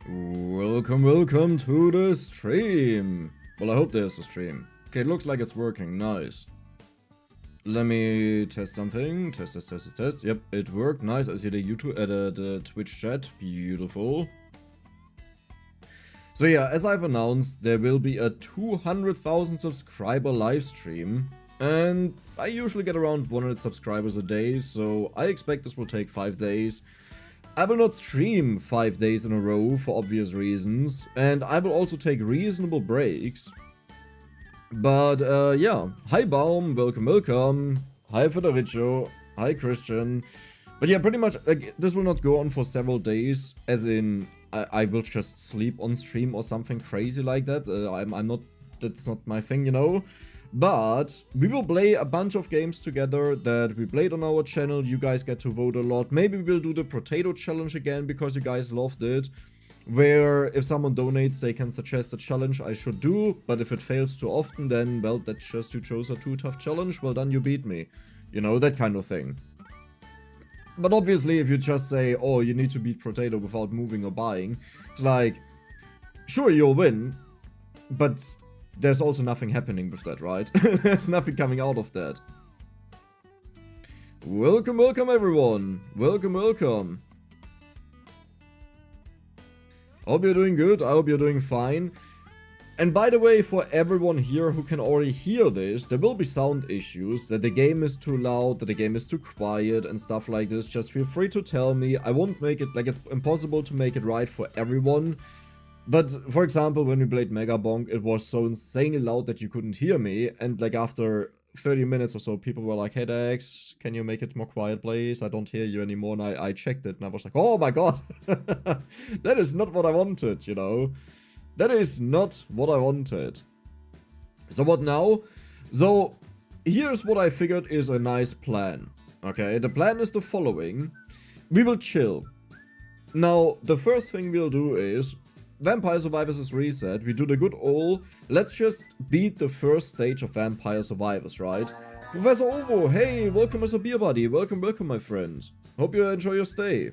Welcome to the stream. Well, I hope there's a stream. Okay, it looks like it's working. Nice. Let me test something. Test. Yep, it worked. Nice. I see the YouTube, the Twitch chat. Beautiful. So yeah, as I've announced, there will be a 200,000 subscriber live stream. And I usually get around 100 subscribers a day, so I expect this will take 5 days. I will not stream 5 days in a row for obvious reasons, and I will also take reasonable breaks. But yeah, hi Baum, welcome. Hi Federico, hi Christian. But yeah, pretty much like this will not go on for several days, as in I will just sleep on stream or something crazy like that. I'm not, that's not my thing, you know. But we will play a bunch of games together that we played on our channel. You guys get to vote a lot. Maybe we'll do the potato challenge again because you guys loved it. Where if someone donates, they can suggest a challenge I should do. But if it fails too often, then, well, that's just you chose a too tough challenge. Well done, you beat me. You know, that kind of thing. But obviously, if you just say, oh, you need to beat potato without moving or buying, it's like, sure, you'll win, but there's also nothing happening with that, right? There's nothing coming out of that. Welcome everyone. Welcome. Hope you're doing good. I hope you're doing fine. And by the way, for everyone here who can already hear this, there will be sound issues, that the game is too loud, that the game is too quiet and stuff like this. Just feel free to tell me. I won't make it, like, it's impossible to make it right for everyone. But, for example, when we played Mega Bonk, it was so insanely loud that you couldn't hear me, and like after 30 minutes or so, people were like, hey Dex, can you make it more quiet please? I don't hear you anymore, and I checked it, and I was like, oh my god! That is not what I wanted, you know? That is not what I wanted. So what now? So, here's what I figured is a nice plan, okay? The plan is the following. We will chill. Now, the first thing we'll do is, Vampire Survivors is reset, we do the good old, let's just beat the first stage of Vampire Survivors, right? Professor Ovo, hey, welcome as a beer buddy, welcome my friend. Hope you enjoy your stay.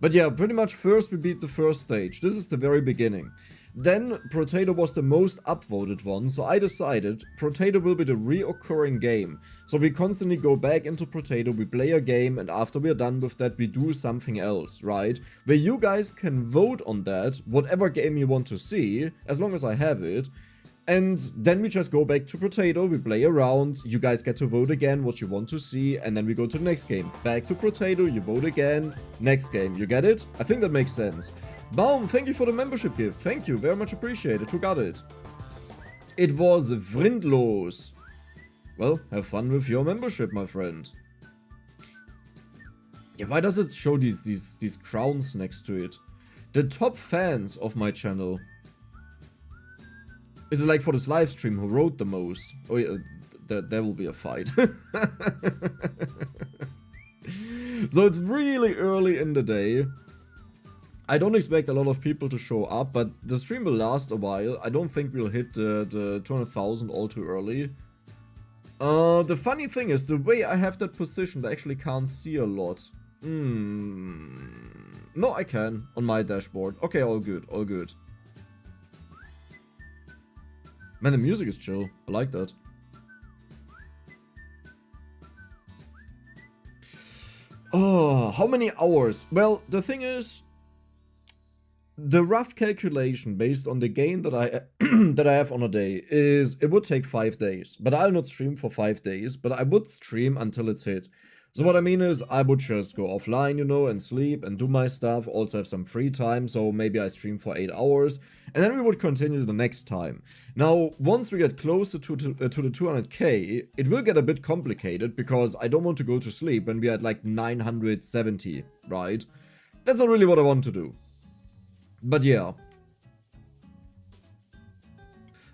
But yeah, pretty much first we beat the first stage, this is the very beginning. Then, Potato was the most upvoted one, so I decided Potato will be the reoccurring game. So we constantly go back into Potato, we play a game, and after we're done with that, we do something else, right? Where you guys can vote on that, whatever game you want to see, as long as I have it. And then we just go back to Potato, we play around, you guys get to vote again what you want to see, and then we go to the next game. Back to Potato, you vote again, next game, you get it? I think that makes sense. Baum, thank you for the membership gift. Thank you, very much appreciated. Who got it? It was Vrindlos. Well, have fun with your membership, my friend. Yeah, why does it show these crowns next to it? The top fans of my channel. Is it like for this live stream who wrote the most? Oh yeah, there will be a fight. So it's really early in the day. I don't expect a lot of people to show up, but the stream will last a while. I don't think we'll hit the 200,000 all too early. The funny thing is, the way I have that positioned, I actually can't see a lot. No, I can, on my dashboard. Okay, all good, all good. Man, the music is chill. I like that. Oh, how many hours? Well, the thing is, the rough calculation based on the game that I that I have on a day is it would take 5 days. But I'll not stream for 5 days, but I would stream until it's hit. So what I mean is I would just go offline, you know, and sleep and do my stuff, also have some free time, so maybe I stream for 8 hours, and then we would continue the next time. Now, once we get closer to the 200k, it will get a bit complicated, because I don't want to go to sleep when we're at like 970, right? That's not really what I want to do. But yeah.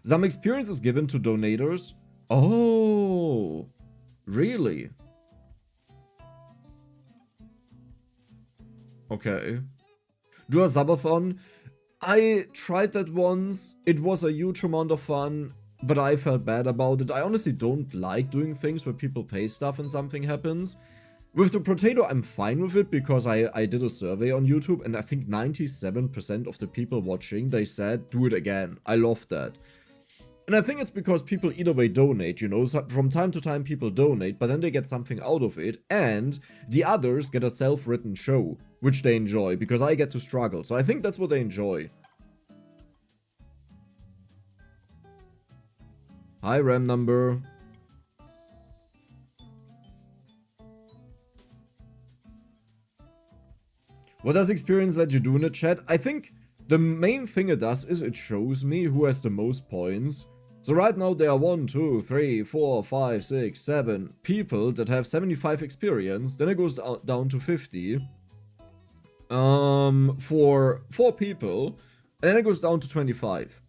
Some experience is given to donators. Oh, really? Okay. Do a subathon. I tried that once. It was a huge amount of fun, but I felt bad about it. I honestly don't like doing things where people pay stuff and something happens. With the potato, I'm fine with it because I did a survey on YouTube and I think 97% of the people watching, they said, do it again. I love that. And I think it's because people either way donate, you know, so from time to time people donate, but then they get something out of it, and the others get a self-written show, which they enjoy, because I get to struggle, so I think that's what they enjoy. Hi, RAM number. What does experience let you do in the chat? I think the main thing it does is it shows me who has the most points. So right now there are 1, 2, 3, 4, 5, 6, 7 people that have 75 experience. Then it goes down to 50. For 4 people. And then it goes down to 25.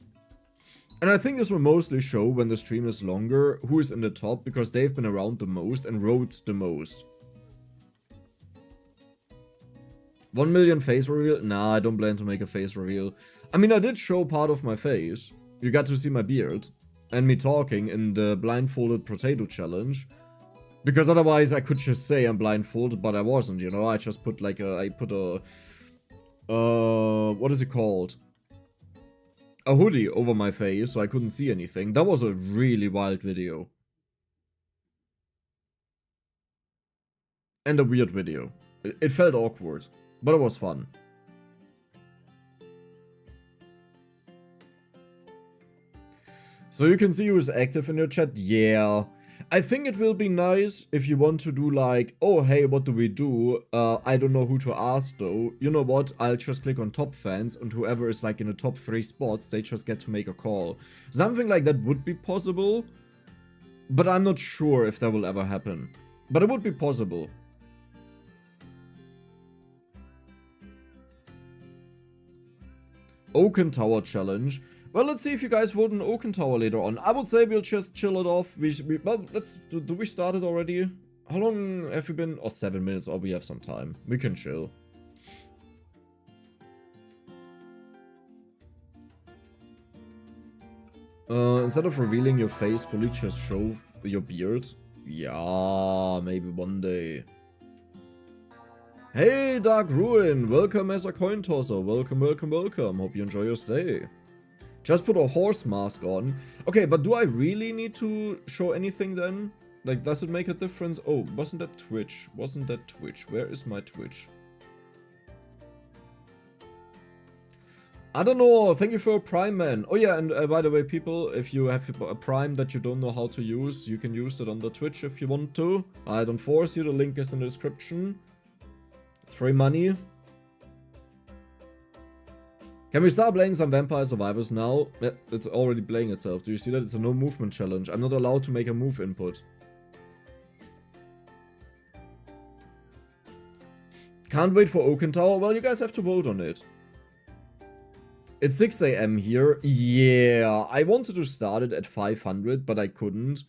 And I think this will mostly show when the stream is longer who is in the top because they've been around the most and wrote the most. 1 million face reveal? Nah, I don't plan to make a face reveal. I mean, I did show part of my face. You got to see my beard. And me talking in the blindfolded potato challenge. Because otherwise I could just say I'm blindfolded, but I wasn't, you know? I just put like a... what is it called? A hoodie over my face, so I couldn't see anything. That was a really wild video. And a weird video. It felt awkward, but it was fun. So you can see who's active in your chat. Yeah. I think it will be nice if you want to do like, oh, hey, what do we do? I don't know who to ask though. You know what? I'll just click on top fans and whoever is like in the top 3 spots, they just get to make a call. Something like that would be possible, but I'm not sure if that will ever happen. But it would be possible. Oaken Tower Challenge. Well, let's see if you guys vote on Oaken Tower later on. I would say we'll just chill it off. Well, let's... Do we start it already? How long have we been? Oh, 7 minutes. Oh, we have some time. We can chill. Instead of revealing your face, fully just show your beard. Yeah, maybe one day. Hey, Dark Ruin. Welcome as a coin tosser. Welcome, welcome, welcome. Hope you enjoy your stay. Just put a horse mask on. Okay, but do I really need to show anything then? Like, does it make a difference? Oh, wasn't that Twitch? Wasn't that Twitch? Where is my Twitch? I don't know. Thank you for a Prime, man. Oh yeah, and by the way, people, if you have a Prime that you don't know how to use, you can use it on the Twitch if you want to. I don't force you. The link is in the description. It's free money. Can we start playing some Vampire Survivors now? Yeah, it's already playing itself. Do you see that? It's a no movement challenge. I'm not allowed to make a move input. Can't wait for Oaken Tower. Well, you guys have to vote on it. It's 6 AM here. Yeah, I wanted to start it at 500, but I couldn't.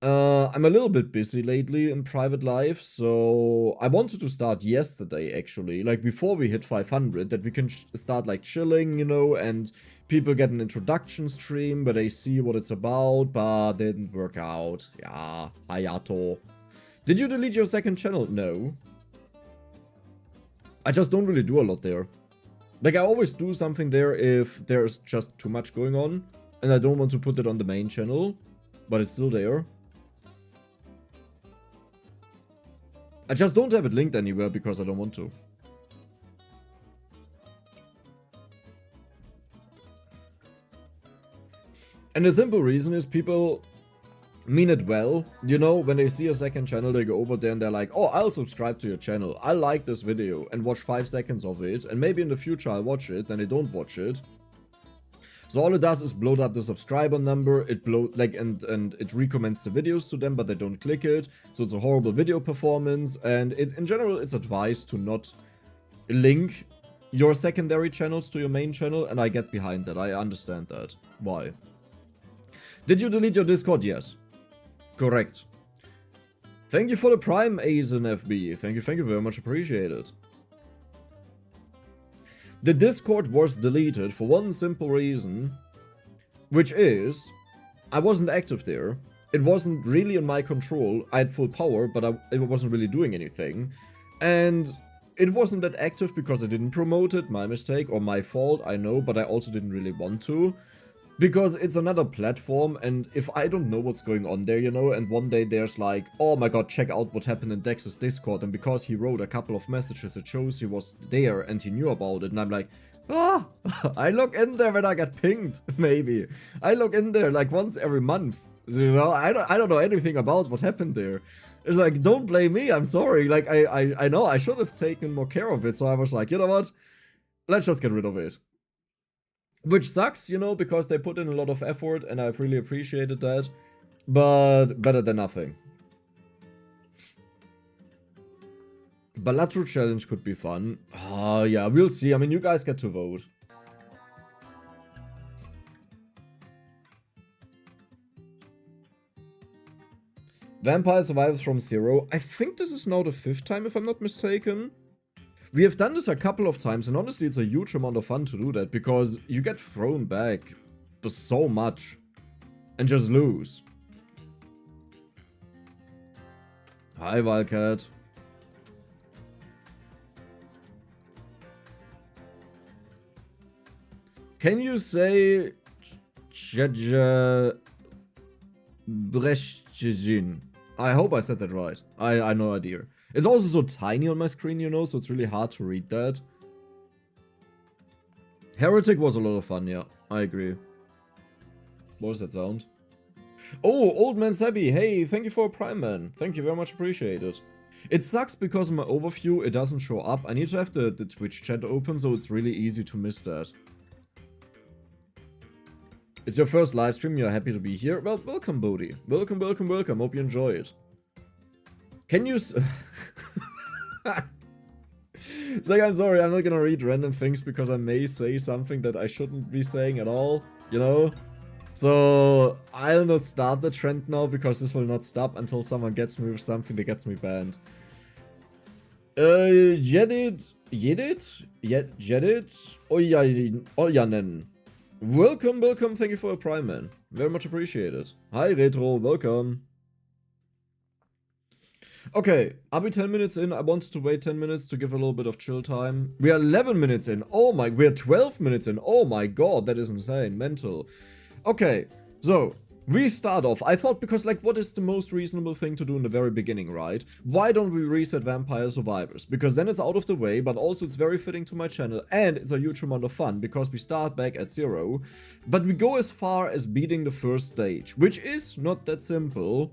I'm a little bit busy lately in private life, so I wanted to start yesterday, actually, like before we hit 500, that we can start like chilling, you know, and people get an introduction stream where they see what it's about, but didn't work out. Yeah, Hayato. Did you delete your second channel? No. I just don't really do a lot there. Like, I always do something there if there's just too much going on, and I don't want to put it on the main channel, but it's still there. I just don't have it linked anywhere because I don't want to. And the simple reason is people mean it well. You know, when they see a second channel, they go over there and they're like, oh, I'll subscribe to your channel. I like this video and watch 5 seconds of it. And maybe in the future I'll watch it, then they don't watch it. So all it does is blow up the subscriber number, and it recommends the videos to them, but they don't click it. So it's a horrible video performance, and in general it's advised to not link your secondary channels to your main channel, and I get behind that. I understand that. Why? Did you delete your Discord? Yes. Correct. Thank you for the Prime, Azen FB. Thank you very much, appreciated. The Discord was deleted for one simple reason, which is I wasn't active there. it wasn't really in my control. I had full power, but it wasn't really doing anything. And it wasn't that active because I didn't promote it, my mistake, or my fault, I know, but I also didn't really want to. Because it's another platform, and if I don't know what's going on there, you know, and one day there's like, oh my god, check out what happened in Dex's Discord, and because he wrote a couple of messages, it shows he was there and he knew about it, and I'm like, ah, I log in there when I get pinged, maybe. I log in there like once every month, you know, I don't know anything about what happened there. It's like, don't blame me, I'm sorry, like, I know I should have taken more care of it, so I was like, you know what, let's just get rid of it. Which sucks, you know, because they put in a lot of effort, and I really appreciated that. But better than nothing. Balatro challenge could be fun. Ah, yeah, we'll see. I mean, you guys get to vote. Vampire Survivors from Zero. I think this is now the 5th time, if I'm not mistaken. We have done this a couple of times, and honestly, it's a huge amount of fun to do that, because you get thrown back to so much, and just lose. Hi, Wildcat. Can you say Brechjin? I hope I said that right. I no idea. It's also so tiny on my screen, you know, so it's really hard to read that. Heretic was a lot of fun, yeah. I agree. What was that sound? Oh, Old Man Sabby, hey, thank you for a Prime Man. Thank you very much, appreciated. It sucks because in my overview it doesn't show up. I need to have the Twitch chat open, so it's really easy to miss that. It's your first live stream, you're happy to be here? Well, welcome, Bodhi. Welcome, welcome, welcome. Hope you enjoy it. Can you... It's like, I'm sorry, I'm not gonna read random things because I may say something that I shouldn't be saying at all, you know? So, I'll not start the trend now because this will not stop until someone gets me with something that gets me banned. Jedit Oyanen. Welcome, welcome, thank you for a Prime Man. Very much appreciated. Hi, Retro, welcome. Okay, are we 10 minutes in? I wanted to wait 10 minutes to give a little bit of chill time. We are 11 minutes in. Oh my, we are 12 minutes in. Oh my god, that is insane. Mental. Okay, so we start off. I thought, because like, what is the most reasonable thing to do in the very beginning, right? Why don't we reset Vampire Survivors? Because then it's out of the way, but also it's very fitting to my channel, and it's a huge amount of fun because we start back at 0, but we go as far as beating the first stage, which is not that simple.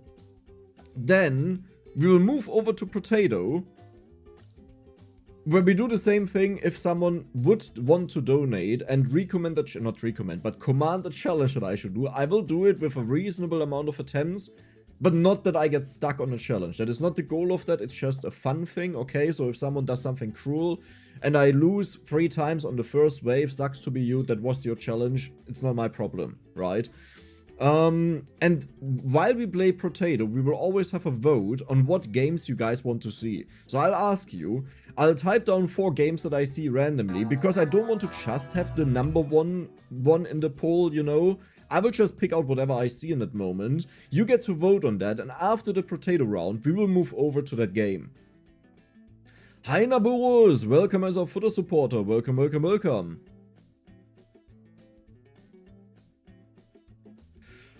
Then we will move over to Potato, where we do the same thing if someone would want to donate and recommend the not recommend, but command the challenge that I should do. I will do it with a reasonable amount of attempts, but not that I get stuck on a challenge. That is not the goal of that, it's just a fun thing, okay? So if someone does something cruel and I lose 3 times on the first wave, sucks to be you, that was your challenge, it's not my problem, right? And while we play Potato, we will always have a vote on what games you guys want to see. So I'll ask you, I'll type down 4 games that I see randomly, because I don't want to just have the number one in the poll, you know? I will just pick out whatever I see in that moment. You get to vote on that, and after the Potato round, we will move over to that game. Hi Naburus, welcome as our footer supporter, welcome, welcome, welcome.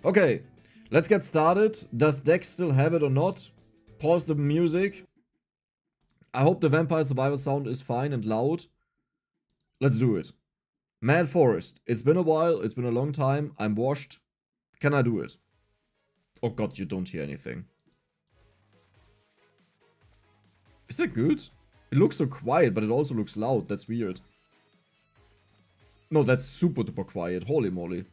Okay, let's get started. Does Dex still have it or not? Pause the music. I hope the Vampire Survivor sound is fine and loud. Let's do it. Mad Forest. It's been a while, it's been a long time. I'm washed. Can I do it? Oh god, you don't hear anything. Is that good? It looks so quiet, but it also looks loud. That's weird. No, that's super duper quiet. Holy moly.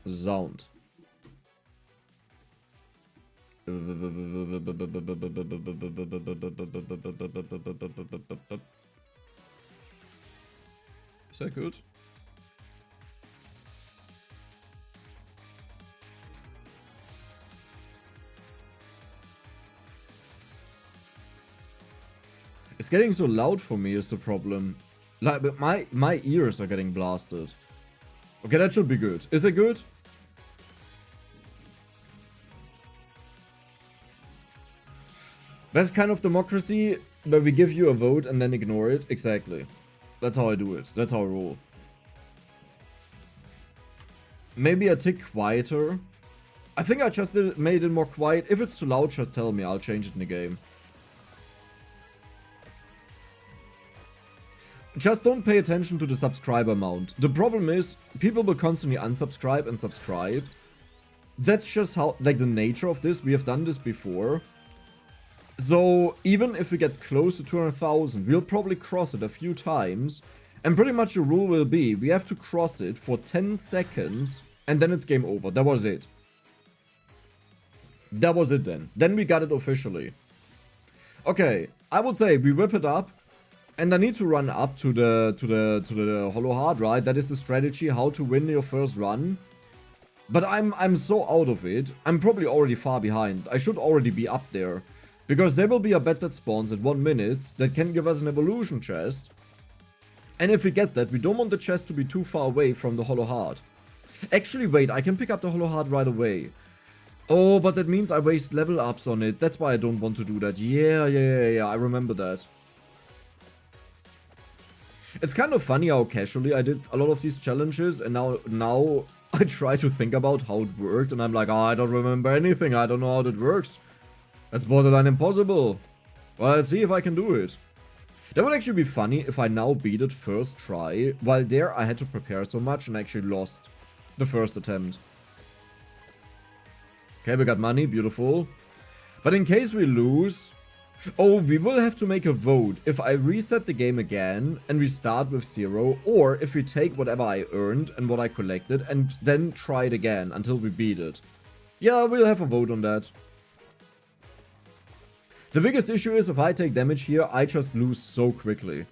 Sound. Is that good? It's getting so loud for me is the problem. Like, but my ears are getting blasted. Okay, that should be good. Is it good? Best kind of democracy where we give you a vote and then ignore it. Exactly. That's how I do it. That's how I roll. Maybe a tick quieter. I think I just made it more quiet. If it's too loud, just tell me. I'll change it in the game. Just don't pay attention to the subscriber amount. The problem is, people will constantly unsubscribe and subscribe. That's just how, like, the nature of this. We have done this before. So, even if we get close to 200,000, we'll probably cross it a few times. And pretty much the rule will be, we have to cross it for 10 seconds, and then it's game over. That was it. That was it then. Then we got it officially. Okay, I would say we whip it up. And I need to run up to the hollow heart, right? That is the strategy, how to win your first run. But I'm so out of it. I'm probably already far behind. I should already be up there. Because there will be a bet that spawns at 1 minute that can give us an evolution chest. And if we get that, we don't want the chest to be too far away from the hollow heart. Actually, wait, I can pick up the hollow heart right away. Oh, but that means I waste level ups on it. That's why I don't want to do that. Yeah, I remember that. It's kind of funny how casually I did a lot of these challenges, and now I try to think about how it worked, and I'm like, oh, I don't remember anything, I don't know how that works. That's borderline impossible. Well, let's see if I can do it. That would actually be funny if I now beat it first try, while there I had to prepare so much and actually lost the first attempt. Okay, we got money, beautiful. But in case we lose... Oh, we will have to make a vote if I reset the game again and we start with 0, or if we take whatever I earned and what I collected and then try it again until we beat it. Yeah, we'll have a vote on that. The biggest issue is if I take damage here, I just lose so quickly.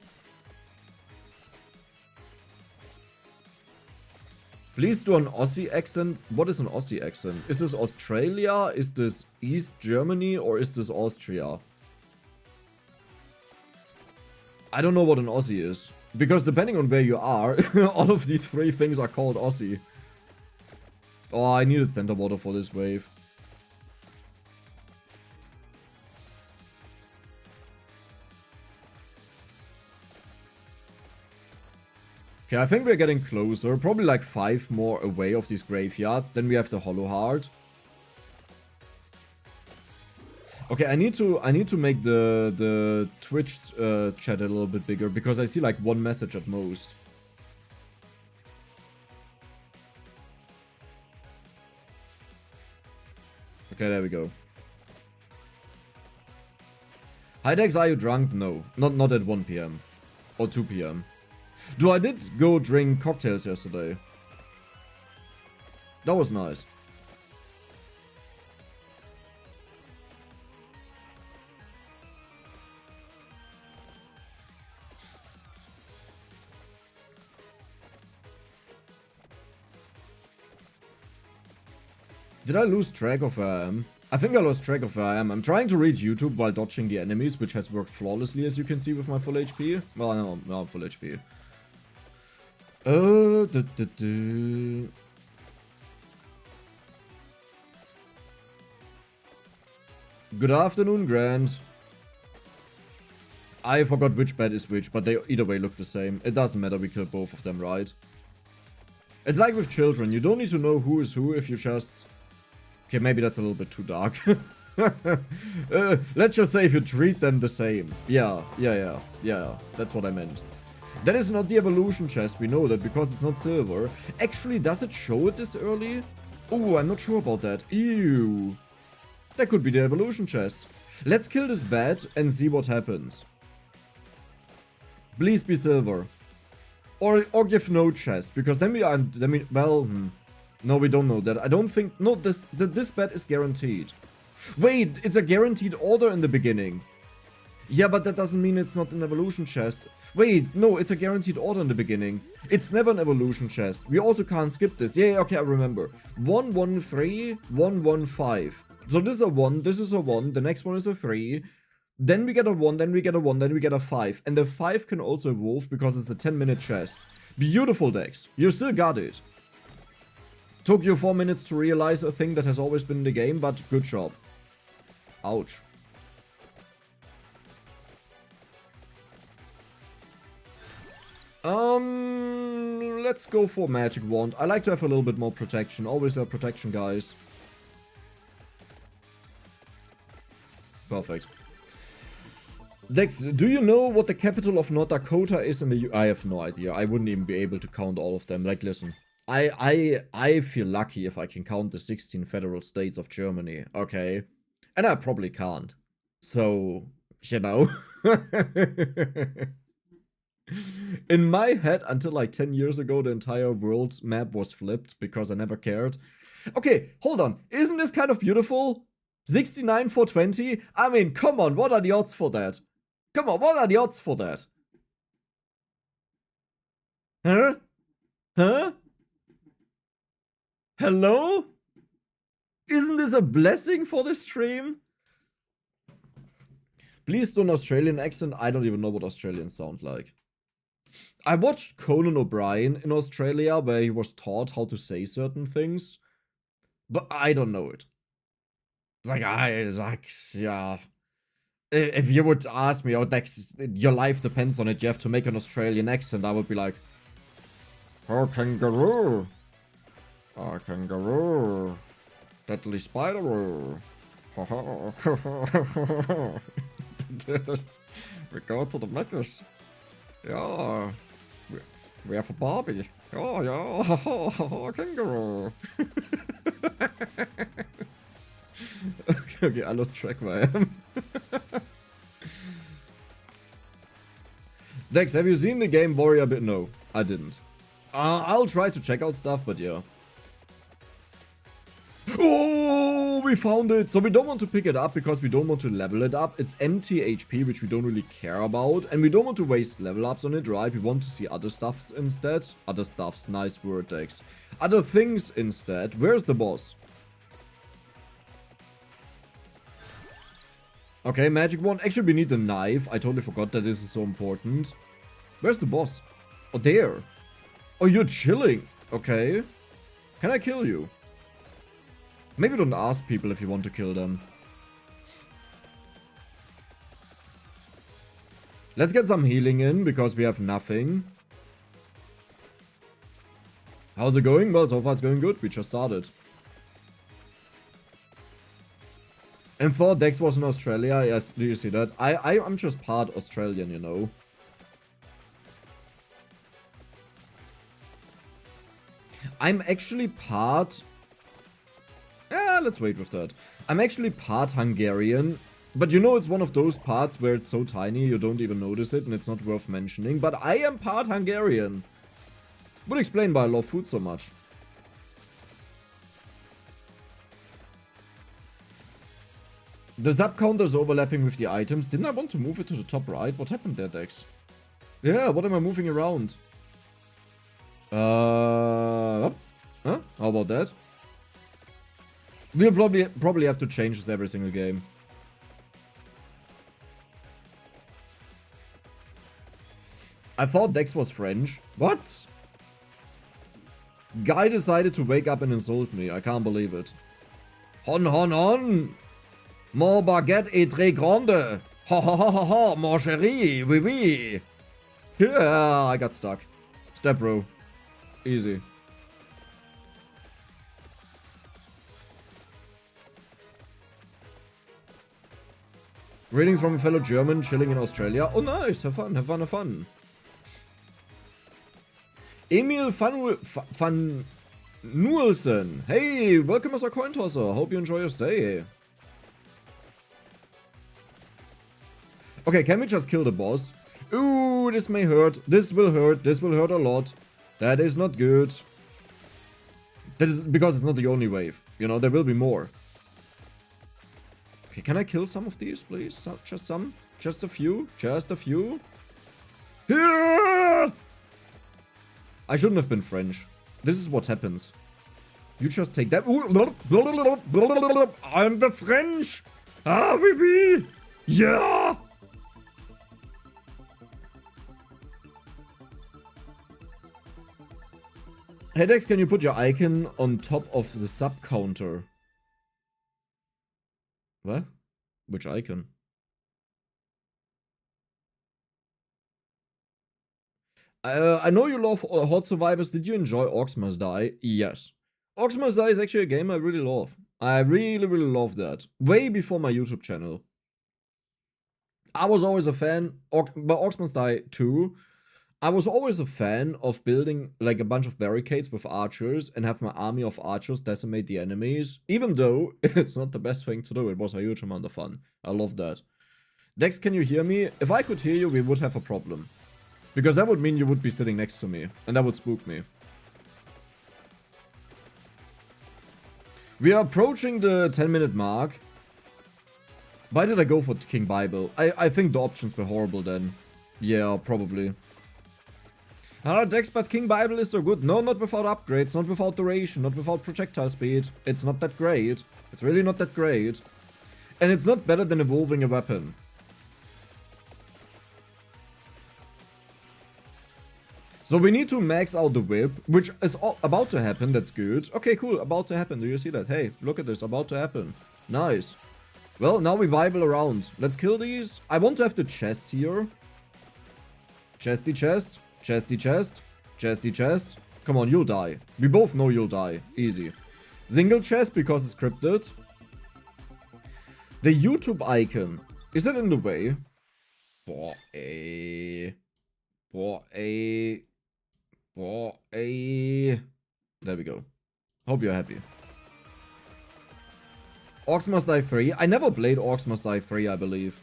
Please do an Aussie accent. What is an Aussie accent? Is this Australia? Is this East Germany? Or is this Austria? I don't know what an Aussie is. Because depending on where you are, all of these three things are called Aussie. Oh, I needed center water for this wave. Okay, I think we're getting closer. Probably like 5 more away of these graveyards. Then we have the hollow heart. Okay, I need to make the Twitch chat a little bit bigger because I see like 1 message at most. Okay, there we go. Hi Dex, are you drunk? No, not at 1 PM or 2 PM. Though I did go drink cocktails yesterday. That was nice. Did I lose track of where I am? I think I lost track of where I am. I'm trying to read YouTube while dodging the enemies, which has worked flawlessly, as you can see with my full HP. Well, no, I'm full HP. Good afternoon, Grant. I forgot which bed is which, but they either way look the same. It doesn't matter, we killed both of them, right? It's like with children, you don't need to know who is who if you just... Okay, maybe that's a little bit too dark. Let's just say if you treat them the same. Yeah, that's what I meant. That is not the evolution chest, we know that because it's not silver. Actually, does it show it this early? Oh, I'm not sure about that. Ew. That could be the evolution chest. Let's kill this bat and see what happens. Please be silver. Or give no chest, because then we are... No, we don't know that. I don't think... No, this bet is guaranteed. Wait, it's a guaranteed order in the beginning. Yeah, but that doesn't mean it's not an evolution chest. Wait, no, it's a guaranteed order in the beginning. It's never an evolution chest. We also can't skip this. Yeah, okay, I remember. 113, 115. So this is a 1, this is a 1, the next one is a 3. Then we get a 1, then we get a 1, then we get a 5. And the 5 can also evolve because it's a 10-minute chest. Beautiful, Dex. You still got it. Took you 4 minutes to realize a thing that has always been in the game, but good job. Ouch. Let's go for Magic Wand. I like to have a little bit more protection. Always have protection, guys. Perfect. Dex, do you know what the capital of North Dakota is in the I have no idea. I wouldn't even be able to count all of them. Like, listen. I feel lucky if I can count the 16 federal states of Germany. Okay. And I probably can't. So, you know. In my head, until like 10 years ago, the entire world map was flipped because I never cared. Okay, hold on. Isn't this kind of beautiful? 69 for 20? I mean, come on, what are the odds for that? Come on, what are the odds for that? Huh? Huh? Hello? Isn't this a blessing for the stream? Please do an Australian accent. I don't even know what Australians sound like. I watched Conan O'Brien in Australia where he was taught how to say certain things, but I don't know it. It's like, yeah. If you would ask me, oh, Dex, your life depends on it, you have to make an Australian accent, I would be like, oh, kangaroo. Oh, kangaroo. Deadly spider. We go to the Meccas. Yeah. We have a Barbie. Oh, yeah. Kangaroo. Okay, I lost track where I am. Dex, have you seen the game Warrior Bit? No, I didn't. I'll try to check out stuff, but yeah. Oh, we found it. So we don't want to pick it up because we don't want to level it up. It's empty HP, which we don't really care about. And we don't want to waste level ups on it, right? We want to see other stuffs instead. Other stuffs. Nice word, Dex. Other things instead. Where's the boss? Okay, magic wand. Actually, we need the knife. I totally forgot that this is so important. Where's the boss? Oh, there. Oh, you're chilling. Okay. Can I kill you? Maybe don't ask people if you want to kill them. Let's get some healing in, because we have nothing. How's it going? Well, so far it's going good. We just started. And thought Dex was in Australia. Yes, do you see that? I'm just part Australian, you know. I'm actually part... let's wait with that. I'm actually part Hungarian. But you know, it's one of those parts where it's so tiny you don't even notice it and it's not worth mentioning. But I am part Hungarian. Would explain why I love food so much. The zap counter is overlapping with the items. Didn't I want to move it to the top right? What happened there, Dex? Yeah, what am I moving around? Huh? How about that? We'll probably have to change this every single game. I thought Dex was French. What? Guy decided to wake up and insult me. I can't believe it. Hon hon hon! Mon baguette est très grande! Ha ha ha ha ha! Mon chéri! Oui oui! Yeah, I got stuck. Step bro. Easy. Greetings from a fellow German chilling in Australia. Oh nice, have fun, have fun, have fun. Emil van Nuelsen. Hey, welcome as a coin tosser. Hope you enjoy your stay. Okay, can we just kill the boss? Ooh, this may hurt. This will hurt. This will hurt a lot. That is not good. That is because it's not the only wave. You know, there will be more. Okay, can I kill some of these, please? Just some? Just a few? Just a few? I shouldn't have been French. This is what happens. You just take that. I'm the French. Ah, oui, oui. Yeah. Hey Dex, can you put your icon on top of the sub counter? What? Which icon? I know you love Horde Survivors. Did you enjoy Orcs Must Die? Yes. Orcs Must Die is actually a game I really love. I really, really love that. Way before my YouTube channel. I was always a fan, but Orcs Must Die 2, I was always a fan of building like a bunch of barricades with archers and have my army of archers decimate the enemies. Even though it's not the best thing to do, it was a huge amount of fun. I love that. Dex, can you hear me? If I could hear you, we would have a problem. Because that would mean you would be sitting next to me, and that would spook me. We are approaching the 10-minute mark. Why did I go for King Bible? I think the options were horrible then. Yeah, probably. Dex, but King Bible is so good. No, not without upgrades, not without duration, not without projectile speed. It's not that great. It's really not that great. And it's not better than evolving a weapon. So we need to max out the whip, which is about to happen. That's good. Okay, cool. About to happen. Do you see that? Hey, look at this. About to happen. Nice. Well, now we Bible around. Let's kill these. I want to have the chest here. Chesty chest. Chesty chest. Chesty chest. Come on, you'll die. We both know you'll die. Easy. Single chest because it's cryptid. The YouTube icon. Is it in the way? There we go. Hope you're happy. Orcs Must Die 3. I never played Orcs Must Die 3, I believe.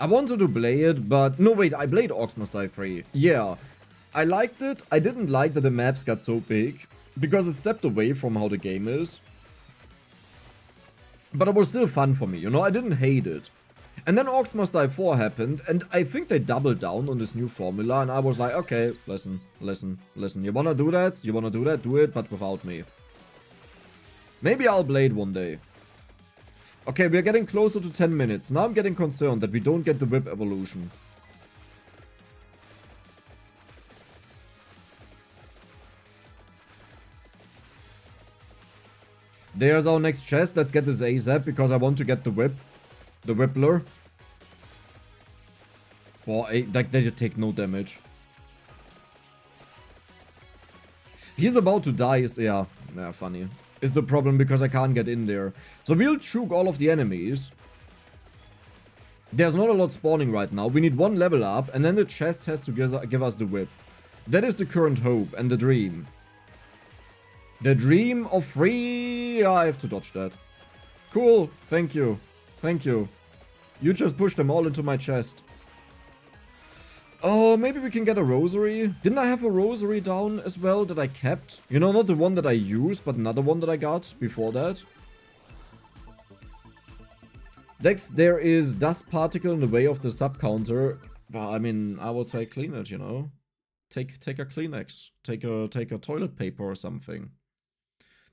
I wanted to play it, but... No, wait, I played Orcs Must Die 3. Yeah. I liked it. I didn't like that the maps got so big, because it stepped away from how the game is. But it was still fun for me, you know? I didn't hate it. And then Orcs Must Die 4 happened, and I think they doubled down on this new formula, and I was like, okay, listen. You wanna do that? You wanna do that? Do it, but without me. Maybe I'll play it one day. Okay, we're getting closer to 10 minutes. Now I'm getting concerned that we don't get the whip evolution. There's our next chest. Let's get this ASAP because I want to get the whip. The Whippler. Boy, they take no damage. He's about to die. Yeah, funny. Is the problem because I can't get in there. So we'll choke all of the enemies. There's not a lot spawning right now. We need one level up and then the chest has to give us the whip. That is the current hope and the dream. The dream of free... I have to dodge that. Cool. Thank you. Thank you. You just pushed them all into my chest. Oh, maybe we can get a rosary. Didn't I have a rosary down as well that I kept? You know, not the one that I used, but another one that I got before that. Next, there is dust particle in the way of the sub counter. Well, I mean, I would say clean it, you know. Take a Kleenex. Take a toilet paper or something.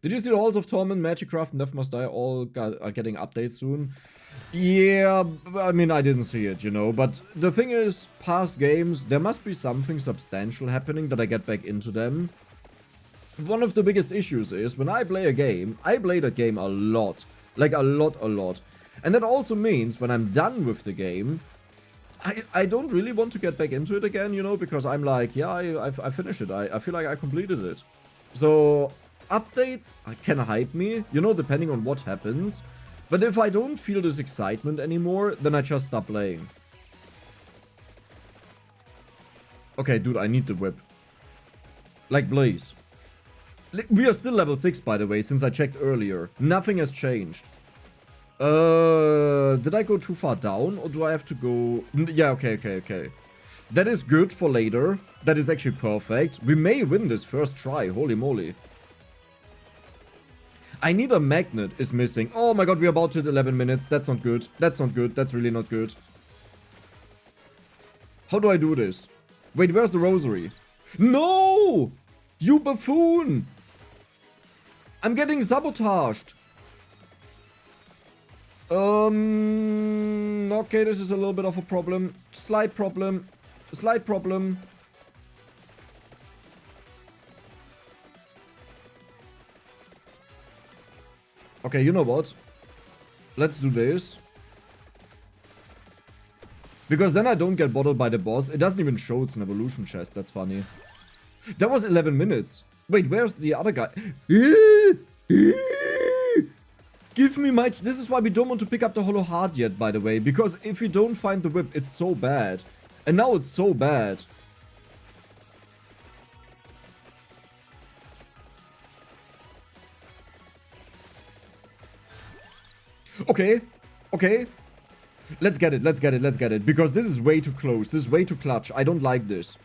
Did you see the Halls of Torment, Magicraft, and Death Must Die all are getting updates soon? Yeah, I mean, I didn't see it, you know. But the thing is, past games, there must be something substantial happening that I get back into them. One of the biggest issues is, when I play a game, I play that game a lot. Like, a lot. And that also means, when I'm done with the game, I don't really want to get back into it again, you know, because I'm like, yeah, I finished it. I feel like I completed it. So... updates can hype me, you know, depending on what happens. But if I don't feel this excitement anymore, then I just stop playing. Okay, dude, I need the whip. Like, please. We are still level 6, by the way, since I checked earlier. Nothing has changed. Did I go too far down, or do I have to go... Yeah, okay. That is good for later. That is actually perfect. We may win this first try, holy moly. I need a magnet is missing. Oh my god, we're about to hit 11 minutes. That's not good. That's not good. That's really not good. How do I do this? Wait, where's the rosary? No! You buffoon! I'm getting sabotaged. Okay, this is a little bit of a problem. Slight problem. Okay, you know what? Let's do this. Because then I don't get bottled by the boss. It doesn't even show it's an evolution chest. That's funny. That was 11 minutes. Wait, where's the other guy? Give me my... This is why we don't want to pick up the hollow heart yet, by the way. Because if we don't find the whip, it's so bad. And now it's so bad. Okay. Okay. Let's get it. Let's get it. Let's get it. Because this is way too close. This is way too clutch. I don't like this.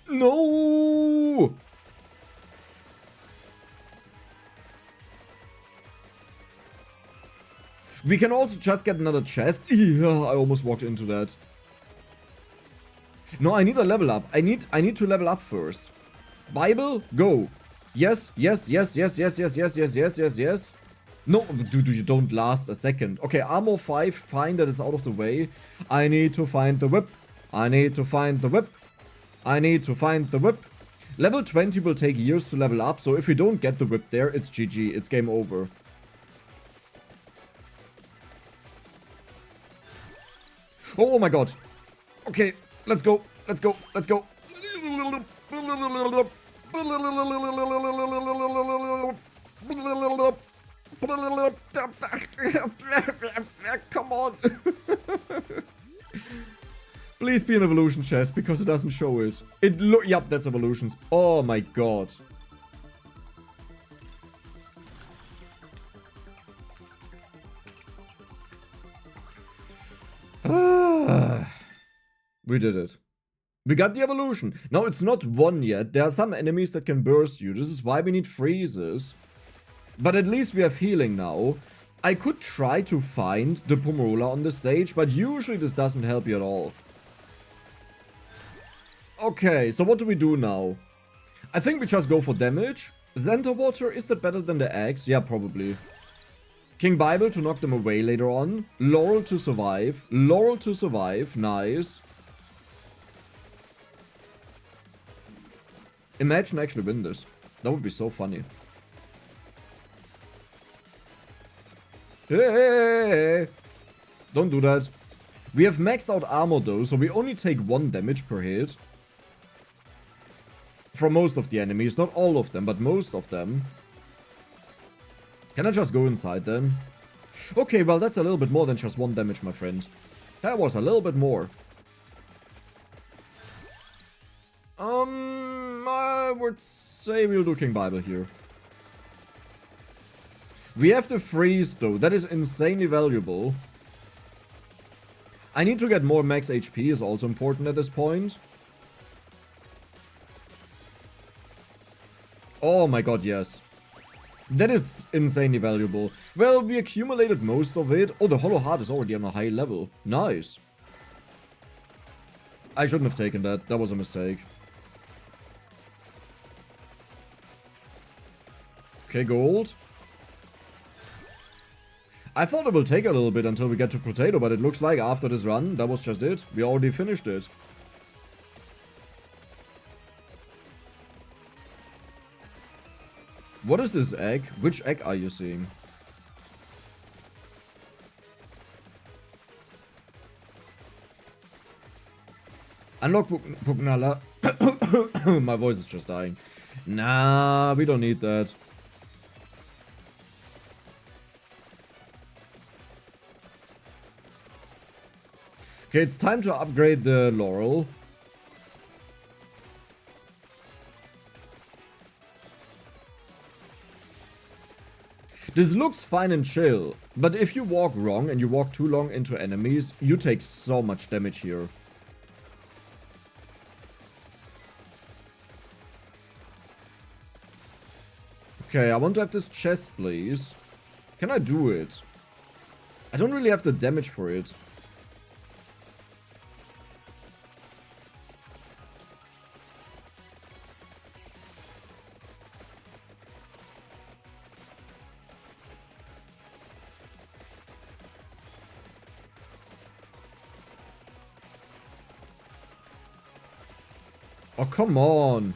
No! We can also just get another chest. Yeah, I almost walked into that. No, I need a level up. I need to level up first. Bible, go. Yes, yes, yes, yes, yes, yes, yes, yes, yes, yes, yes. No, dude, you don't last a second. Okay, armor 5, fine that it's out of the way. I need to find the whip. I need to find the whip. I need to find the whip. Level 20 will take years to level up, so if we don't get the whip there, it's GG. It's game over. Oh my god. Okay, let's go. Let's go. Let's go. Come on. Please be an evolution chest because it doesn't show it. Yep, that's evolutions. Oh my god. We did it. We got the evolution. Now, it's not one yet. There are some enemies that can burst you. This is why we need freezes. But at least we have healing now. I could try to find the Pomerola on the stage, but usually this doesn't help you at all. Okay, so what do we do now? I think we just go for damage. Zenta Water, is that better than the axe? Yeah, probably. King Bible to knock them away later on. Laurel to survive. Laurel to survive. Nice. Imagine actually win this. That would be so funny. Hey! Don't do that. We have maxed out armor though, so we only take 1 damage per hit. From most of the enemies. Not all of them, but most of them. Can I just go inside then? Okay, well that's a little bit more than just 1 damage, my friend. That was a little bit more. I would say we'll do King Bible here. We have the freeze though. That is insanely valuable. I need to get more max HP is also important at this point. Oh my god, yes. That is insanely valuable. Well, we accumulated most of it. Oh, the hollow heart is already on a high level. Nice. I shouldn't have taken that. That was a mistake. Okay, gold. I thought it will take a little bit until we get to potato, but it looks like after this run, that was just it. We already finished it. What is this egg? Which egg are you seeing? Unlock Pugnala. My voice is just dying. Nah, we don't need that. Okay, it's time to upgrade the Laurel. This looks fine and chill, but if you walk wrong and you walk too long into enemies, you take so much damage here. Okay, I want to have this chest, please. Can I do it? I don't really have the damage for it. Oh, come on.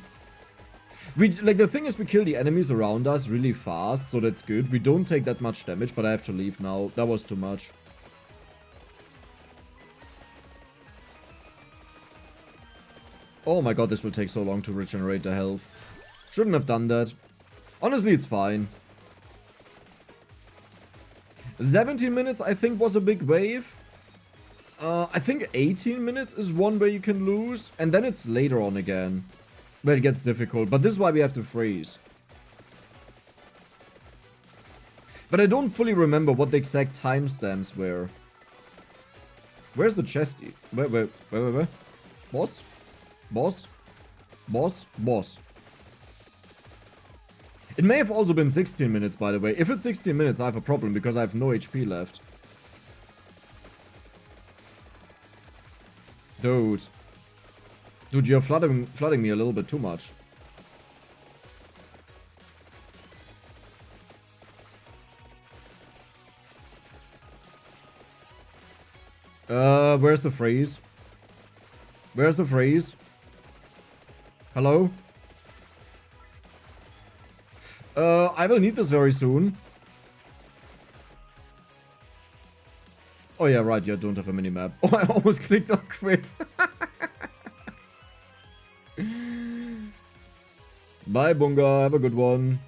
Like, the thing is, we kill the enemies around us really fast, so that's good. We don't take that much damage, but I have to leave now. That was too much. Oh my god, this will take so long to regenerate the health. Shouldn't have done that. Honestly, it's fine. 17 minutes, I think, was a big wave. I think 18 minutes is one where you can lose. And then it's later on again, where it gets difficult. But this is why we have to freeze. But I don't fully remember what the exact timestamps were. Where's the chest? Where? Boss? Boss? Boss? Boss. It may have also been 16 minutes, by the way. If it's 16 minutes, I have a problem because I have no HP left. Dude. Dude, you're flooding me a little bit too much. Where's the freeze? Where's the freeze? Hello? I will need this very soon. Oh yeah, right, you don't have a minimap. Oh, I almost clicked on quit. Bye, Bunga. Have a good one.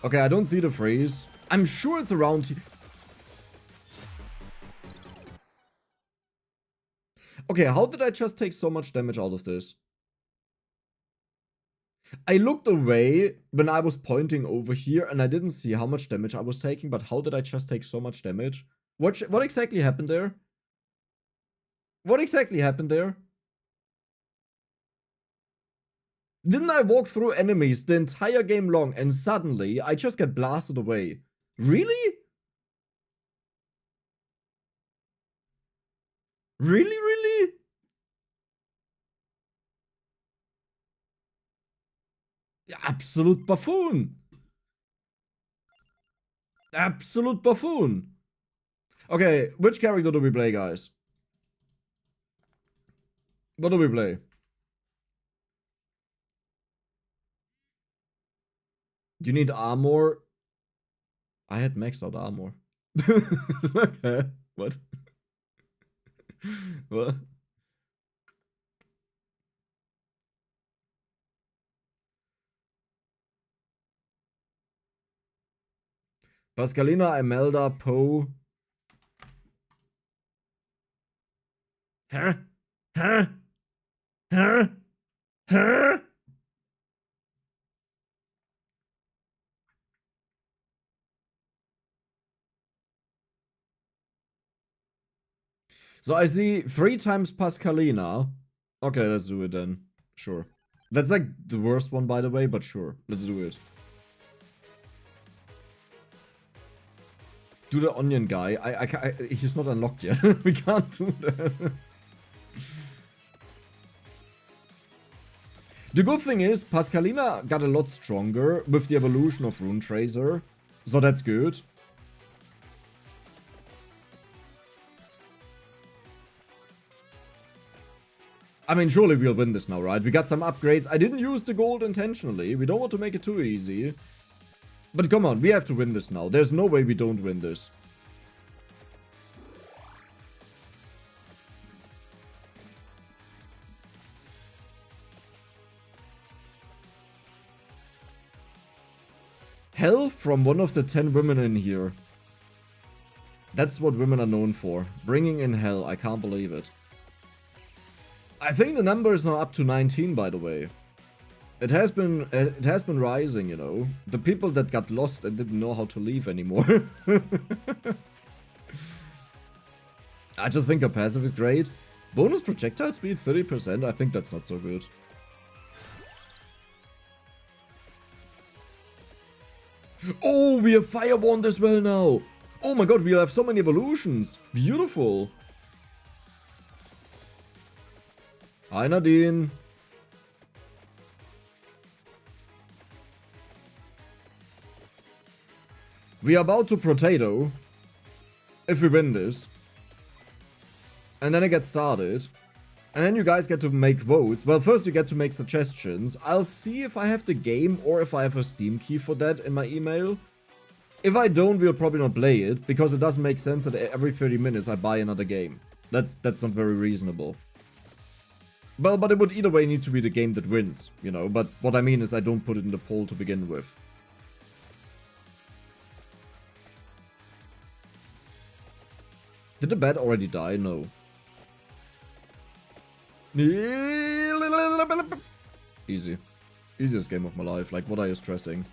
Okay, I don't see the freeze. I'm sure it's around here. Okay, how did I just take so much damage out of this? I looked away when I was pointing over here and I didn't see how much damage I was taking, but how did I just take so much damage? What exactly happened there? What exactly happened there? Didn't I walk through enemies the entire game long and suddenly I just get blasted away? Really? Really? Absolute buffoon. Absolute buffoon. Okay, which character do we play, guys? What do we play? You need armor. I had maxed out armor. Okay, what? What? Pascalina, Imelda, Poe. Huh? Huh? Huh? Huh? So I see 3 times Pascalina. Okay, let's do it then. Sure. That's like the worst one, by the way, but sure. Let's do it. Do the onion guy. He's not unlocked yet. We can't do that. The good thing is, Pascalina got a lot stronger with the evolution of Rune Tracer. So that's good. I mean, surely we'll win this now, right? We got some upgrades. I didn't use the gold intentionally. We don't want to make it too easy. But come on, we have to win this now. There's no way we don't win this. Hell from one of the 10 women in here. That's what women are known for. Bringing in hell. I can't believe it. I think the number is now up to 19, by the way. It has been rising, you know. The people that got lost and didn't know how to leave anymore. I just think her passive is great. Bonus projectile speed 30%. I think that's not so good. Oh, we have Firebond as well now. Oh my god, we'll have so many evolutions. Beautiful. Hi, Nadine. We are about to potato. If we win this. And then it gets started. And then you guys get to make votes. Well, first you get to make suggestions. I'll see if I have the game or if I have a Steam key for that in my email. If I don't, we'll probably not play it, because it doesn't make sense that every 30 minutes I buy another game. That's not very reasonable. Well, but it would either way need to be the game that wins, you know. But what I mean is I don't put it in the poll to begin with. Did the bat already die? No. Easy. Easiest game of my life. Like, what are you stressing?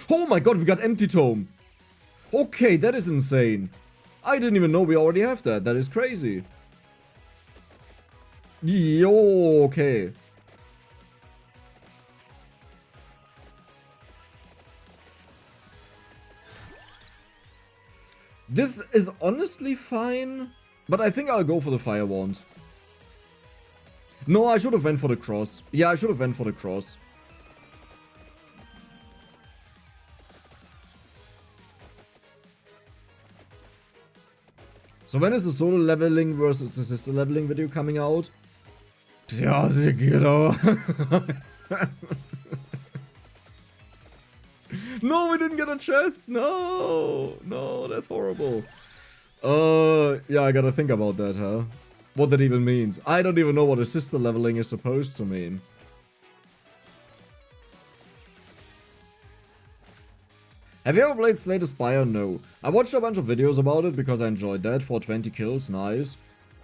Oh my god, we got Empty Tome. Okay, that is insane. I didn't even know we already have that. That is crazy. Yo, okay. This is honestly fine, but I think I'll go for the Fire Wand. No, I should have went for the cross. Yeah, I should have went for the cross. So when is the solo leveling versus the sister leveling video coming out? Ja, genau. No, we didn't get a chest. No, no, that's horrible. Yeah, I gotta think about that, huh? What that even means. I don't even know what a sister leveling is supposed to mean. Have you ever played Slay the Spire? No. I watched a bunch of videos about it because I enjoyed that. 420 kills, nice.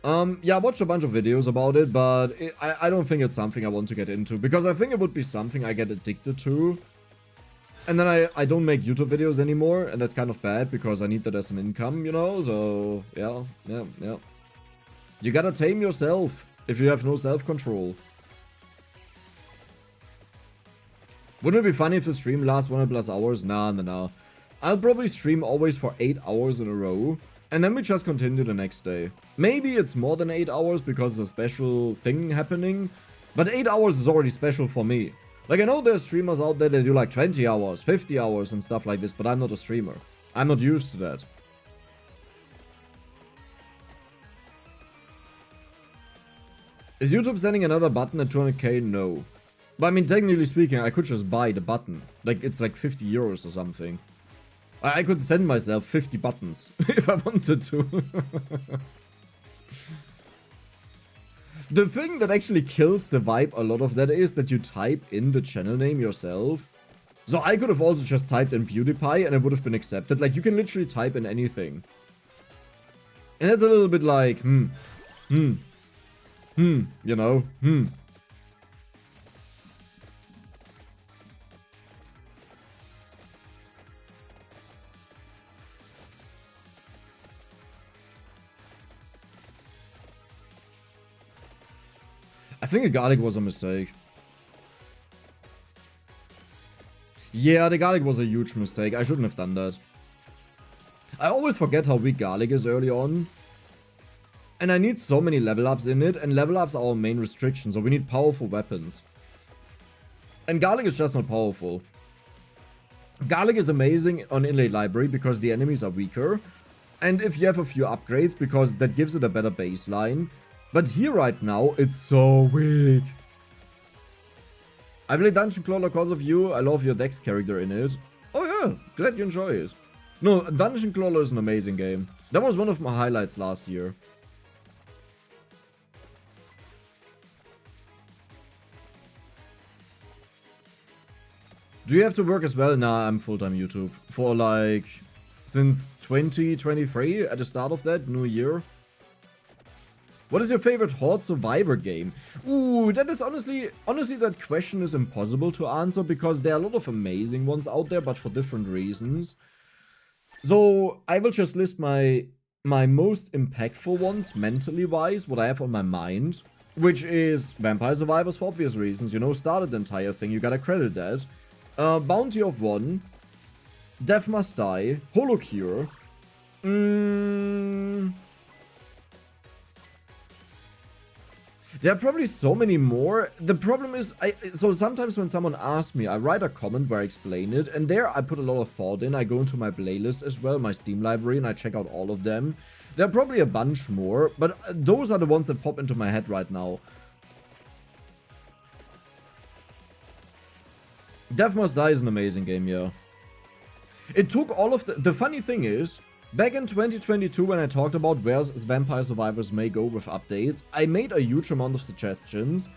Yeah, I watched a bunch of videos about it, but I don't think it's something I want to get into. Because I think it would be something I get addicted to. And then I don't make YouTube videos anymore, and that's kind of bad because I need that as an income, you know? So, yeah. You gotta tame yourself if you have no self-control. Wouldn't it be funny if the stream lasts 100+ hours? Nah. I'll probably stream always for 8 hours in a row, and then we just continue the next day. Maybe it's more than 8 hours because there's a special thing happening, but 8 hours is already special for me. Like, I know there's streamers out there that do like 20 hours, 50 hours and stuff like this, but I'm not a streamer. I'm not used to that. Is YouTube sending another button at 200k? No. But I mean, technically speaking, I could just buy the button. Like, it's like 50 euros or something. I could send myself 50 buttons if I wanted to. The thing that actually kills the vibe a lot of that is that you type in the channel name yourself. So I could have also just typed in PewDiePie and it would have been accepted. Like, you can literally type in anything. And that's a little bit like, you know, I think a garlic was a mistake. Yeah, the garlic was a huge mistake. I shouldn't have done that. I always forget how weak garlic is early on. And I need so many level ups in it, and level ups are our main restriction, so we need powerful weapons. And garlic is just not powerful. Garlic is amazing on Inlay Library because the enemies are weaker. And if you have a few upgrades, because that gives it a better baseline. But here right now, it's so weak. I played Dungeon Crawler because of you. I love your Dex character in it. Oh yeah, glad you enjoy it. No, Dungeon Crawler is an amazing game. That was one of my highlights last year. Do you have to work as well? Nah, I'm full-time YouTube. For like, since 2023, at the start of that new year. What is your favorite Horde Survivor game? Ooh, that is honestly that question is impossible to answer because there are a lot of amazing ones out there, but for different reasons. So I will just list my most impactful ones, mentally wise, what I have on my mind, which is Vampire Survivors for obvious reasons. You know, started the entire thing, you gotta credit that. Bounty of One, Death Must Die, Holocure. There are probably so many more. The problem is, so sometimes when someone asks me, I write a comment where I explain it, and there I put a lot of thought in. I go into my playlist as well, my Steam library, and I check out all of them. There are probably a bunch more, but those are the ones that pop into my head right now. Death Must Die is an amazing game, yeah. It took all of the funny thing is, back in 2022 when I talked about where Vampire Survivors may go with updates, I made a huge amount of suggestions,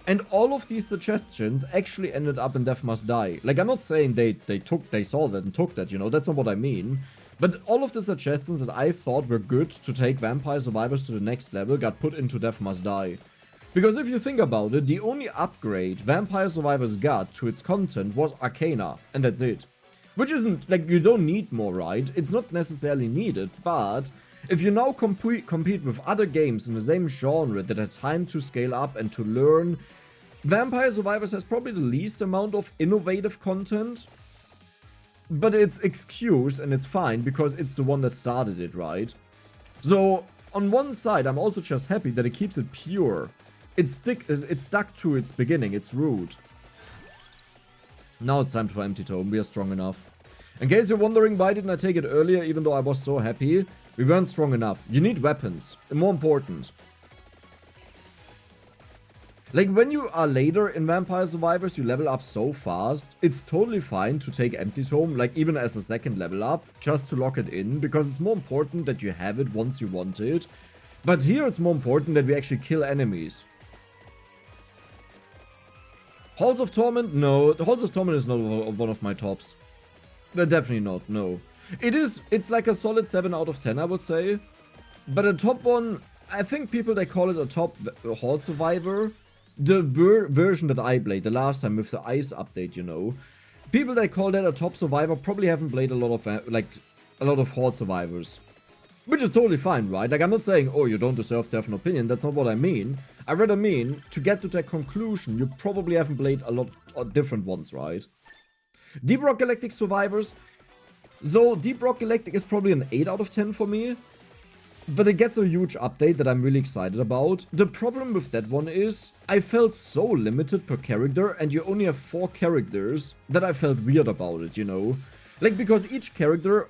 and all of these suggestions actually ended up in Death Must Die. Like, I'm not saying they saw that and took that, you know, that's not what I mean. But all of the suggestions that I thought were good to take Vampire Survivors to the next level got put into Death Must Die. Because if you think about it, the only upgrade Vampire Survivors got to its content was Arcana, and that's it. Which isn't, like, you don't need more, right? It's not necessarily needed, but if you now compete with other games in the same genre that had time to scale up and to learn, Vampire Survivors has probably the least amount of innovative content. But it's excused and it's fine because it's the one that started it, right? So, on one side, I'm also just happy that it keeps it pure. It's stuck to its beginning, its root. Now it's time for Empty Tome, we are strong enough. In case you're wondering why didn't I take it earlier even though I was so happy, we weren't strong enough. You need weapons, more important. Like, when you are later in Vampire Survivors, you level up so fast, it's totally fine to take Empty Tome, like even as a second level up, just to lock it in, because it's more important that you have it once you want it. But here it's more important that we actually kill enemies. Halls of Torment? No, the Halls of Torment is not one of my tops. They're definitely not, no. It's like a solid 7 out of 10, I would say. But a top one, I think people, they call it a top Hall Survivor. The version that I played the last time with the ice update, you know. People that call that a top survivor probably haven't played a lot of Hall Survivors. Which is totally fine, right? Like, I'm not saying, oh, you don't deserve to have an opinion. That's not what I mean. I rather mean, to get to that conclusion, you probably haven't played a lot of different ones, right? Deep Rock Galactic Survivors. So, Deep Rock Galactic is probably an 8 out of 10 for me. But it gets a huge update that I'm really excited about. The problem with that one is, I felt so limited per character, and you only have 4 characters, that I felt weird about it, you know? Like, because each character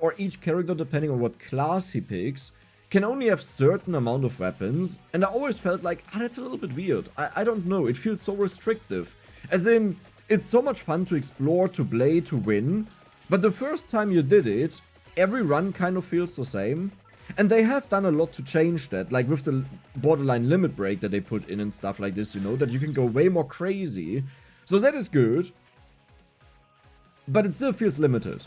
depending on what class he picks, can only have certain amount of weapons, and I always felt like, that's a little bit weird. I don't know, it feels so restrictive. As in, it's so much fun to explore, to play, to win, but the first time you did it, every run kind of feels the same. And they have done a lot to change that, like with the borderline limit break that they put in and stuff like this, you know, that you can go way more crazy. So that is good. But it still feels limited.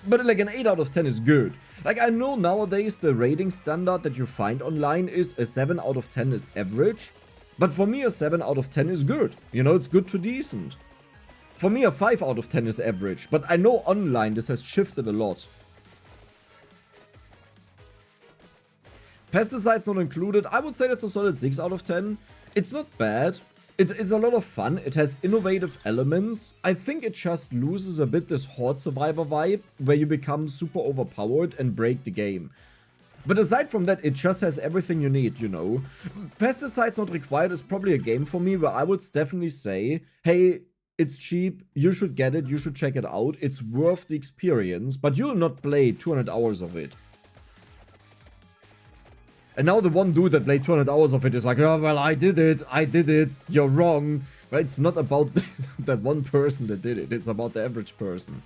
But like an 8 out of 10 is good. Like, I know nowadays the rating standard that you find online is a 7 out of 10 is average. But for me a 7 out of 10 is good. You know, it's good to decent. For me a 5 out of 10 is average. But I know online this has shifted a lot. Pesticides not included, I would say that's a solid 6 out of 10. It's not bad. It's a lot of fun. It has innovative elements. I think it just loses a bit this Horde Survivor vibe, where you become super overpowered and break the game. But aside from that, it just has everything you need, you know. Pesticides not required is probably a game for me where I would definitely say, hey, it's cheap, you should get it, you should check it out. It's worth the experience, but you'll not play 200 hours of it. And now the one dude that played 200 hours of it is like, oh, well, I did it, you're wrong. Right? It's not about that one person that did it, it's about the average person.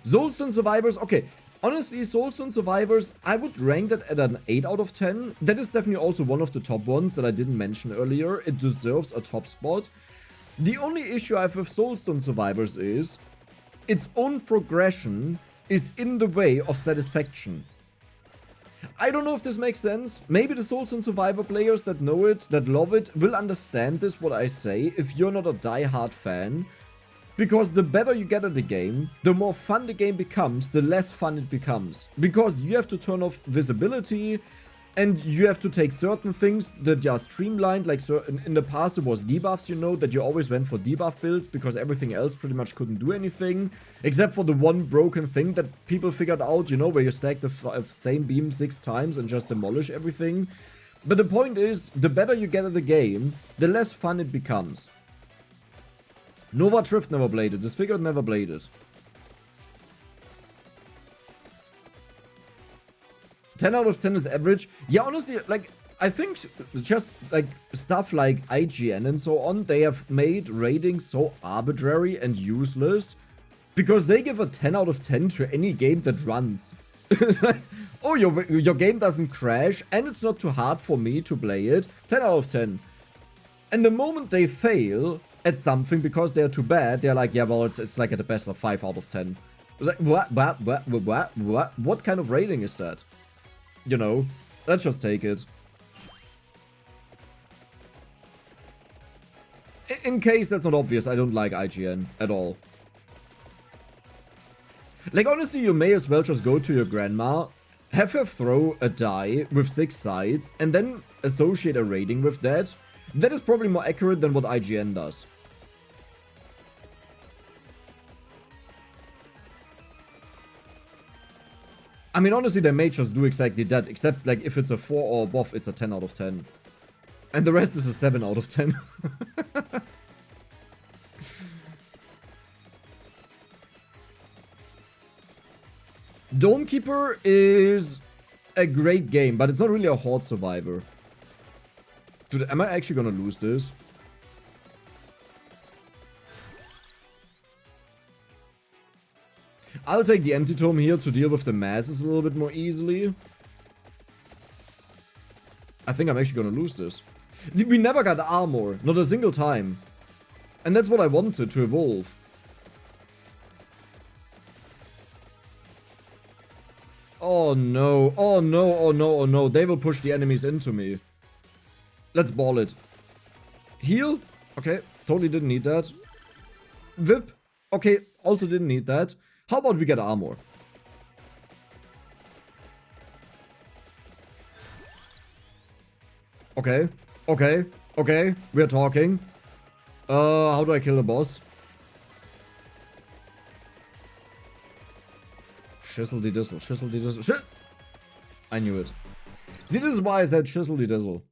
Soulstone Survivors, okay, honestly, Soulstone Survivors, I would rank that at an 8 out of 10. That is definitely also one of the top ones that I didn't mention earlier. It deserves a top spot. The only issue I have with Soulstone Survivors is, its own progression is in the way of satisfaction. I don't know if this makes sense. Maybe the Soulstone Survivor players that know it, that love it, will understand this, what I say, if you're not a die-hard fan. Because the better you get at the game, the more fun the game becomes, the less fun it becomes. Because you have to turn off visibility, and you have to take certain things that are streamlined, like in the past it was debuffs, you know, that you always went for debuff builds because everything else pretty much couldn't do anything. Except for the one broken thing that people figured out, you know, where you stack the same beam 6 times and just demolish everything. But the point is, the better you get at the game, the less fun it becomes. Nova Drift never played it, Disfigured never played it. 10 out of 10 is average. Yeah, honestly, like, I think just, like, stuff like IGN and so on, they have made ratings so arbitrary and useless because they give a 10 out of 10 to any game that runs. Oh, your game doesn't crash, and it's not too hard for me to play it. 10 out of 10. And the moment they fail at something because they're too bad, they're like, yeah, well, it's like at the best of 5 out of 10. It's like, what kind of rating is that? You know, let's just take it. In case that's not obvious, I don't like IGN at all. Like, honestly, you may as well just go to your grandma, have her throw a die with 6 sides, and then associate a rating with that. That is probably more accurate than what IGN does. I mean, honestly, they may just do exactly that, except, like, if it's a 4 or above, it's a 10 out of 10. And the rest is a 7 out of 10. Dome Keeper is a great game, but it's not really a Horde Survivor. Dude, am I actually gonna lose this? I'll take the Empty Tome here to deal with the masses a little bit more easily. I think I'm actually gonna lose this. We never got armor, not a single time. And that's what I wanted to evolve. Oh no, oh no, oh no, oh no. They will push the enemies into me. Let's ball it. Heal? Okay, totally didn't need that. Whip? Okay, also didn't need that. How about we get armor? Okay, okay, okay. We're talking. How do I kill the boss? Shizzle-de-dizzle, shizzle-de-dizzle, shit! I knew it. See, this is why I said shizzle-de-dizzle.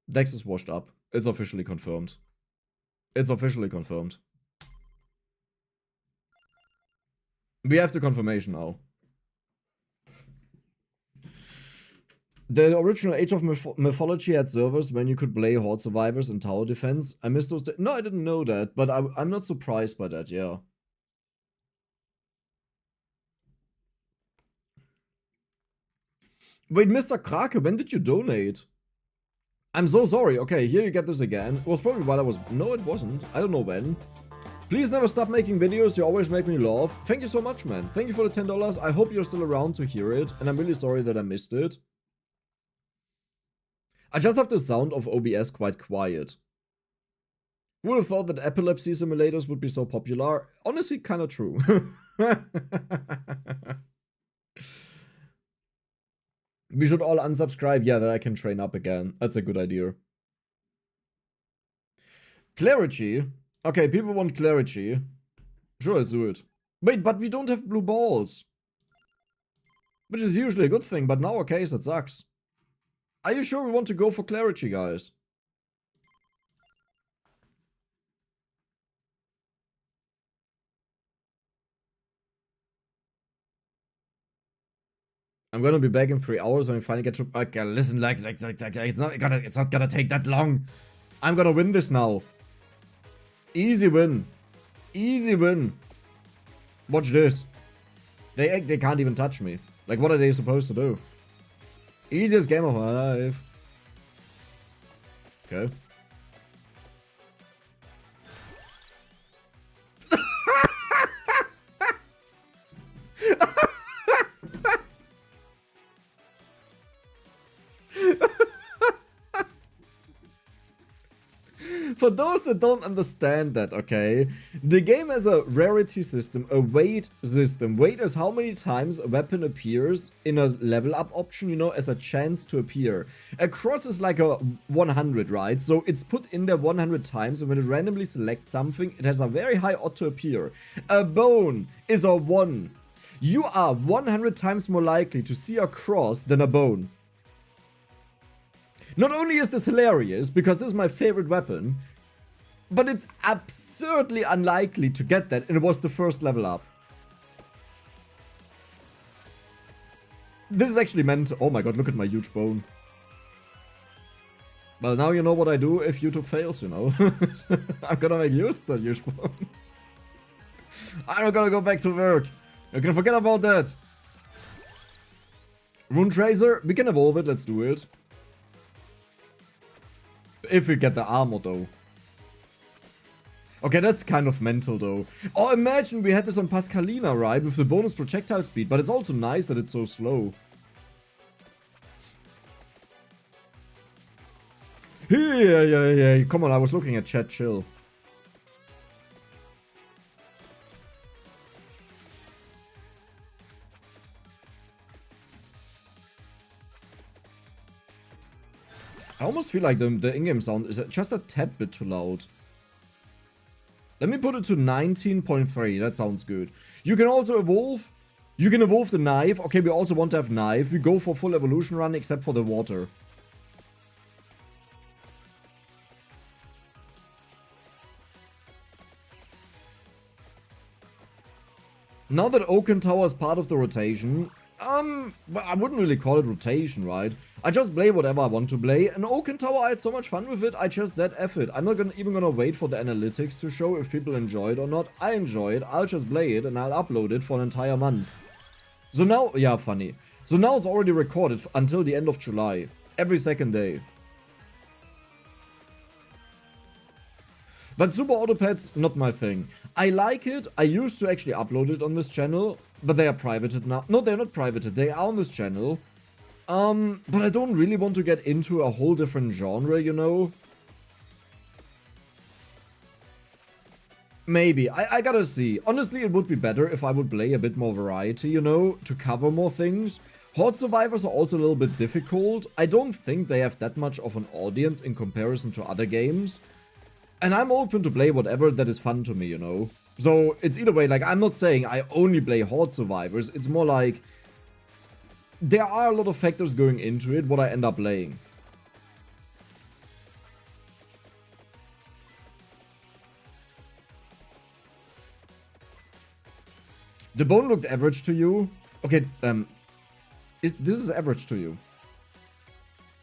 Dex is washed up. It's officially confirmed. It's officially confirmed. We have the confirmation now. The original Age of Mythology had servers when you could play Horde Survivors and Tower Defense. I missed those. No, I didn't know that, but I'm not surprised by that, yeah. Wait, Mr. Krake, when did you donate? I'm so sorry. Okay, here you get this again. It was probably while I was... No, it wasn't. I don't know when. Please never stop making videos. You always make me laugh. Thank you so much, man. Thank you for the $10. I hope you're still around to hear it. And I'm really sorry that I missed it. I just have the sound of OBS quite quiet. Who would have thought that epilepsy simulators would be so popular? Honestly, kind of true. We should all unsubscribe. Yeah, that I can train up again. That's a good idea. Clarity. Okay, people want clarity. Sure, let's do it. Wait, but we don't have blue balls. Which is usually a good thing, but in our case, it sucks. Are you sure we want to go for clarity, guys? I'm gonna be back in 3 hours when we finally get to... Okay, listen, like it's not gonna take that long. I'm gonna win this now. Easy win. Easy win. Watch this. They can't even touch me. Like, what are they supposed to do? Easiest game of my life. Okay. For those that don't understand that, okay, the game has a rarity system, a weight system. Weight is how many times a weapon appears in a level up option, you know, as a chance to appear. A cross is like a 100, right? So it's put in there 100 times, and when it randomly selects something, it has a very high odd to appear. A bone is a 1. You are 100 times more likely to see a cross than a bone. Not only is this hilarious, because this is my favorite weapon, but it's absurdly unlikely to get that, and it was the first level up. This is actually meant... Oh my god, look at my huge bone. Well, now you know what I do if YouTube fails, you know. I'm gonna make use of that huge bone. I'm not gonna go back to work. You can forget about that. Rune Tracer, we can evolve it, let's do it. If we get the armor though. Okay, that's kind of mental though. Oh, imagine we had this on Pascalina, right? With the bonus projectile speed, but it's also nice that it's so slow. Yeah. Come on, I was looking at chat, chill. I almost feel like the in-game sound is just a tad bit too loud. Let me put it to 19.3. That sounds good. You can also evolve. You can evolve the knife. Okay, we also want to have knife. We go for full evolution run except for the water. Now that Oaken Tower is part of the rotation, but I wouldn't really call it rotation, right? I just play whatever I want to play, and Oaken Tower, I had so much fun with it, I just said F it. I'm not even gonna wait for the analytics to show if people enjoy it or not. I enjoy it, I'll just play it, and I'll upload it for an entire month. So now, yeah, funny. So now it's already recorded until the end of July, every second day. But Super Autopads, not my thing. I like it, I used to actually upload it on this channel, but they are privated now. No, they're not privated, they are on this channel. But I don't really want to get into a whole different genre, you know? Maybe, I gotta see. Honestly, it would be better if I would play a bit more variety, you know, to cover more things. Horde Survivors are also a little bit difficult. I don't think they have that much of an audience in comparison to other games. And I'm open to play whatever that is fun to me, you know? So, it's either way, like, I'm not saying I only play Horde Survivors, it's more like... There are a lot of factors going into it, what I end up playing. The bone looked average to you? Okay, this is average to you.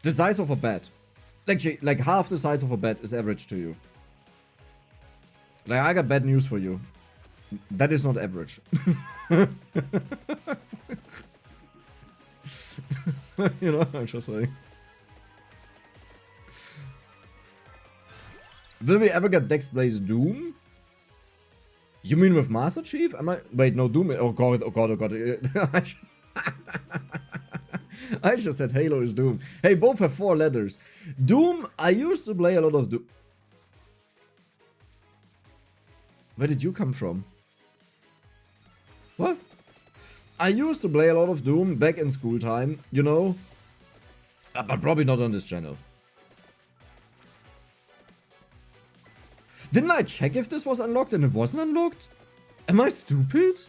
The size of a bat. Like half the size of a bat is average to you. Like, I got bad news for you. That is not average. You know, I'm just saying. Will we ever get Dex Blaze Doom? You mean with Master Chief? Am I... Wait, no, Doom... Oh god, oh god, oh god. I just said Halo is Doom. Hey, both have 4 letters. Doom, I used to play a lot of Doom. Where did you come from? What? I used to play a lot of Doom back in school time, you know? But probably not on this channel. Didn't I check if this was unlocked and it wasn't unlocked? Am I stupid?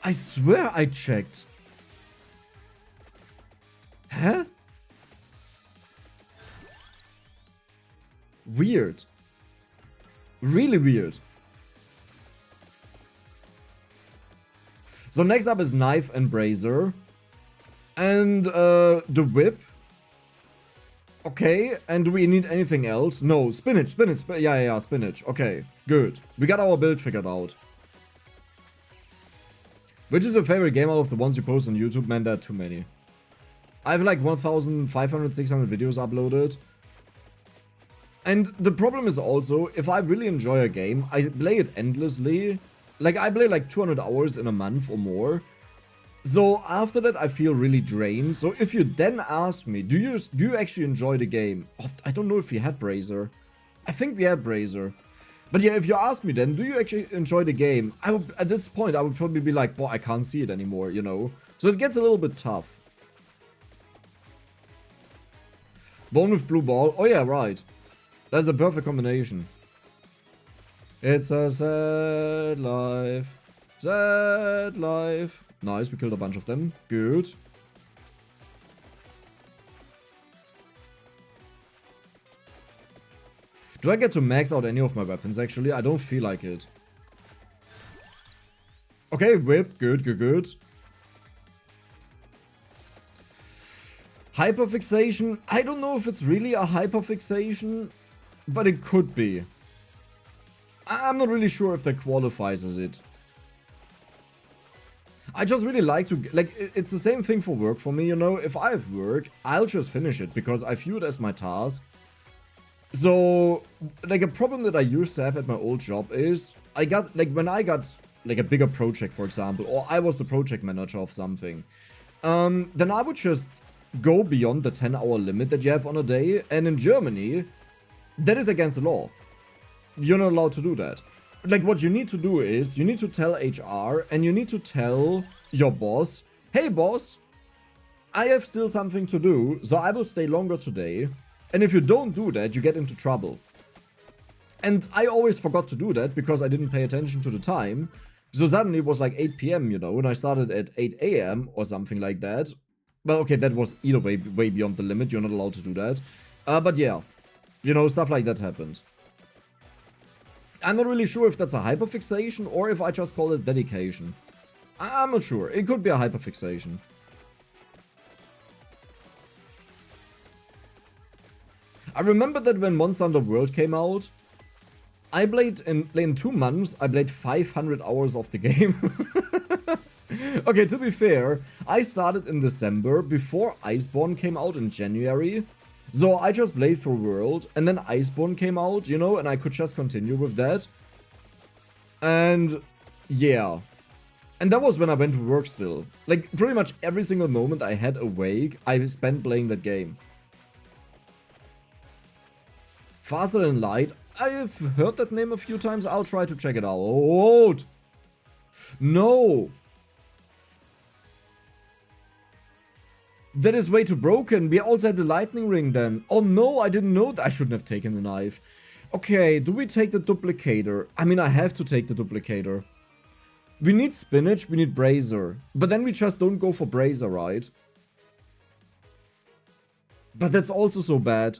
I swear I checked. Huh? Weird. Really weird. So next up is Knife and Brazier. And the Whip. Okay, and do we need anything else? No, spinach, yeah, spinach. Okay, good. We got our build figured out. Which is your favorite game out of the ones you post on YouTube? Man, there are too many. I have like 1,500, 600 videos uploaded. And the problem is also, if I really enjoy a game, I play it endlessly. Like, I play like 200 hours in a month or more. So after that, I feel really drained. So if you then ask me, do you actually enjoy the game? Oh, I don't know if we had Brazier. I think we had Brazier. But yeah, if you ask me then, do you actually enjoy the game? At this point, I would probably be like, boy, I can't see it anymore, you know? So it gets a little bit tough. Bone with blue ball. Oh yeah, right. That's a perfect combination. It's a sad life. Sad life. Nice, we killed a bunch of them. Good. Do I get to max out any of my weapons, actually? I don't feel like it. Okay, whip. Good, good, good. Hyperfixation, I don't know if it's really a hyperfixation, but it could be. I'm not really sure if that qualifies as it. I just really like to, like, it's the same thing for work for me, you know. If I have work, I'll just finish it because I view it as my task. So, like, a problem that I used to have at my old job is, when I got, like, a bigger project, for example, or I was the project manager of something, then I would just go beyond the 10-hour limit that you have on a day, and in Germany, that is against the law. You're not allowed to do that. Like, what you need to do is, you need to tell HR, and you need to tell your boss, hey boss, I have still something to do, so I will stay longer today, and if you don't do that, you get into trouble. And I always forgot to do that, because I didn't pay attention to the time, so suddenly it was like 8 PM, you know, and I started at 8 AM, or something like that. Well, okay, that was either way beyond the limit, you're not allowed to do that. But yeah, you know, stuff like that happened. I'm not really sure if that's a hyperfixation or if I just call it dedication. I'm not sure. It could be a hyperfixation. I remember that when Monster Hunter World came out, I played in 2 months, I played 500 hours of the game. Okay, to be fair, I started in December before Iceborne came out in January. So I just played through World, and then Iceborne came out, you know, and I could just continue with that. And yeah. And that was when I went to work still. Like, pretty much every single moment I had awake, I spent playing that game. Faster Than Light, I've heard that name a few times, I'll try to check it out. No! That is way too broken. We also had the lightning ring then. Oh no, I didn't know that. I shouldn't have taken the knife. Okay, do we take the duplicator? I mean, I have to take the duplicator. We need spinach, we need brazier. But then we just don't go for brazier, right? But that's also so bad.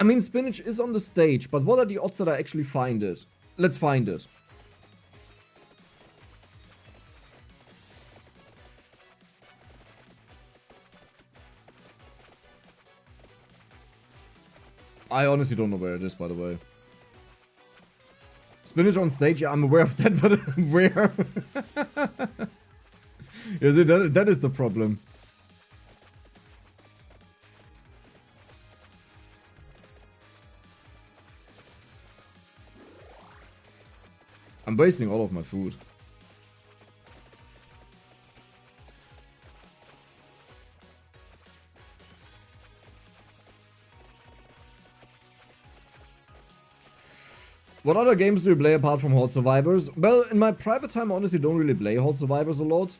I mean, spinach is on the stage, but what are the odds that I actually find it? Let's find it. I honestly don't know where it is, by the way. Spinach on stage, yeah, I'm aware of that, but where? Yeah, see, that is the problem. I'm wasting all of my food. What other games do you play apart from Horde Survivors? Well, in my private time, I honestly don't really play Horde Survivors a lot.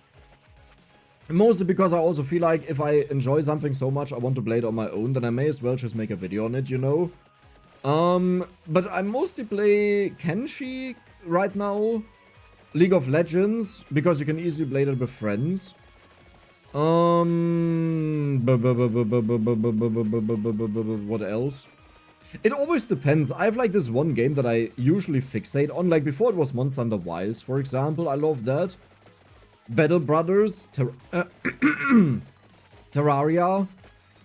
Mostly because I also feel like if I enjoy something so much I want to play it on my own, then I may as well just make a video on it, you know? But I mostly play Kenshi right now. League of Legends, because you can easily play that with friends. What else? It always depends. I have like this one game that I usually fixate on. Like before it was Monster Hunter Wilds, for example. I love that. Battle Brothers. Terraria.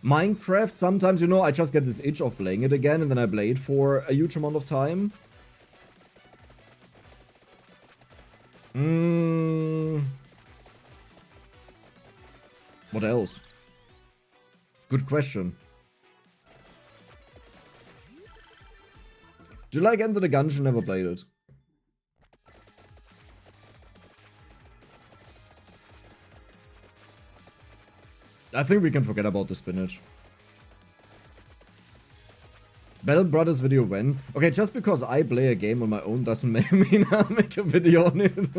Minecraft. Sometimes, you know, I just get this itch of playing it again. And then I play it for a huge amount of time. What else? Good question. Do you like Enter the Gungeon? Never played it. I think we can forget about the spinach. Battle Brothers video when? Okay, just because I play a game on my own doesn't mean I'll make a video on it.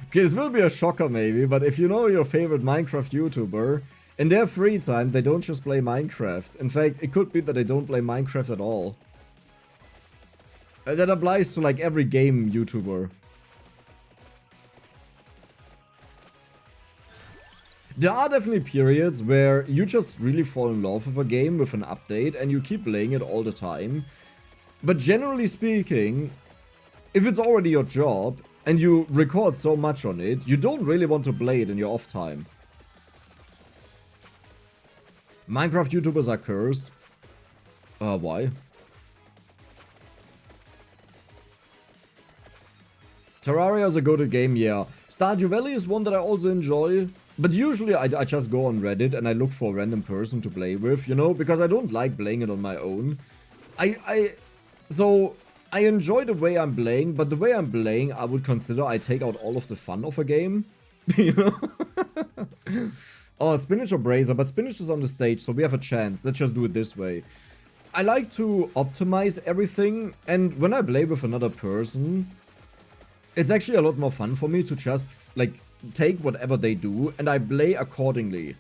Okay, this will be a shocker maybe, but if you know your favorite Minecraft YouTuber, in their free time, they don't just play Minecraft. In fact, it could be that they don't play Minecraft at all. That applies to like every game YouTuber. There are definitely periods where you just really fall in love with a game with an update and you keep playing it all the time. But generally speaking, if it's already your job and you record so much on it, you don't really want to play it in your off time. Minecraft YouTubers are cursed. Why? Terraria is a go-to game, yeah. Stardew Valley is one that I also enjoy. But usually I just go on Reddit and I look for a random person to play with, you know? Because I don't like playing it on my own. So, I enjoy the way I'm playing, but the way I'm playing, I would consider I take out all of the fun of a game. You know? Oh, Spinach or Brazier, but Spinach is on the stage, so we have a chance. Let's just do it this way. I like to optimize everything, and when I play with another person, it's actually a lot more fun for me to just, like, take whatever they do, and I play accordingly.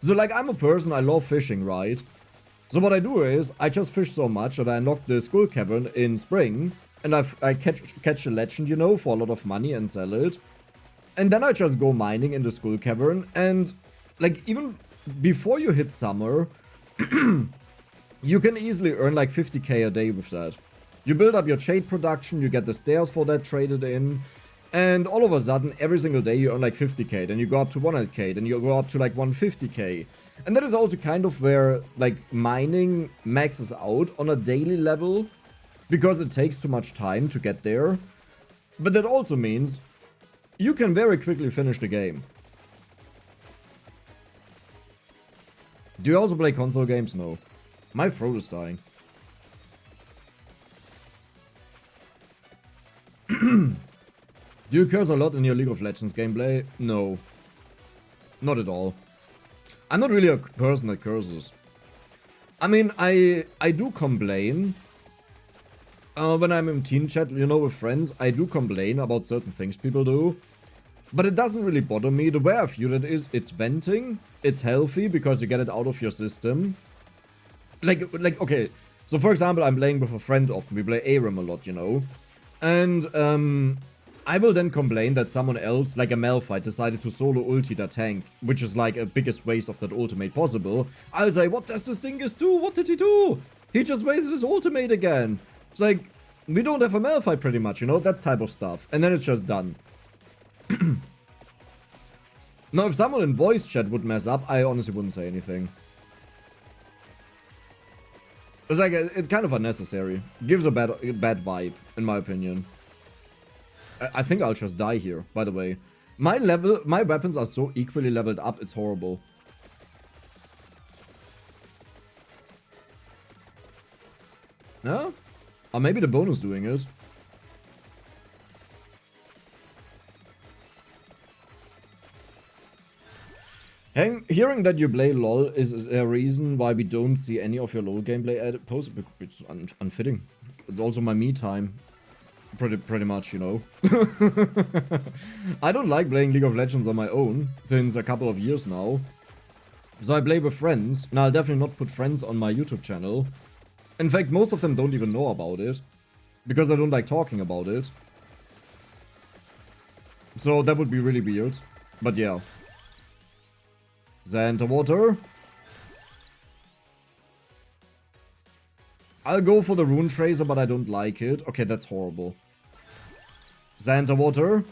So, like, I'm a person, I love fishing, right? So what I do is, I just fish so much that I unlock the Skull Cavern in spring, and I catch a legend, you know, for a lot of money and sell it. And then I just go mining in the Skull Cavern, and, like, even before you hit summer, you can easily earn like 50k a day with that. You build up your jade production, you get the stairs for that traded in, and all of a sudden, every single day you earn like 50k, then you go up to 100k, then you go up to like 150k. And that is also kind of where, like, mining maxes out on a daily level, because it takes too much time to get there. But that also means you can very quickly finish the game. Do you also play console games? No. My throat is dying. Do you curse a lot in your League of Legends gameplay? No. Not at all. I'm not really a person that curses. I mean, I do complain. When I'm in team chat, you know, with friends, I do complain about certain things people do. But it doesn't really bother me. The way I view it is, it's venting. It's healthy because you get it out of your system. Like, okay. So, for example, I'm playing with a friend often. We play ARAM a lot, you know. And, I will then complain that someone else, like a Malphite, decided to solo ulti the tank, which is like a biggest waste of that ultimate possible. I'll say, what does this dingus do? What did he do? He just wasted his ultimate again. It's like, we don't have a Malphite pretty much, you know, that type of stuff. And then it's just done. Now, if someone in voice chat would mess up, I honestly wouldn't say anything. It's like, it's kind of unnecessary. Gives a bad vibe, in my opinion. I think I'll just die here, by the way. My weapons are so equally leveled up, it's horrible. Yeah? Or maybe the bonus doing it. Hearing that you play LoL is a reason why we don't see any of your LoL gameplay posts. It's unfitting. It's also my me time. Pretty much, you know. I don't like playing League of Legends on my own since a couple of years now. So I play with friends, and I'll definitely not put friends on my YouTube channel. In fact, most of them don't even know about it, because I don't like talking about it. So that would be really weird. But yeah. Xanta water. I'll go for the Rune Tracer, but I don't like it. Okay, that's horrible. Xanta water.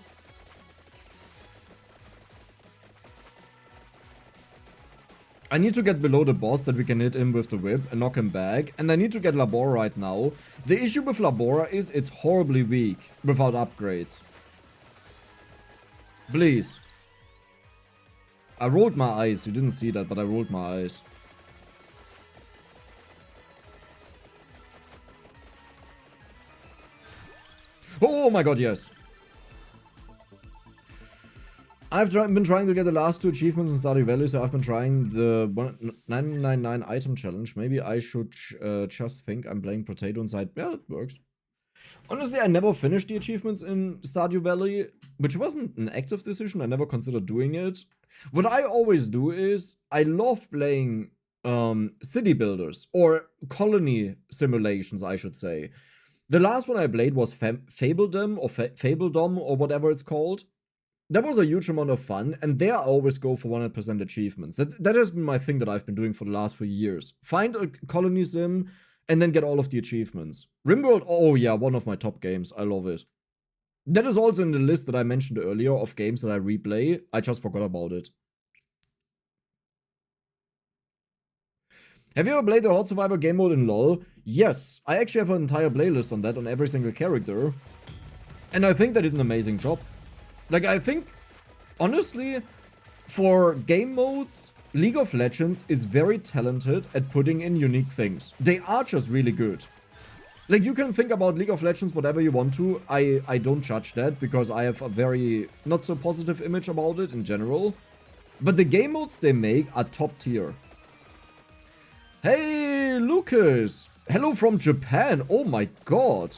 I need to get below the boss that we can hit him with the whip and knock him back. And I need to get Labora right now. The issue with Labora is it's horribly weak without upgrades. Please. I rolled my eyes. You didn't see that, but I rolled my eyes. Oh my god, yes. I've been trying to get the last 2 achievements in Stardew Valley, so I've been trying the 999 item challenge. Maybe I should just think I'm playing Potato inside. Yeah, that works. Honestly, I never finished the achievements in Stardew Valley, which wasn't an active decision. I never considered doing it. What I always do is, I love playing city builders, or colony simulations, I should say. The last one I played was Fabledom, or Fabledom, or whatever it's called. That was a huge amount of fun, and there I always go for 100% achievements. That has been my thing that I've been doing for the last few years. Find a colony sim, and then get all of the achievements. RimWorld, oh yeah, one of my top games. I love it. That is also in the list that I mentioned earlier of games that I replay. I just forgot about it. Have you ever played the Horde Survivor game mode in LoL? Yes. I actually have an entire playlist on that on every single character. And I think they did an amazing job. Like, I think, honestly, for game modes, League of Legends is very talented at putting in unique things. They are just really good. Like, you can think about League of Legends whatever you want to. I don't judge that because I have a very not so positive image about it in general. But the game modes they make are top tier. Hey, Lucas! Hello from Japan! Oh my god!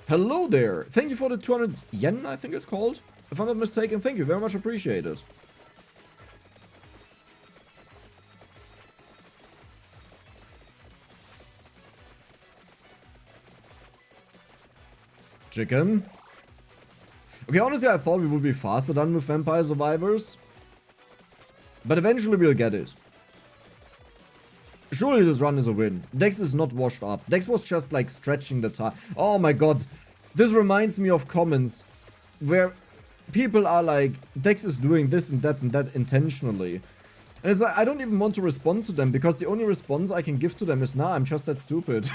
Hello there! Thank you for the 200 yen, I think it's called. If I'm not mistaken, thank you. Very much appreciated. Chicken. Okay, honestly, I thought we would be faster done with Vampire Survivors. But eventually we'll get it. Surely this run is a win. Dex is not washed up. Dex was just like stretching the time. Oh my god. This reminds me of comments where people are like, Dex is doing this and that intentionally. And it's like, I don't even want to respond to them because the only response I can give to them is, nah, I'm just that stupid.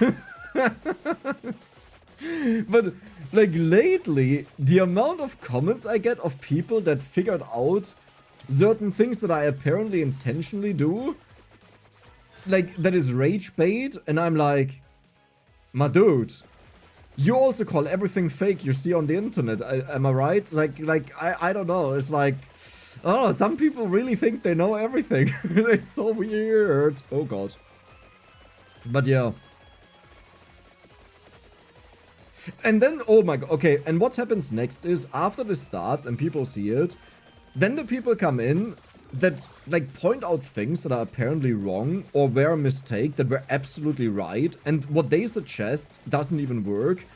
But like lately, the amount of comments I get of people that figured out certain things that I apparently intentionally do, like, that is rage bait, and I'm like, my dude, you also call everything fake you see on the internet, am I right? I don't know, it's like, oh, some people really think they know everything. It's so weird. Oh god. But yeah. And then, oh my god, okay, and what happens next is, after this starts and people see it, then the people come in that, like, point out things that are apparently wrong or were a mistake that were absolutely right, and what they suggest doesn't even work.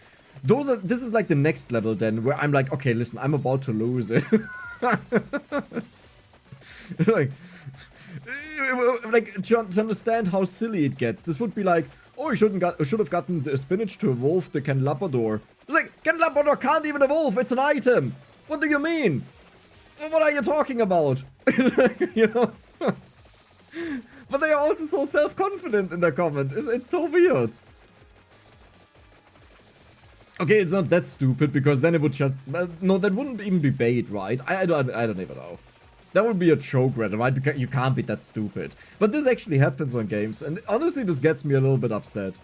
This is like the next level then, where I'm like, okay, listen, I'm about to lose it. like to understand how silly it gets, this would be like, oh, you should have gotten the spinach to evolve the Candelabrador. It's like, Candelabrador can't even evolve, it's an item! What do you mean? What are you talking about? You know? But they are also so self-confident in their comment. It's so weird. Okay, it's not that stupid, because then it would just... No, that wouldn't even be bait, right? I don't even know. That would be a joke, right? Because you can't be that stupid. But this actually happens on games, and honestly, this gets me a little bit upset.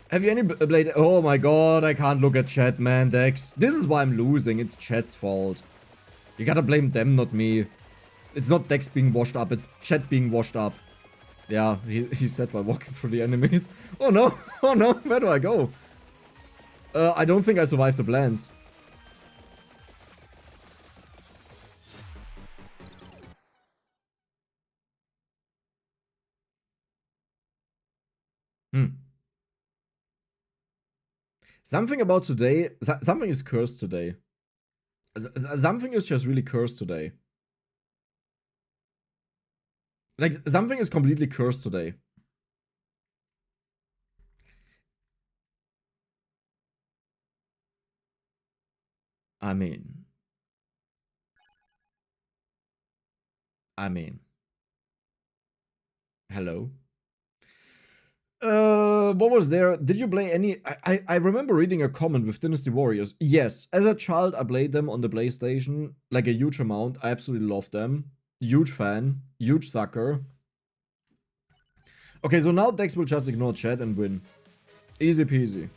Have you any played... Oh my god, I can't look at chat, man, Dex. This is why I'm losing. It's chat's fault. You gotta blame them, not me. It's not Dex being washed up, it's chat being washed up. Yeah, he said while walking through the enemies. Oh no, oh no, where do I go? I don't think I survived the plans. Something about today, something is cursed today. Something is just really cursed today. Like, something is completely cursed today. I mean. Hello? What was there? Did you play any... I remember reading a comment with Dynasty Warriors. Yes, as a child, I played them on the PlayStation. Like a huge amount. I absolutely loved them. Huge fan. Huge sucker. Okay, so now Dex will just ignore chat and win. Easy peasy.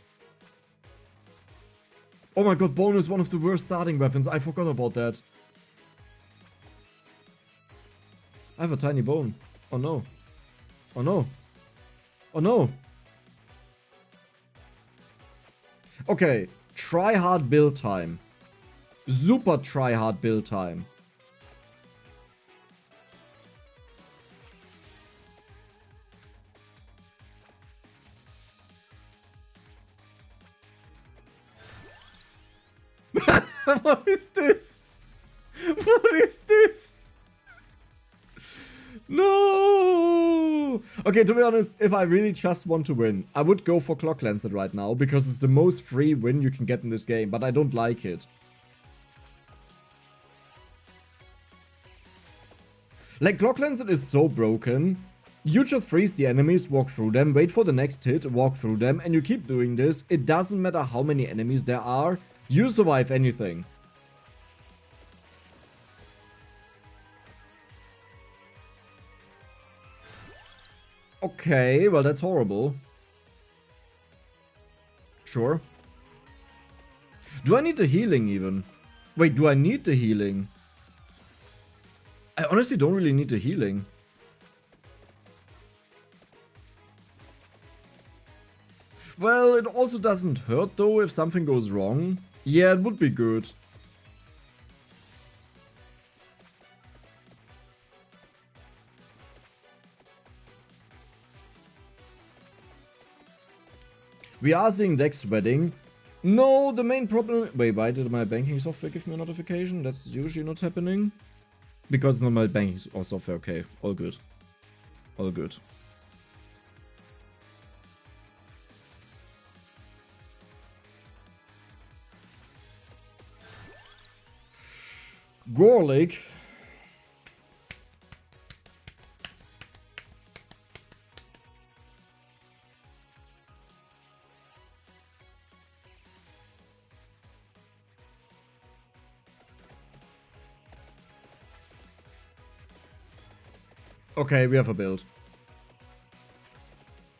Oh my god, bone is one of the worst starting weapons. I forgot about that. I have a tiny bone. Oh no. Oh no. Oh no. Okay, try hard build time. Super try hard build time. What is this? What is this? No! Okay, to be honest, if I really just want to win, I would go for Clock Lancet right now, because it's the most free win you can get in this game, but I don't like it. Like, Clock Lancet is so broken. You just freeze the enemies, walk through them, wait for the next hit, walk through them, and you keep doing this. It doesn't matter how many enemies there are, you survive anything. Okay, well that's horrible. Sure. Do I need the healing even? Wait, do I need the healing? I honestly don't really need the healing. Well, it also doesn't hurt though if something goes wrong. Yeah, it would be good. We are seeing decks sweating. No, the main problem... Wait, why did my banking software give me a notification? That's usually not happening. Because it's not my banking software. Okay, all good. All good. Gorlick. Okay, we have a build.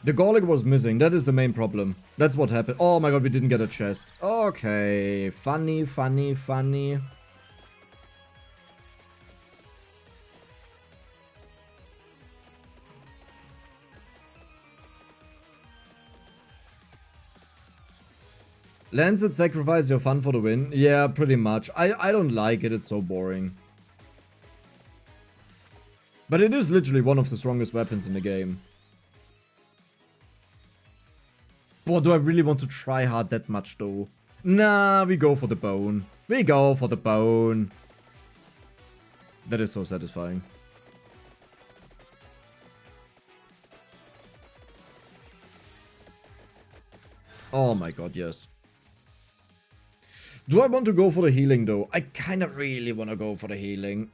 The Gorlick was missing. That is the main problem. That's what happened. Oh my god, we didn't get a chest. Okay. Funny, funny, funny. Lancet, sacrifice your fun for the win. Yeah, pretty much. I don't like it. It's so boring. But it is literally one of the strongest weapons in the game. Boy, do I really want to try hard that much though? Nah, we go for the bone. We go for the bone. That is so satisfying. Oh my god, yes. Do I want to go for the healing though? I kind of really want to go for the healing.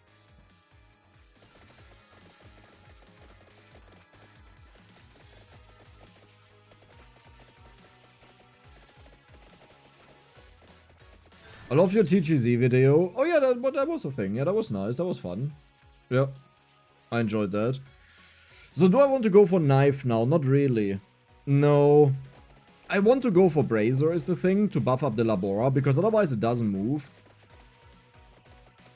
I love your TGZ video. Oh yeah, that was a thing. Yeah, that was nice. That was fun. Yeah, I enjoyed that. So do I want to go for knife now? Not really. No. I want to go for brazier is the thing to buff up the Labora, because otherwise it doesn't move.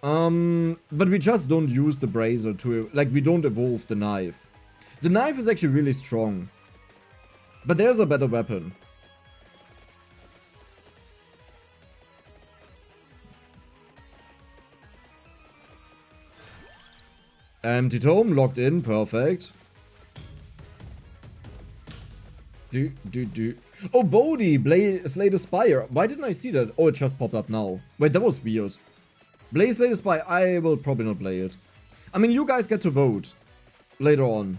But we just don't use the brazier to, like, we don't evolve the knife. The knife is actually really strong. But there's a better weapon. Empty tome, locked in, perfect. Oh, Bodhi, Slay the Spire. Why didn't I see that? Oh, it just popped up now. Wait, that was weird. Slay the Spire, I will probably not play it. I mean, you guys get to vote later on.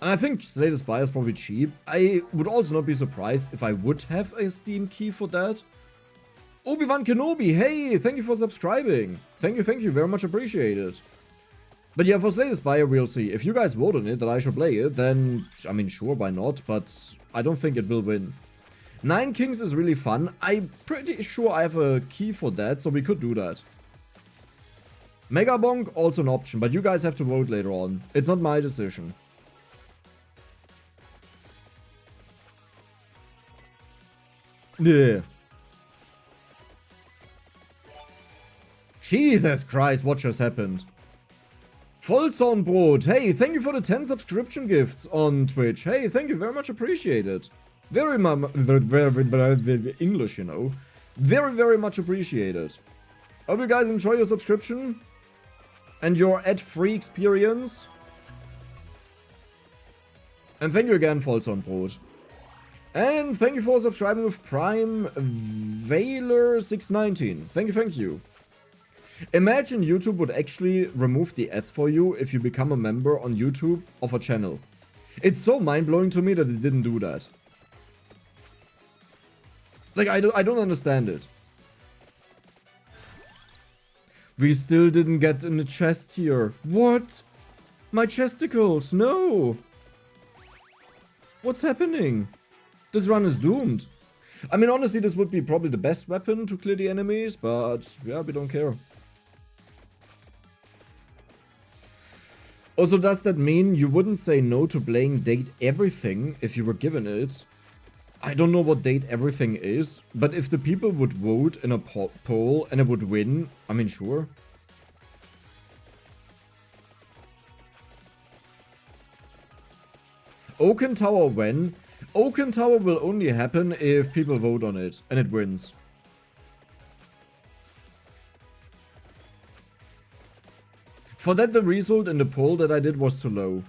And I think Slay the Spire is probably cheap. I would also not be surprised if I would have a Steam key for that. Obi-Wan Kenobi, hey, thank you for subscribing. Thank you, very much appreciated. But yeah, for Slay the Spire, we'll see. If you guys vote on it that I should play it, then, I mean, sure, why not? But I don't think it will win. 9 Kings is really fun. I'm pretty sure I have a key for that, so we could do that. Mega Bonk, also an option, but you guys have to vote later on. It's not my decision. Yeah. Jesus Christ, what just happened? Vollzornbrot, hey, thank you for the 10 subscription gifts on Twitch. Hey, thank you, very much appreciated. Very English, you know. Very much appreciated. Hope you guys enjoy your subscription and your ad-free experience. And thank you again, Vollzornbrot. And thank you for subscribing with Prime Valor 619. Thank you. Imagine YouTube would actually remove the ads for you if you become a member on YouTube of a channel. It's so mind-blowing to me that it didn't do that. Like, I don't understand it. We still didn't get in the chest here. What? My chesticles, no! What's happening? This run is doomed. I mean, honestly, this would be probably the best weapon to clear the enemies, but yeah, we don't care. Also, does that mean you wouldn't say no to playing Date Everything if you were given it? I don't know what Date Everything is, but if the people would vote in a poll and it would win, I mean, sure. Oaken Tower when? Oaken Tower will only happen if people vote on it and it wins. For that, the result in the poll that I did was too low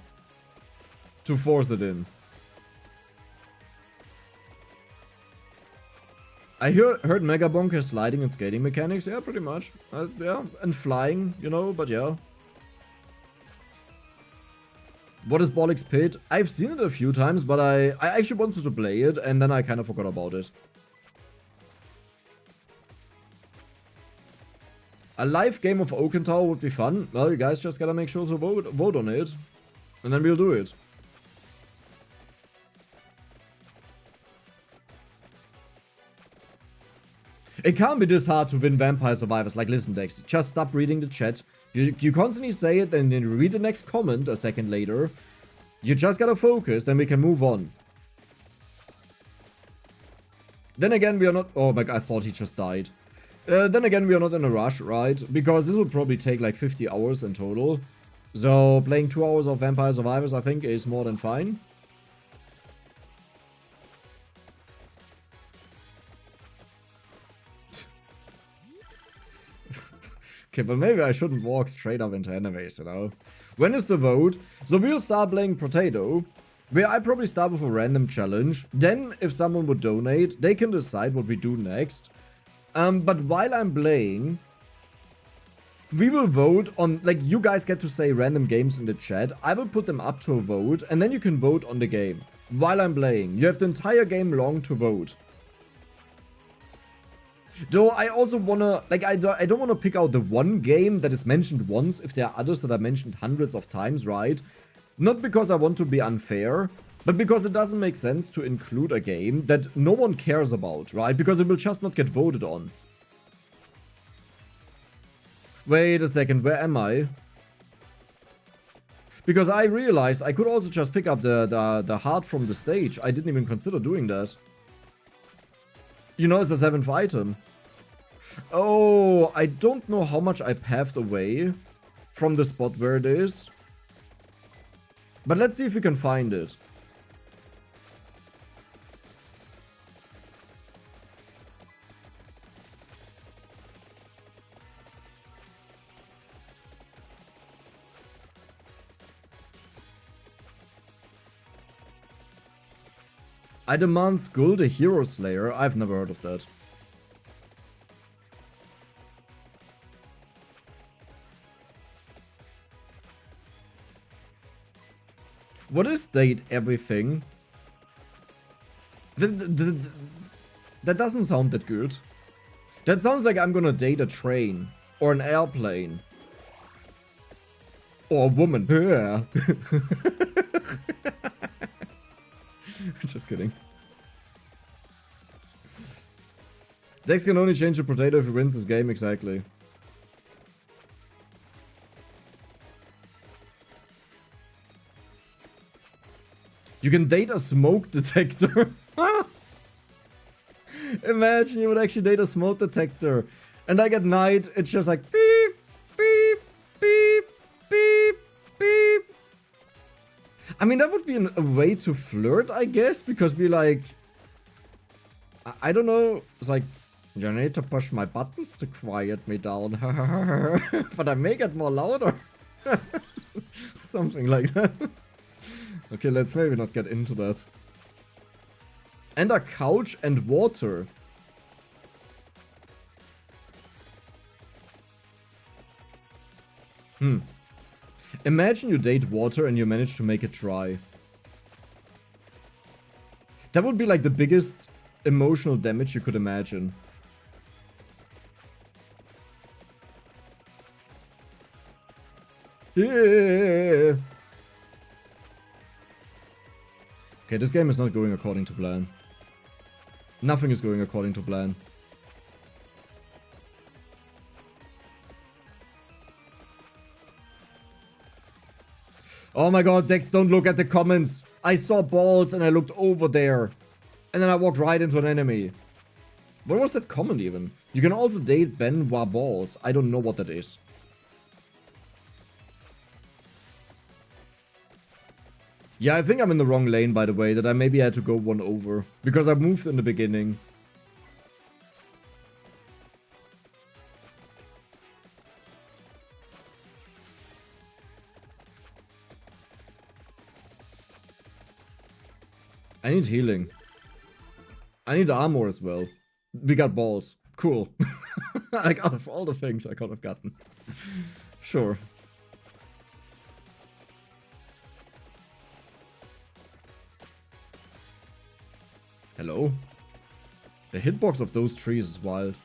to force it in. I heard Megabonk has sliding and skating mechanics. Yeah, pretty much. Yeah, and flying, you know, but yeah. What is Bolix Pit? I've seen it a few times, but I actually wanted to play it, and then I kind of forgot about it. A live game of Oaken Tower would be fun. Well, you guys just gotta make sure to vote on it, and then we'll do it. It can't be this hard to win Vampire Survivors. Like, listen, Dex, just stop reading the chat. You constantly say it, and then you read the next comment a second later. You just gotta focus, and we can move on. Then again, we are not... Oh my god, I thought he just died. Then again, we are not in a rush, right? Because this will probably take like 50 hours in total. So, playing 2 hours of Vampire Survivors, I think, is more than fine. Okay, but maybe I shouldn't walk straight up into enemies, you know? When is the vote? So we'll start playing Potato, where I probably start with a random challenge. Then, if someone would donate, they can decide what we do next. But while I'm playing, we will vote on, like, you guys get to say random games in the chat. I will put them up to a vote, and then you can vote on the game. While I'm playing, you have the entire game long to vote. Though I also wanna, like, I don't wanna pick out the one game that is mentioned once if there are others that are mentioned hundreds of times, right? Not because I want to be unfair, but because it doesn't make sense to include a game that no one cares about, right? Because it will just not get voted on. Wait a second, where am I? Because I realized I could also just pick up the heart from the stage. I didn't even consider doing that. You know, it's the 7th item. Oh, I don't know how much I pathed away from the spot where it is. But let's see if we can find it. I demand Skull the Hero Slayer. I've never heard of that. What is Date Everything? That doesn't sound that good. That sounds like I'm gonna date a train. Or an airplane. Or a woman. Yeah. Just kidding. Dex can only change the potato if he wins this game, exactly. You can date a smoke detector. Imagine you would actually date a smoke detector. And like at night, it's just like beep, beep, beep, beep, beep. I mean, that would be a way to flirt, I guess, because we like... I don't know, it's like, you need to push my buttons to quiet me down. But I make it more louder. Something like that. Okay, let's maybe not get into that. And a couch and water. Imagine you date water and you manage to make it dry. That would be like the biggest emotional damage you could imagine. Yeah. Okay, this game is not going according to plan. Nothing is going according to plan. Oh my god, Dex, don't look at the comments. I saw balls and I looked over there. And then I walked right into an enemy. What was that comment even? You can also date Benoit balls. I don't know what that is. Yeah, I think I'm in the wrong lane, by the way, that I maybe had to go one over. Because I moved in the beginning. I need healing. I need armor as well. We got balls. Cool. Like, out of all the things I could have gotten. Sure. Hello? The hitbox of those trees is wild.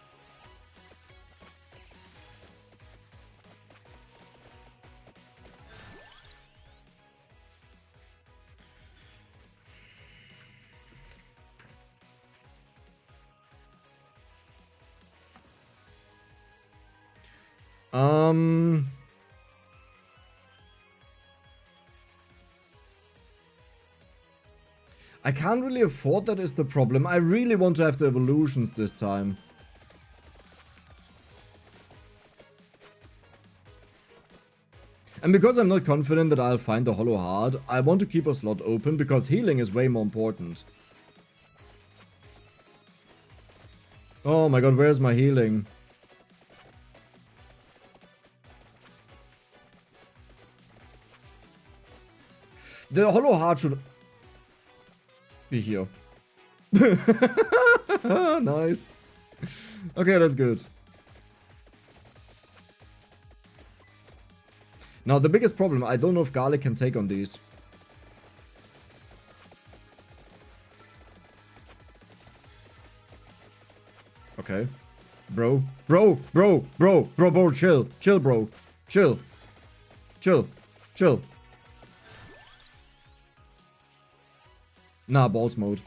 I can't really afford that is the problem. I really want to have the evolutions this time. And because I'm not confident that I'll find the Hollow Heart, I want to keep a slot open because healing is way more important. Oh my god, where's my healing? The Hollow Heart should be here. Nice. Okay, that's good. Now, the biggest problem, I don't know if Garlic can take on these. Okay. Bro, chill. Chill, bro. Chill. Chill. Chill. Nah, balls mode.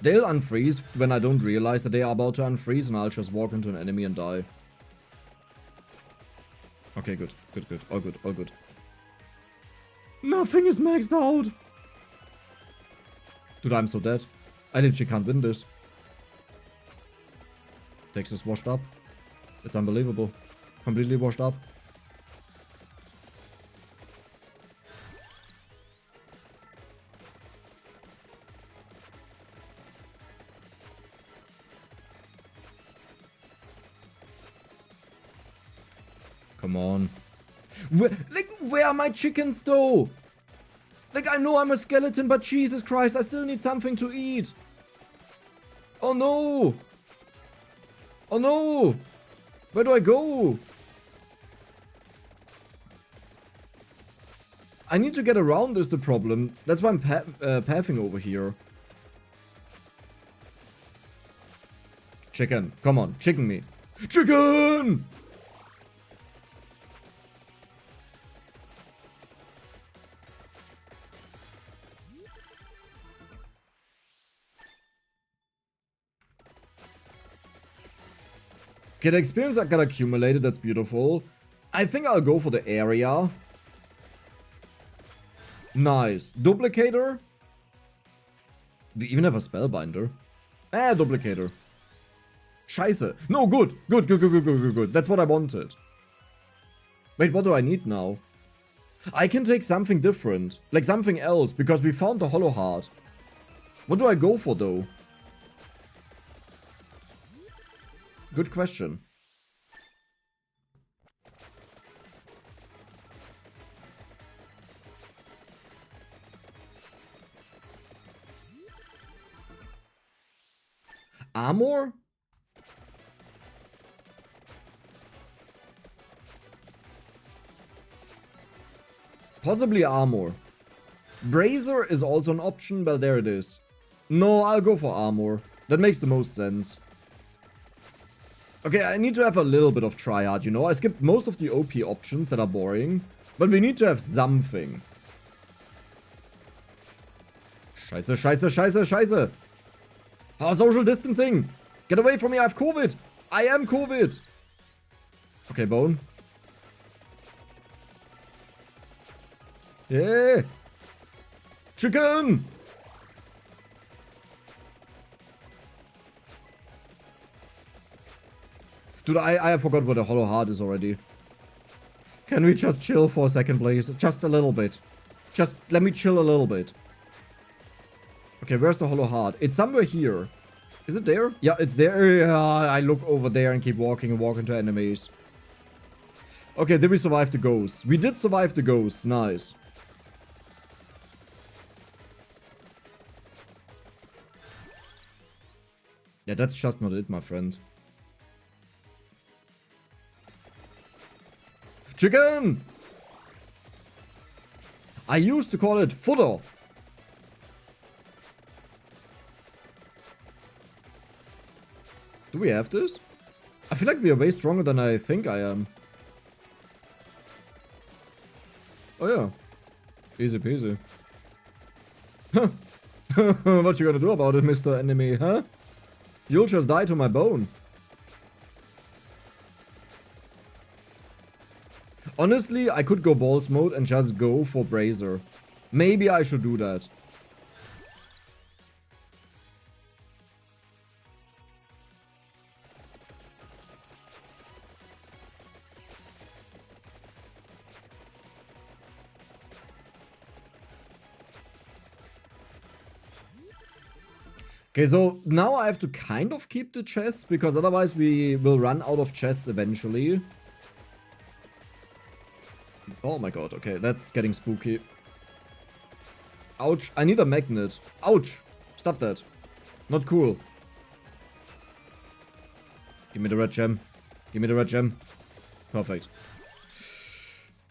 They'll unfreeze when I don't realize that they are about to unfreeze and I'll just walk into an enemy and die. Okay, good. Good, good. All good, all good. Nothing is maxed out! Dude, I'm so dead. I literally can't win this. Dex is washed up. It's unbelievable. Completely washed up. Come on. Where are my chickens though? Like, I know I'm a skeleton, but Jesus Christ, I still need something to eat. Oh no. Oh no. Where do I go? I need to get around is the problem. That's why I'm pathing over here. Chicken. Come on. Chicken me. Chicken! Okay, the experience I got accumulated, that's beautiful. I think I'll go for the area. Nice. Duplicator? Do you even have a spellbinder? Duplicator. Scheiße. No, good. Good. That's what I wanted. Wait, what do I need now? I can take something different. Like something else, because we found the Hollow Heart. What do I go for, though? Good question. Armor? Possibly armor. Brazier is also an option, but there it is. No, I'll go for armor. That makes the most sense. Okay, I need to have a little bit of tryhard, you know? I skipped most of the OP options that are boring. But we need to have something. Scheiße, scheiße, scheiße, scheiße. Oh, social distancing. Get away from me, I have COVID. I am COVID. Okay, bone. Yeah. Chicken. Dude, I forgot what a hollow heart is already. Can we just chill for a second, please? Just a little bit. Just let me chill a little bit. Okay, where's the hollow heart? It's somewhere here. Is it there? Yeah, it's there. Yeah, I look over there and keep walking and walk into enemies. Okay, did we survive the ghosts? We did survive the ghosts. Nice. Yeah, that's just not it, my friend. Chicken! I used to call it fodder. Do we have this? I feel like we are way stronger than I think I am. Oh yeah. Easy peasy. Huh. What you gonna do about it, Mr. Enemy, huh? You'll just die to my bone. Honestly, I could go balls mode and just go for Brazier. Maybe I should do that. Okay, so now I have to kind of keep the chests, because otherwise we will run out of chests eventually. Oh my god, okay, that's getting spooky. Ouch, I need a magnet. Ouch, stop that. Not cool. Give me the red gem. Give me the red gem. Perfect.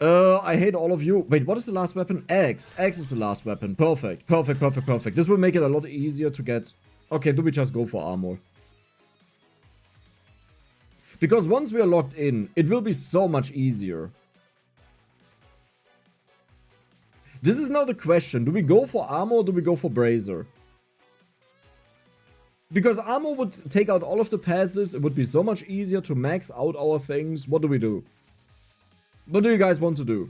I hate all of you. Wait, what is the last weapon? Axe. Axe is the last weapon. Perfect. Perfect, perfect, perfect. This will make it a lot easier to get... Okay, do we just go for armor? Because once we are locked in, it will be so much easier. This is now the question. Do we go for armor or do we go for Brazier? Because armor would take out all of the passives. It would be so much easier to max out our things. What do we do? What do you guys want to do?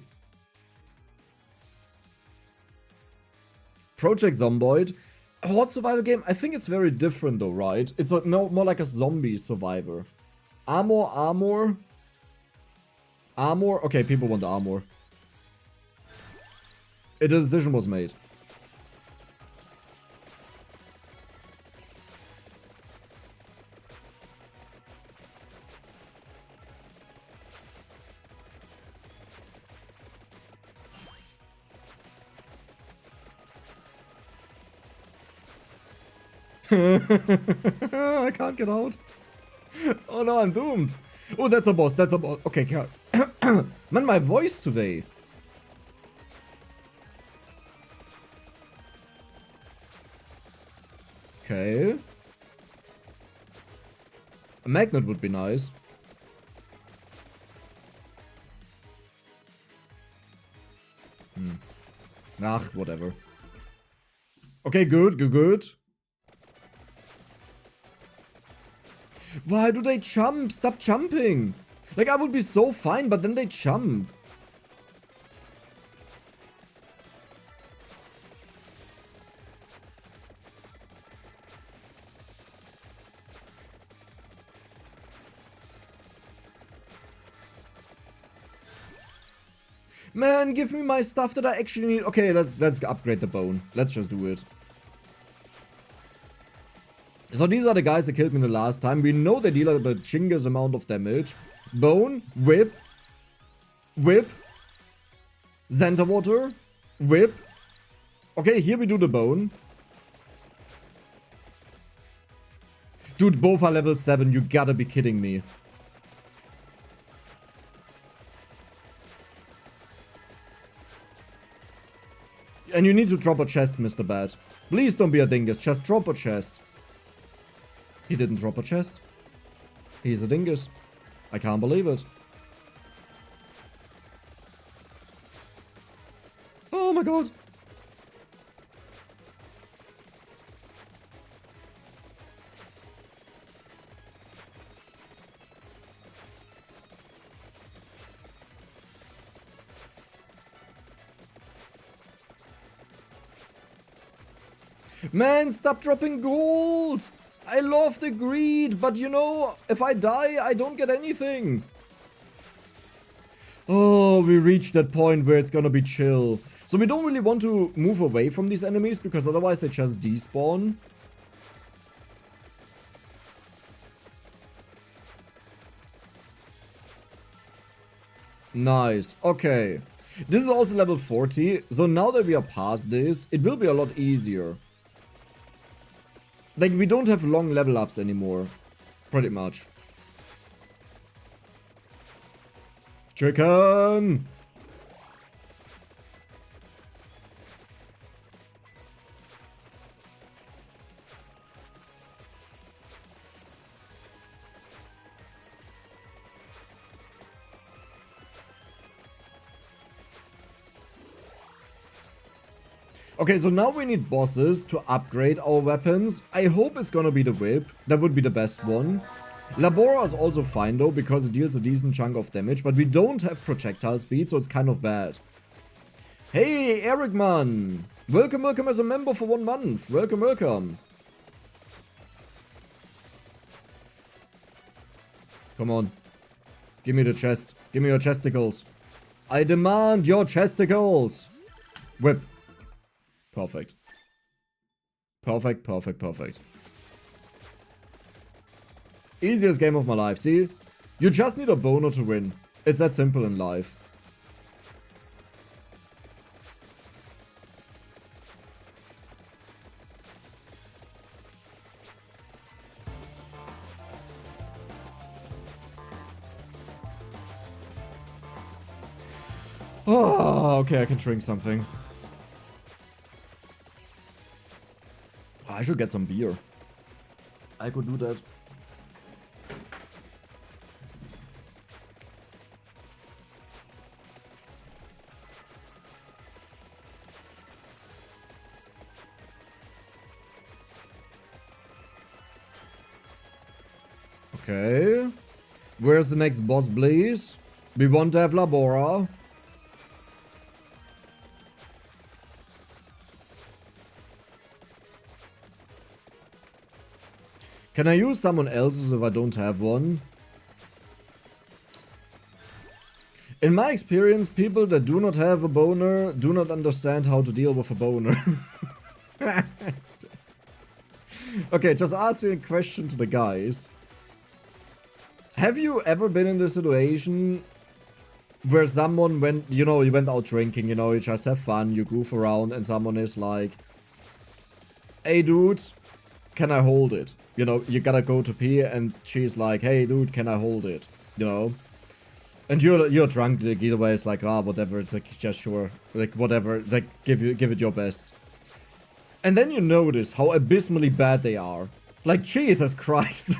Project Zomboid. A horde survival game? I think it's very different though, right? It's like, no, more like a zombie survivor. Armor, armor. Armor. Okay, people want armor. A decision was made. I can't get out. Oh no, I'm doomed. Oh, that's a boss. That's a boss. Okay, man, my voice today. Okay. A magnet would be nice. Ach, whatever. Okay, good, good, good. Why do they jump? Stop jumping. Like, I would be so fine, but then they jump. Man, give me my stuff that I actually need. Okay, let's upgrade the bone. Let's just do it. So these are the guys that killed me the last time. We know they deal a chingus amount of damage. Bone, whip, whip, center water, whip. Okay, here we do the bone. Dude, both are level 7. You gotta be kidding me. And you need to drop a chest, Mr. Bat. Please don't be a dingus. Just drop a chest. He didn't drop a chest. He's a dingus. I can't believe it. Oh my god. Man, stop dropping gold! I love the greed, but you know, if I die, I don't get anything. Oh, we reached that point where it's gonna be chill. So we don't really want to move away from these enemies, because otherwise they just despawn. Nice, okay. This is also level 40, so now that we are past this, it will be a lot easier. Like, we don't have long level ups anymore. Pretty much. Chicken! Okay, so now we need bosses to upgrade our weapons. I hope it's gonna be the whip. That would be the best one. Labora is also fine though, because it deals a decent chunk of damage, but we don't have projectile speed, so it's kind of bad. Hey, Eric man! Welcome, welcome as a member for 1 month. Welcome, welcome. Come on. Give me the chest. Give me your chesticles. I demand your chesticles! Whip. Perfect. Perfect, perfect, perfect. Easiest game of my life, see? You just need a boner to win. It's that simple in life. Oh, okay, I can drink something. I should get some beer. I could do that. Okay. Where's the next boss, please? We want to have Labora. Can I use someone else's if I don't have one? In my experience, people that do not have a boner do not understand how to deal with a boner. Okay, just asking a question to the guys. Have you ever been in the situation where someone went, you know, you went out drinking, you know, you just have fun, you goof around, and someone is like, hey dude, can I hold it? You know, you gotta go to pee, and she's like, hey dude, can I hold it? You know? And you're drunk, like, either way, it's like, ah, whatever, it's like, just sure. Like, whatever, it's like, give it your best. And then you notice how abysmally bad they are. Like, Jesus Christ.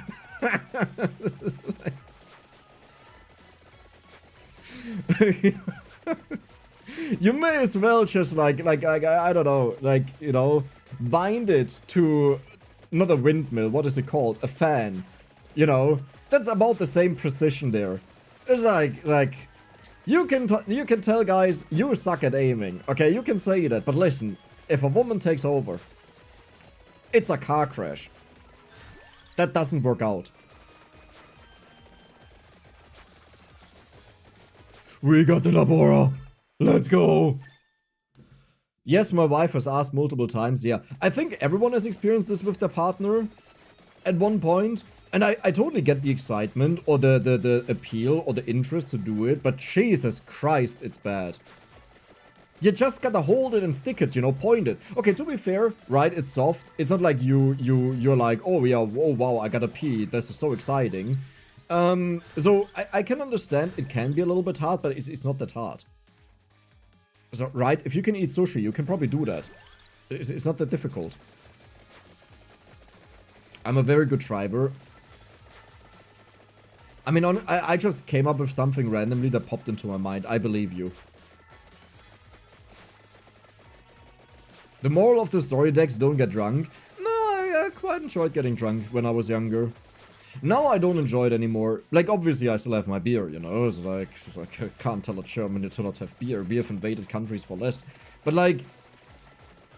You may as well just like I don't know, like, you know, bind it to not a windmill, what is it called? A fan. You know, that's about the same precision there. It's like you can tell guys you suck at aiming. Okay, you can say that, but listen, if a woman takes over, it's a car crash. That doesn't work out. We got the Labora. Let's go. Yes, my wife has asked multiple times. Yeah, I think everyone has experienced this with their partner at one point. And I totally get the excitement or the appeal or the interest to do it. But Jesus Christ, it's bad. You just gotta hold it and stick it, you know, point it. Okay, to be fair, right, it's soft. It's not like you're like, oh yeah, oh wow, I gotta pee. This is so exciting. So I can understand it can be a little bit hard, but it's not that hard. So, right? If you can eat sushi, you can probably do that. It's not that difficult. I'm a very good driver. I mean, I just came up with something randomly that popped into my mind. I believe you. The moral of the story, Dex, don't get drunk. No, I quite enjoyed getting drunk when I was younger. Now I don't enjoy it anymore. Like, obviously I still have my beer, you know? It's like I can't tell a German to not have beer. We have invaded countries for less. But like,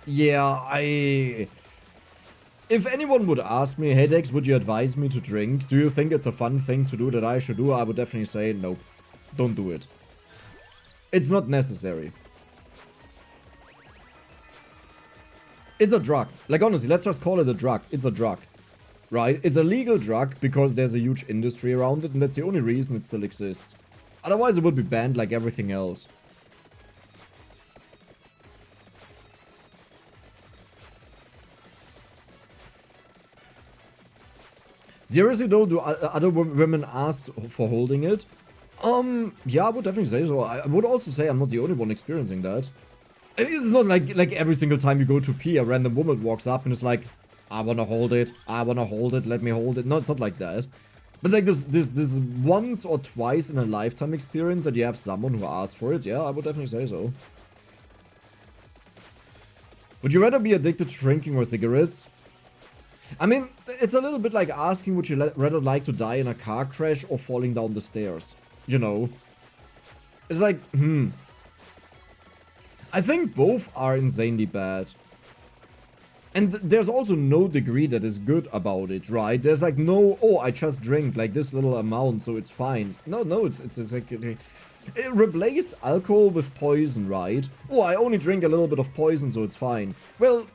yeah, if anyone would ask me, hey Dex, would you advise me to drink? Do you think it's a fun thing to do that I should do? I would definitely say, nope. Don't do it. It's not necessary. It's a drug. Like, honestly, let's just call it a drug. It's a drug. Right? It's a legal drug because there's a huge industry around it, and that's the only reason it still exists. Otherwise, it would be banned like everything else. Seriously though, do other women ask for holding it? Yeah, I would definitely say so. I would also say I'm not the only one experiencing that. It's not like every single time you go to pee, a random woman walks up and is like, I wanna hold it, let me hold it. No, it's not like that. But like this once or twice in a lifetime experience that you have someone who asks for it, yeah, I would definitely say so. Would you rather be addicted to drinking or cigarettes? I mean, it's a little bit like asking would you rather like to die in a car crash or falling down the stairs. You know? It's like, I think both are insanely bad. And there's also no degree that is good about it, right? There's like no, oh, I just drink like this little amount, so it's fine. No, it's like, replace alcohol with poison, right? Oh, I only drink a little bit of poison, so it's fine. Well,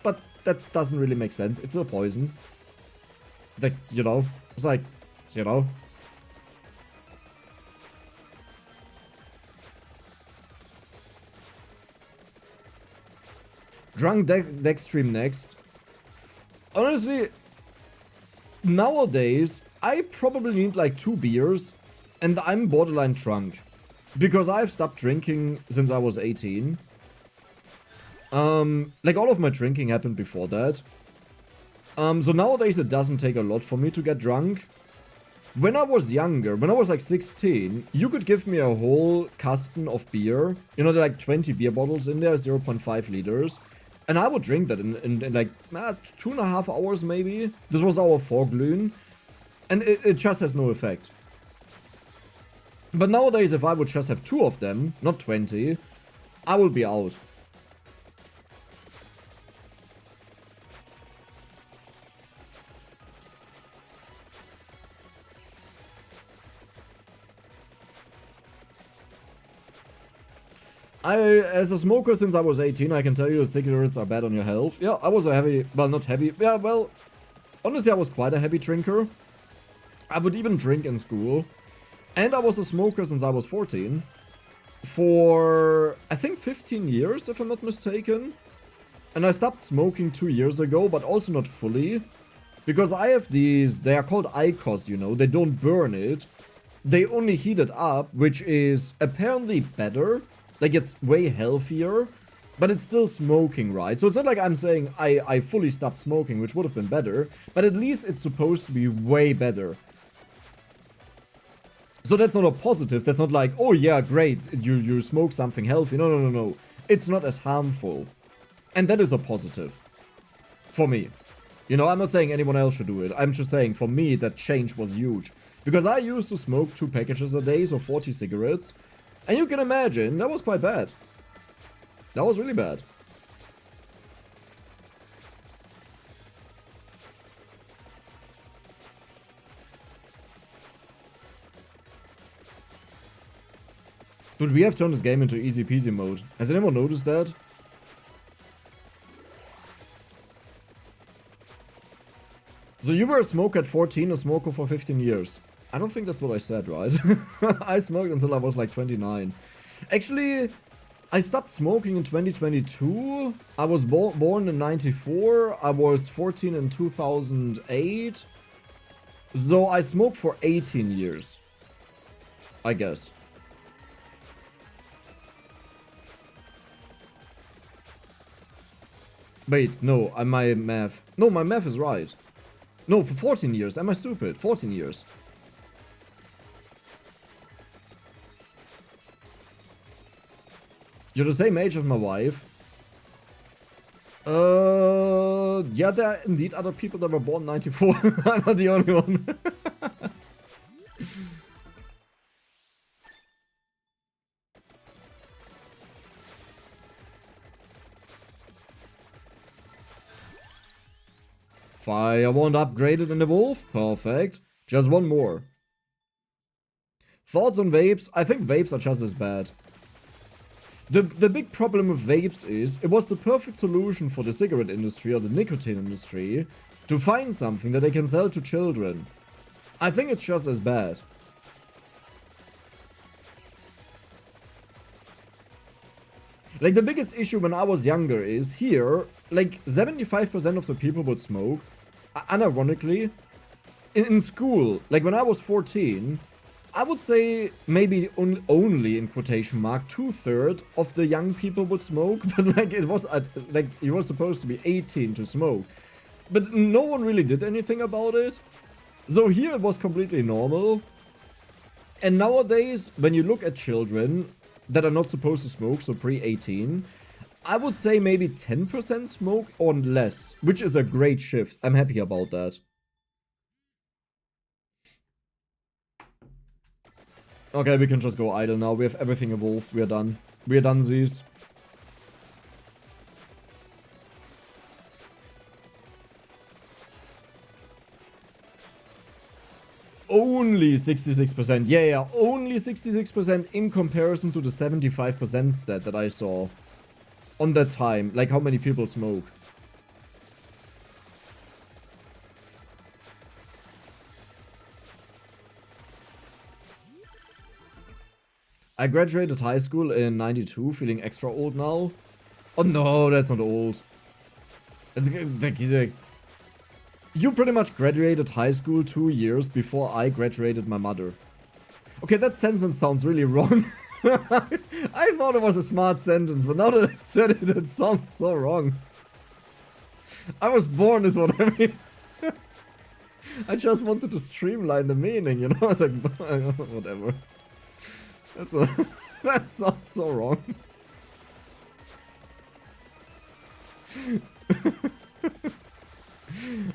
but that doesn't really make sense. It's still poison. Like, you know, it's like, you know. Drunk deck stream next. Honestly, nowadays, I probably need like 2 beers and I'm borderline drunk. Because I've stopped drinking since I was 18. Like all of my drinking happened before that. So nowadays it doesn't take a lot for me to get drunk. When I was younger, when I was like 16, you could give me a whole carton of beer. You know, there are like 20 beer bottles in there, 0.5 liters. And I would drink that in like 2.5 hours maybe. This was our Vorglühen. And it just has no effect. But nowadays, if I would just have 2 of them, not 20, I would be out. As a smoker since I was 18, I can tell you cigarettes are bad on your health. Yeah, I was a heavy, well, not heavy. Yeah, well, honestly, I was quite a heavy drinker. I would even drink in school. And I was a smoker since I was 14. For, I think, 15 years, if I'm not mistaken. And I stopped smoking 2 years ago, but also not fully. Because I have these, they are called IQOS, you know, they don't burn it. They only heat it up, which is apparently better. Like, it's way healthier, but it's still smoking, right? So it's not like I'm saying I fully stopped smoking, which would have been better, but at least it's supposed to be way better. So that's not a positive. That's not like, oh yeah, great, you smoke something healthy. No. It's not as harmful. And that is a positive. For me. You know, I'm not saying anyone else should do it. I'm just saying, for me, that change was huge. Because I used to smoke 2 packages a day, so 40 cigarettes. And you can imagine, that was quite bad. That was really bad. Dude, we have turned this game into easy peasy mode. Has anyone noticed that? So you were a smoker at 14, a smoker for 15 years. I don't think that's what I said, right? I smoked until I was like 29. Actually, I stopped smoking in 2022. I was born in 94. I was 14 in 2008. So I smoked for 18 years. I guess. Wait, no, my math. No, my math is right. No, for 14 years. Am I stupid? 14 years. You're the same age as my wife. Yeah, there are indeed other people that were born 94. I'm not the only one. Fire won't upgrade it in the wolf. Perfect. Just one more. Thoughts on vapes? I think vapes are just as bad. The big problem with vapes is, it was the perfect solution for the cigarette industry or the nicotine industry to find something that they can sell to children. I think it's just as bad. Like, the biggest issue when I was younger is, here, like, 75% of the people would smoke. Unironically, in school, like, when I was 14... I would say maybe only in quotation mark 2/3 of the young people would smoke, but like it was like you were supposed to be 18 to smoke, but no one really did anything about it. So here it was completely normal. And nowadays, when you look at children that are not supposed to smoke, so pre-18, I would say maybe 10% smoke or less, which is a great shift. I'm happy about that. Okay, we can just go idle now. We have everything evolved. We are done. We are done, these. Only 66%. Yeah, only 66% in comparison to the 75% stat that I saw on that time. Like how many people smoke. I graduated high school in 92, feeling extra old now. Oh no, that's not old. It's like, you pretty much graduated high school 2 years before I graduated my mother. Okay, that sentence sounds really wrong. I thought it was a smart sentence, but now that I said it, it sounds so wrong. I was born is what I mean. I just wanted to streamline the meaning, you know? I was like, whatever. That sounds so wrong.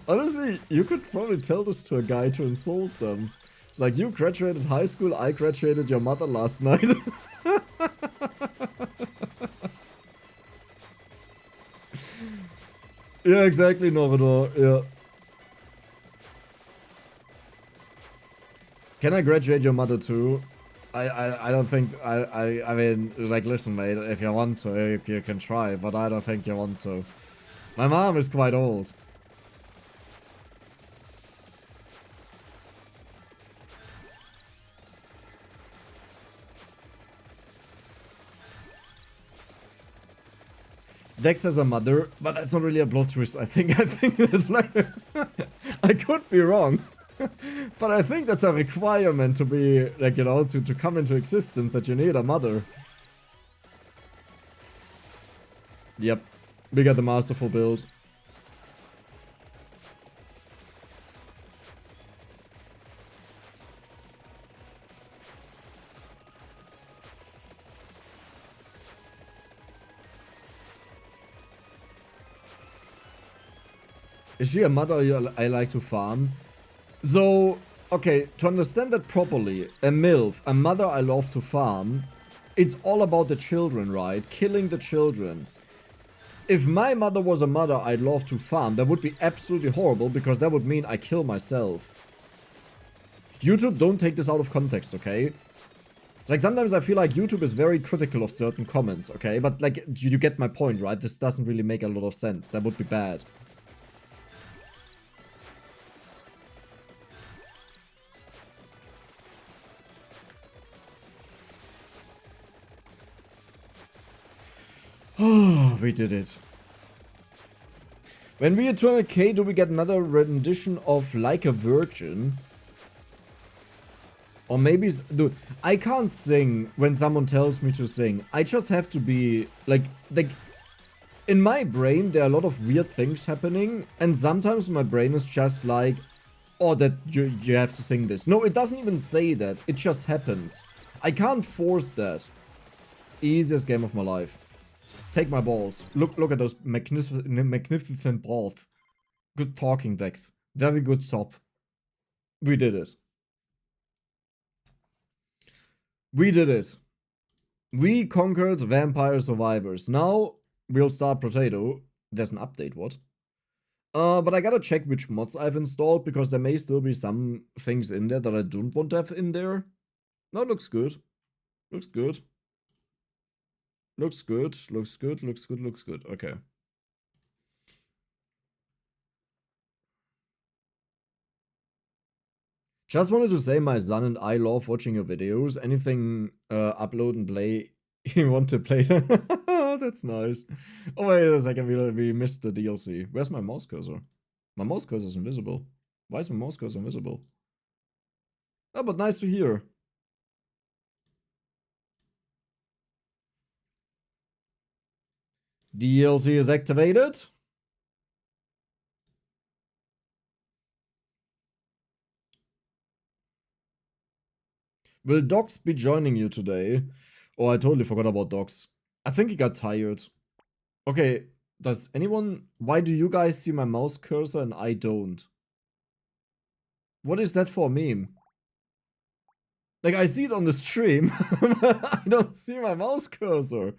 Honestly, you could probably tell this to a guy to insult them. It's like, you graduated high school, I graduated your mother last night. Yeah, exactly, Novidor, yeah. Can I graduate your mother too? I don't think, I mean, like, listen, mate, if you want to, you can try, but I don't think you want to. My mom is quite old. Dex has a mother, but that's not really a plot twist, I think it's like... I could be wrong. But I think that's a requirement to be, like, you know, to come into existence, that you need a mother. Yep. We got the masterful build. Is she a mother I like to farm? So, okay, to understand that properly, a MILF, a mother I love to farm, it's all about the children, right? Killing the children. If my mother was a mother I'd love to farm, that would be absolutely horrible, because that would mean I kill myself. YouTube, don't take this out of context, okay? Like, sometimes I feel like YouTube is very critical of certain comments, okay? But, like, you get my point, right? This doesn't really make a lot of sense. That would be bad. Oh, we did it. When we hit 200k, do we get another rendition of Like a Virgin? Or maybe... Dude, I can't sing when someone tells me to sing. I just have to be... Like In my brain, there are a lot of weird things happening, and sometimes my brain is just like, oh, that you have to sing this. No, it doesn't even say that. It just happens. I can't force that. Easiest game of my life. Take my balls. Look at those magnificent balls. Good talking, Dex. Very good top. We did it. We did it. We conquered Vampire Survivors. Now, we'll start Potato. There's an update, what? But I gotta check which mods I've installed, because there may still be some things in there that I don't want to have in there. No, looks good. Looks good. Looks good. Looks good. Looks good. Looks good. Okay. Just wanted to say my son and I love watching your videos. Anything upload and play you want to play them? That's nice. Oh wait a second, we missed the DLC. Where's my mouse cursor? My mouse cursor is invisible. Why is my mouse cursor invisible? Oh, but nice to hear. DLC is activated. Will Docs be joining you today? Oh, I totally forgot about Docs. I think he got tired. Okay, does anyone... Why do you guys see my mouse cursor and I don't? What is that for a meme? Like, I see it on the stream, but I don't see my mouse cursor.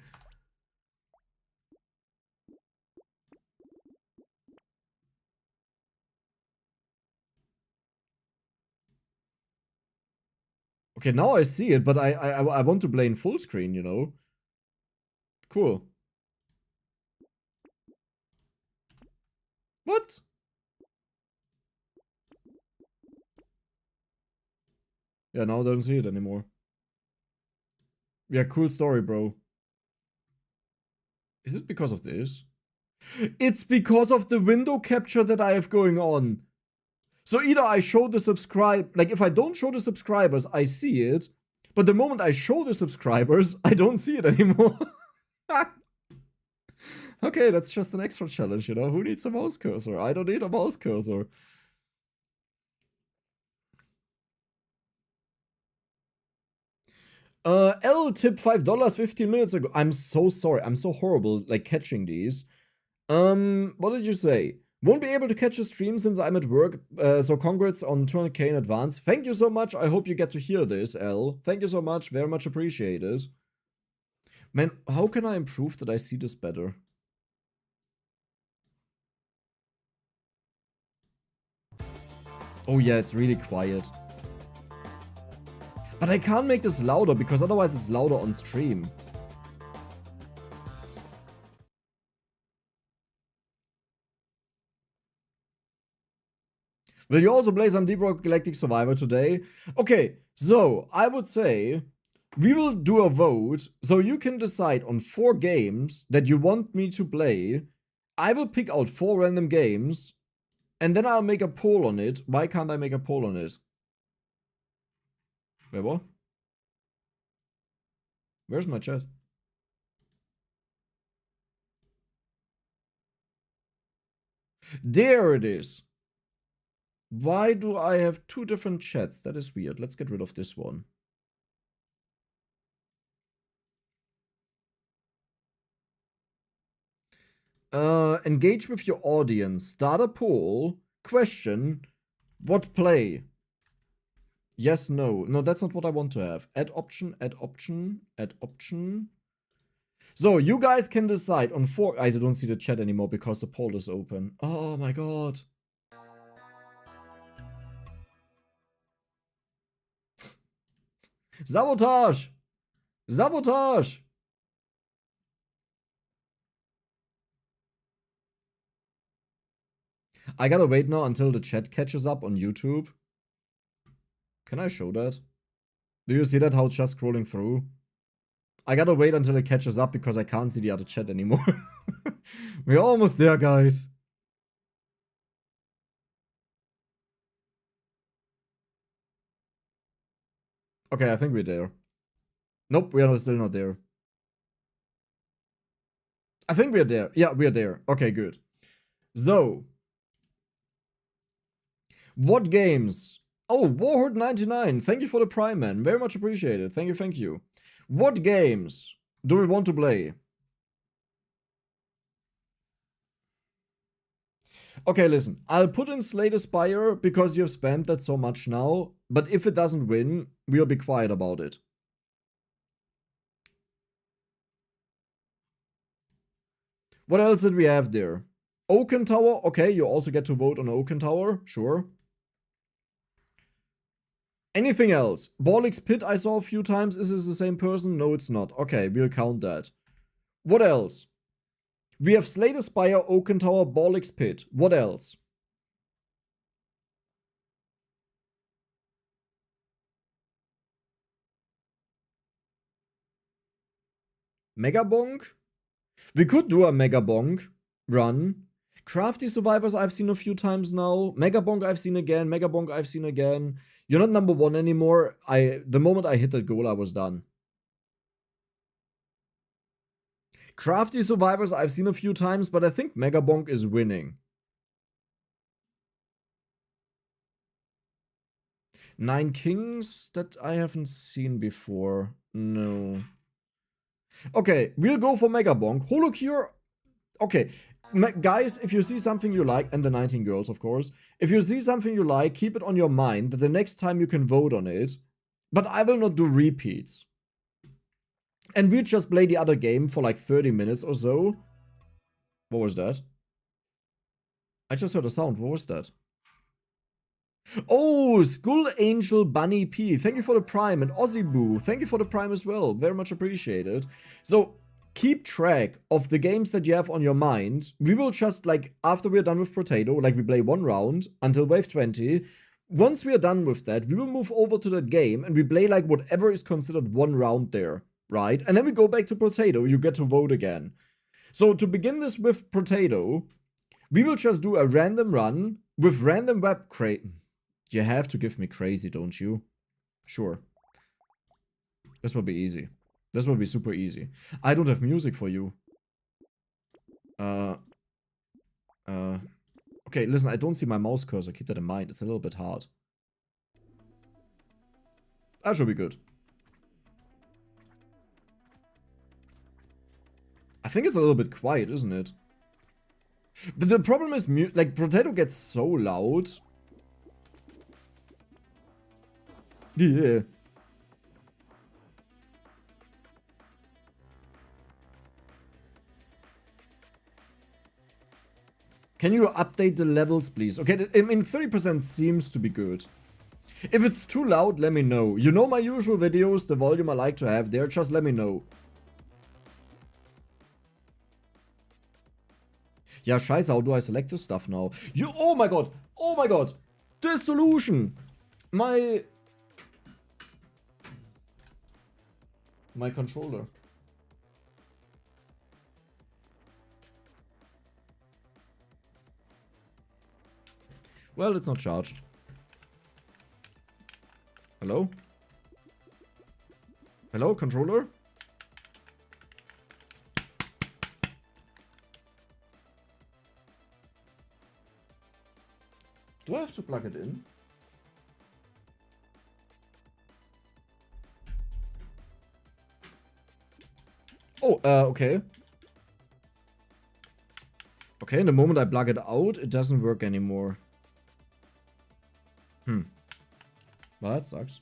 Okay, now I see it, but I want to play in full screen, you know? Cool. What? Yeah, now I don't see it anymore. Yeah, cool story, bro. Is it because of this? It's because of the window capture that I have going on. So either I show the subscribe, like if I don't show the subscribers, I see it. But the moment I show the subscribers, I don't see it anymore. Okay, that's just an extra challenge, you know? Who needs a mouse cursor? I don't need a mouse cursor. L tip $5 15 minutes ago. I'm so sorry. I'm so horrible, like, catching these. What did you say? Won't be able to catch a stream since I'm at work, so congrats on 200k in advance. Thank you so much. I hope you get to hear this, L. Thank you so much. Very much appreciated. Man, how can I improve that I see this better? Oh yeah, it's really quiet. But I can't make this louder, because otherwise it's louder on stream. Will you also play some Deep Rock Galactic Survivor today? Okay, so I would say we will do a vote, so you can decide on 4 games that you want me to play. I will pick out 4 random games, and then I'll make a poll on it. Why can't I make a poll on it? Wait, what? Where's my chat? There it is. Why do I have 2 different chats? That is weird. Let's get rid of this one. Engage with your audience. Start a poll. Question. What play? Yes, no. No, that's not what I want to have. Add option, add option, add option. So, you guys can decide on 4... I don't see the chat anymore because the poll is open. Oh my god. Sabotage! Sabotage! I gotta wait now until the chat catches up on YouTube. Can I show that? Do you see that, how it's just scrolling through? I gotta wait until it catches up because I can't see the other chat anymore. We're almost there, guys. Okay, I think we're there. Nope, we are still not there. I think we're there. Yeah, we're there. Okay, good. So, what games? Oh, Warhorde 99. Thank you for the Prime, man. Very much appreciated. Thank you, thank you. What games do we want to play? Okay, listen. I'll put in Slay the Spire because you've spammed that so much now. But if it doesn't win, we'll be quiet about it. What else did we have there? Oaken Tower. Okay, you also get to vote on Oaken Tower. Sure. Anything else? Borlix Pit I saw a few times. Is this the same person? No, it's not. Okay, we'll count that. What else? We have Slay the Spire, Oaken Tower, Borlix Pit. What else? Mega Bonk? We could do a Mega Bonk run. Crafty Survivors I've seen a few times now. Mega Bonk I've seen again. Mega Bonk I've seen again. You're not number one anymore. The moment I hit that goal, I was done. Crafty Survivors I've seen a few times, but I think Mega Bonk is winning. 9 Kings that I haven't seen before. No. Okay, we'll go for Mega Bonk. Holocure. Okay, guys, if you see something you like, and the 19 girls, of course, if you see something you like, keep it on your mind that the next time you can vote on it. But I will not do repeats. And we'll just play the other game for like 30 minutes or so. What was that? I just heard a sound. What was that? Oh, Skull Angel Bunny P. Thank you for the Prime. And Ozzy Boo, thank you for the Prime as well. Very much appreciated. So, keep track of the games that you have on your mind. We will just, like, after we're done with Potato, like, we play one round until wave 20. Once we are done with that, we will move over to that game and we play, like, whatever is considered one round there, right? And then we go back to Potato. You get to vote again. So, to begin this with Potato, we will just do a random run with random web crate. You have to give me crazy, don't you? Sure. This will be easy. This will be super easy. I don't have music for you. Okay, listen, I don't see my mouse cursor. Keep that in mind. It's a little bit hard. That should be good. I think it's a little bit quiet, isn't it? But the problem is, like, Potato gets so loud. Yeah. Can you update the levels, please? Okay, I mean, 30% seems to be good. If it's too loud, let me know. You know my usual videos, the volume I like to have there, just let me know. Ja, scheiße, how do I select this stuff now? Oh my god! Oh my god! The solution! My controller. Well, it's not charged. Hello? Hello, controller? Do I have to plug it in? Oh, okay. Okay, in the moment I plug it out, it doesn't work anymore. Well, that sucks.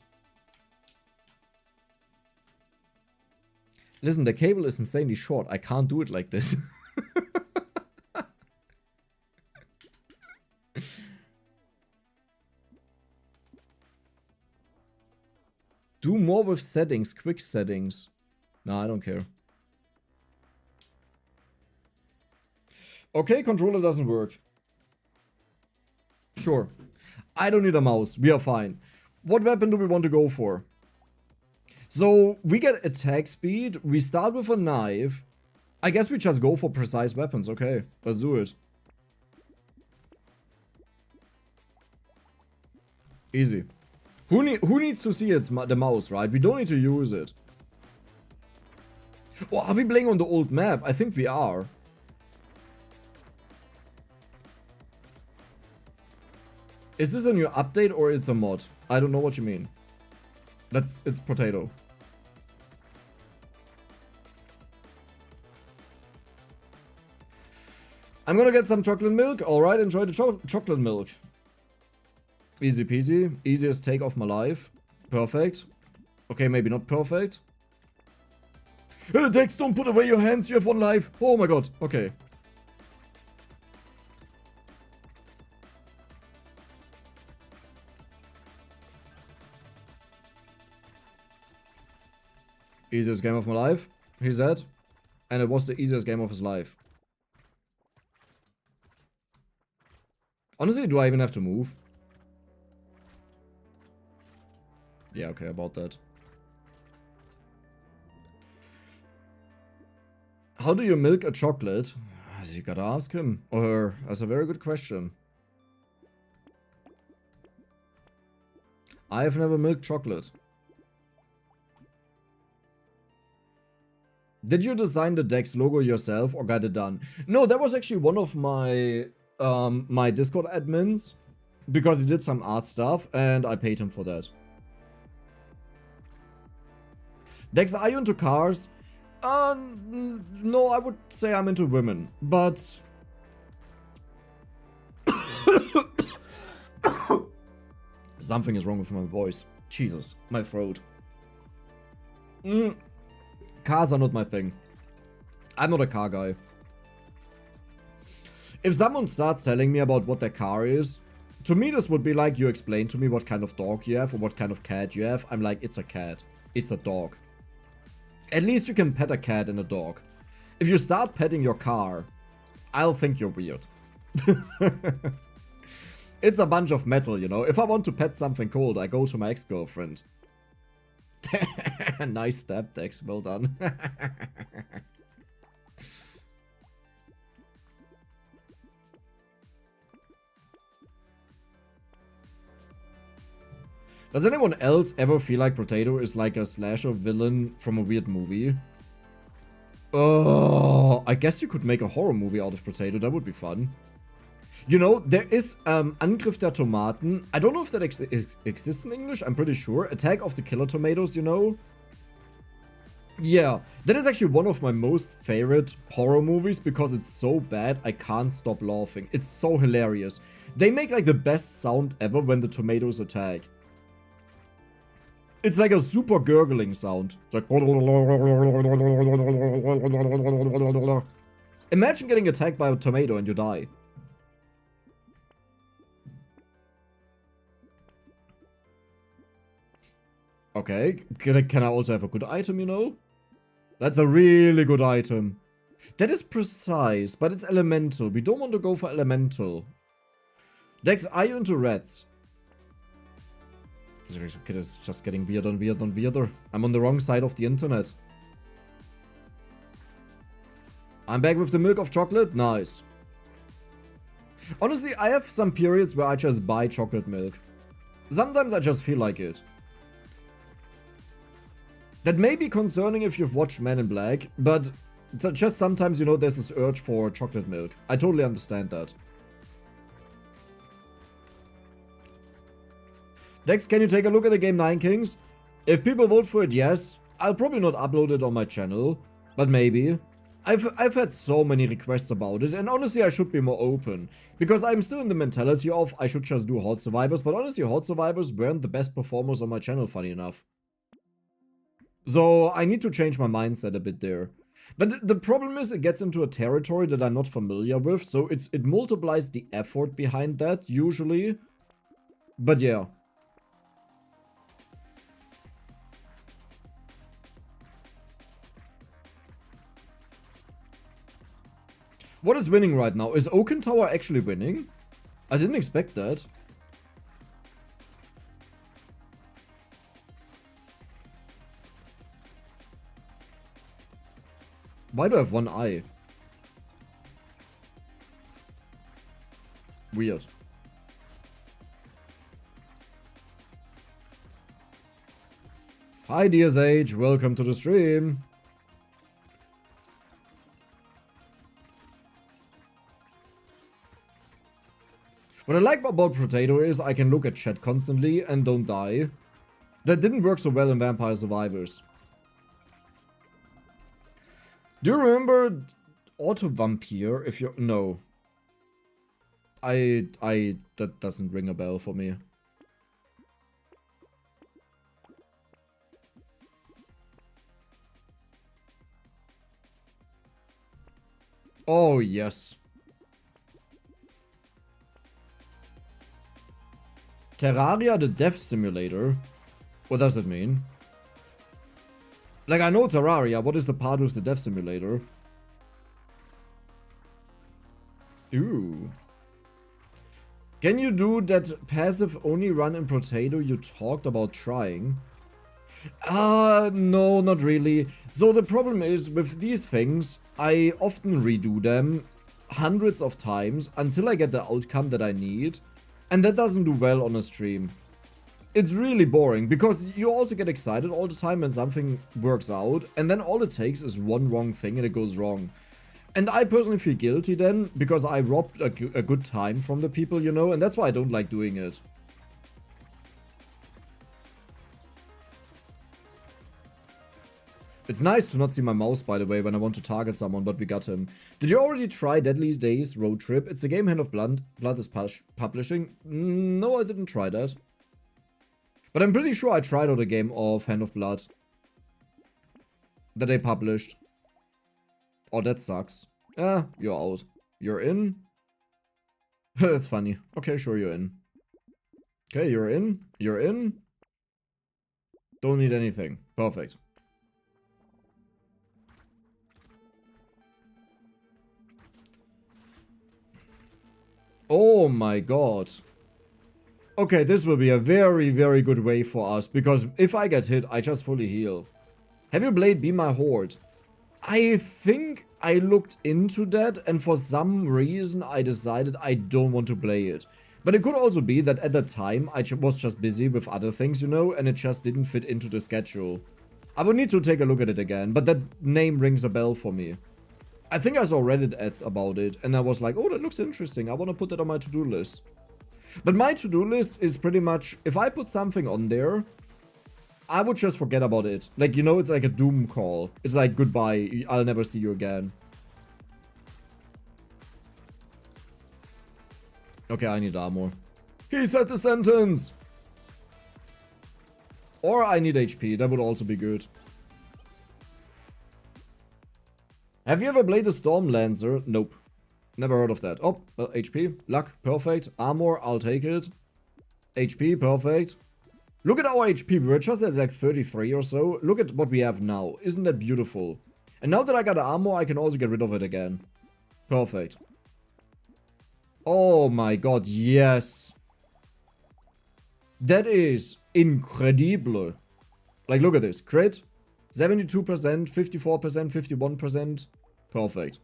Listen, the cable is insanely short. I can't do it like this. Do more with settings, quick settings. No, I don't care. Okay, controller doesn't work. Sure. I don't need a mouse. We are fine. What weapon do we want to go for? So, we get attack speed. We start with a knife. I guess we just go for precise weapons. Okay, let's do it. Easy. Who needs to see the mouse, right? We don't need to use it. Oh, are we playing on the old map? I think we are. Is this a new update or it's a mod? I don't know what you mean. It's potato. I'm gonna get some chocolate milk. Alright, enjoy the chocolate milk. Easy peasy. Easiest take of my life. Perfect. Okay, maybe not perfect. Dex, don't put away your hands. You have one life. Oh my god. Okay. Easiest game of my life, he said. And it was the easiest game of his life. Honestly, do I even have to move? Yeah, okay, about that. How do you milk a chocolate? You gotta ask him or her. That's a very good question. I have never milked chocolate. Did you design the Dex logo yourself or got it done? No, that was actually one of my my Discord admins, because he did some art stuff and I paid him for that. Dex, are you into cars? No, I would say I'm into women, but something is wrong with my voice. Jesus, my throat. Cars are not my thing. I'm not a car guy. If someone starts telling me about what their car is, to me this would be like you explain to me what kind of dog you have or what kind of cat you have. I'm like, it's a cat. It's a dog. At least you can pet a cat and a dog. If you start petting your car, I'll think you're weird. It's a bunch of metal, you know. If I want to pet something cold, I go to my ex-girlfriend. Nice stab, Dex. Well done. Does anyone else ever feel like Potato is like a slasher villain from a weird movie? Oh, I guess you could make a horror movie out of Potato. That would be fun. You know, there is Angriff der Tomaten. I don't know if that exists in English. I'm pretty sure. Attack of the Killer Tomatoes, you know? Yeah, that is actually one of my most favorite horror movies because it's so bad I can't stop laughing. It's so hilarious. They make like the best sound ever when the tomatoes attack. It's like a super gurgling sound. It's like... Imagine getting attacked by a tomato and you die. Okay, can I also have a good item, you know? That's a really good item. That is precise, but it's elemental. We don't want to go for elemental. Dex, are you into rats? This kid is just getting weirder and weirder and weirder. I'm on the wrong side of the internet. I'm back with the milk of chocolate. Nice. Honestly, I have some periods where I just buy chocolate milk. Sometimes I just feel like it. That may be concerning if you've watched Men in Black, but just sometimes, you know, there's this urge for chocolate milk. I totally understand that. Dex, can you take a look at the game Nine Kings? If people vote for it, yes. I'll probably not upload it on my channel, but maybe. I've had so many requests about it, and honestly I should be more open. Because I'm still in the mentality of I should just do Horde Survivors, but honestly Horde Survivors weren't the best performers on my channel, funny enough. So I need to change my mindset a bit there. But the problem is it gets into a territory that I'm not familiar with, so it multiplies the effort behind that, usually. But yeah. What is winning right now? Is Oaken Tower actually winning? I didn't expect that. Why do I have one eye? Weird. Hi DSH, welcome to the stream. What I like about Potato is I can look at chat constantly and don't die. That didn't work so well in Vampire Survivors. Do you remember Auto Vampire? If you're... No. That doesn't ring a bell for me. Oh, yes. Terraria, the death simulator? What does it mean? Like, I know Terraria. What is the part with the death simulator? Ooh. Can you do that passive only run in Potato you talked about trying? No, not really. So the problem is, with these things, I often redo them hundreds of times until I get the outcome that I need. And that doesn't do well on a stream. It's really boring, because you also get excited all the time when something works out, and then all it takes is one wrong thing and it goes wrong. And I personally feel guilty then, because I robbed a good time from the people, you know, and that's why I don't like doing it. It's nice to not see my mouse, by the way, when I want to target someone, but we got him. Did you already try Deadly Days Road Trip? It's a game Hand of Blood is publishing. No, I didn't try that. But I'm pretty sure I tried out a game of Hand of Blood that they published. Oh, that sucks. You're out. You're in? That's funny. Okay, sure, you're in. Okay, you're in. You're in. Don't need anything. Perfect. Oh my god. Okay, this will be a very, very good way for us, because if I get hit, I just fully heal. Have you played Be My Horde? I think I looked into that, and for some reason I decided I don't want to play it. But it could also be that at the time I was just busy with other things, you know, and it just didn't fit into the schedule. I would need to take a look at it again, but that name rings a bell for me. I think I saw Reddit ads about it, and I was like, oh, that looks interesting, I want to put that on my to-do list. But my to-do list is pretty much, if I put something on there, I would just forget about it. Like, you know, it's like a doom call. It's like, goodbye, I'll never see you again. Okay, I need armor. He said the sentence! Or I need HP, that would also be good. Have you ever played the Stormlancer? Nope. Never heard of that. Oh, HP, luck, perfect. Armor, I'll take it. HP, perfect. Look at our HP, we were just at like 33 or so. Look at what we have now. Isn't that beautiful? And now that I got the armor, I can also get rid of it again. Perfect. Oh my god, yes. That is incredible. Like, look at this. Crit, 72%, 54%, 51%. Perfect.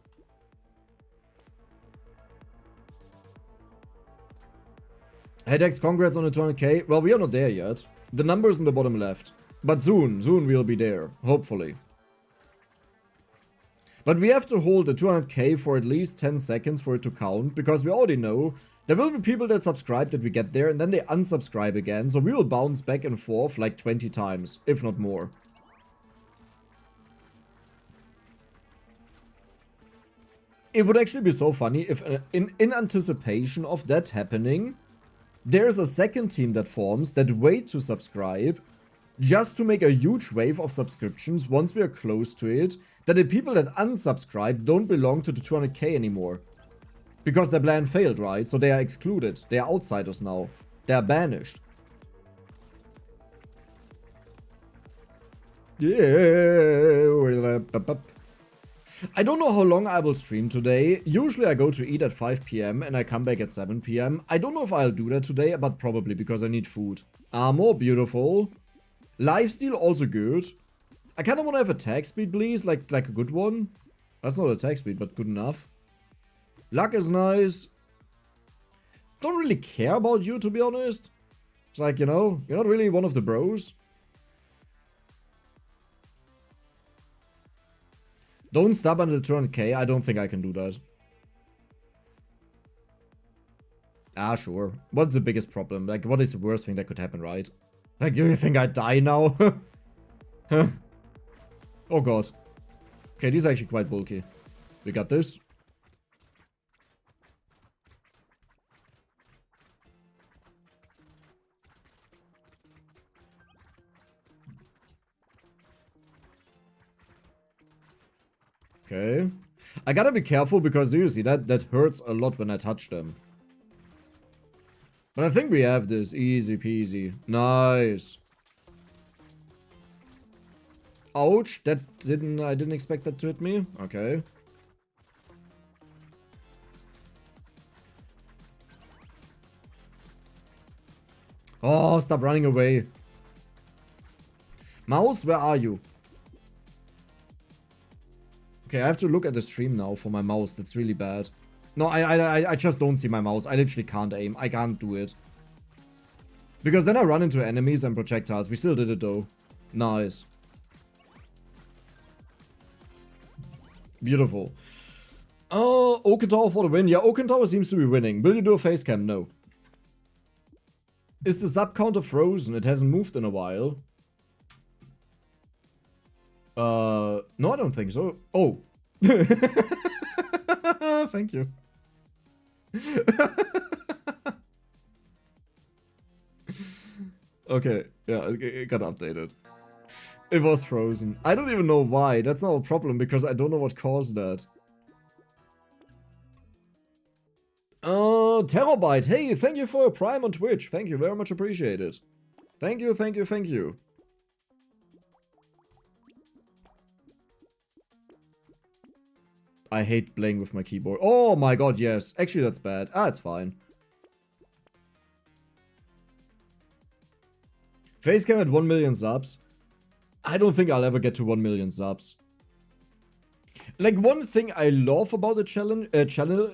Hey Dex, congrats on the 200k. Well, we are not there yet. The number's in the bottom left. But soon we'll be there. Hopefully. But we have to hold the 200k for at least 10 seconds for it to count. Because we already know there will be people that subscribe that we get there and then they unsubscribe again. So we will bounce back and forth like 20 times, if not more. It would actually be so funny if in anticipation of that happening, there's a second team that forms that wait to subscribe just to make a huge wave of subscriptions once we are close to it, that the people that unsubscribe don't belong to the 200k anymore. Because their plan failed, right? So they are excluded. They are outsiders now. They are banished. Yeah. I don't know how long I will stream today. Usually I go to eat at 5 PM and I come back at 7 PM. I don't know if I'll do that today, but probably because I need food. Armor, beautiful. Lifesteal, also good. I kind of want to have attack speed, please. Like a good one. That's not attack speed, but good enough. Luck is nice. Don't really care about you, to be honest. It's like, you know, you're not really one of the bros. Don't stop until 200k. I don't think I can do that. Ah, sure. What's the biggest problem? Like, what is the worst thing that could happen, right? Like, do you think I die now? Huh? Oh god. Okay, these are actually quite bulky. We got this. Okay. I gotta be careful because, do you see that? That hurts a lot when I touch them. But I think we have this. Easy peasy. Nice. Ouch. I didn't expect that to hit me. Okay. Oh, stop running away. Mouse, where are you? Okay, I have to look at the stream now for my mouse. That's really bad. No, I just don't see my mouse. I literally can't aim. I can't do it. Because then I run into enemies and projectiles. We still did it though. Nice. Beautiful. Oh, Oken for the win. Yeah, Oken seems to be winning. Will you do a face cam? No. Is the sub counter frozen? It hasn't moved in a while. No, I don't think so. Oh. Thank you. Okay, yeah, it got updated. It was frozen. I don't even know why. That's not a problem because I don't know what caused that. Terabyte. Hey, thank you for your Prime on Twitch. Thank you, very much appreciated. Thank you, thank you, thank you. I hate playing with my keyboard. Oh my god, yes. Actually, that's bad. Ah, it's fine. Facecam at 1 million subs. I don't think I'll ever get to 1 million subs. Like, one thing I love about the channel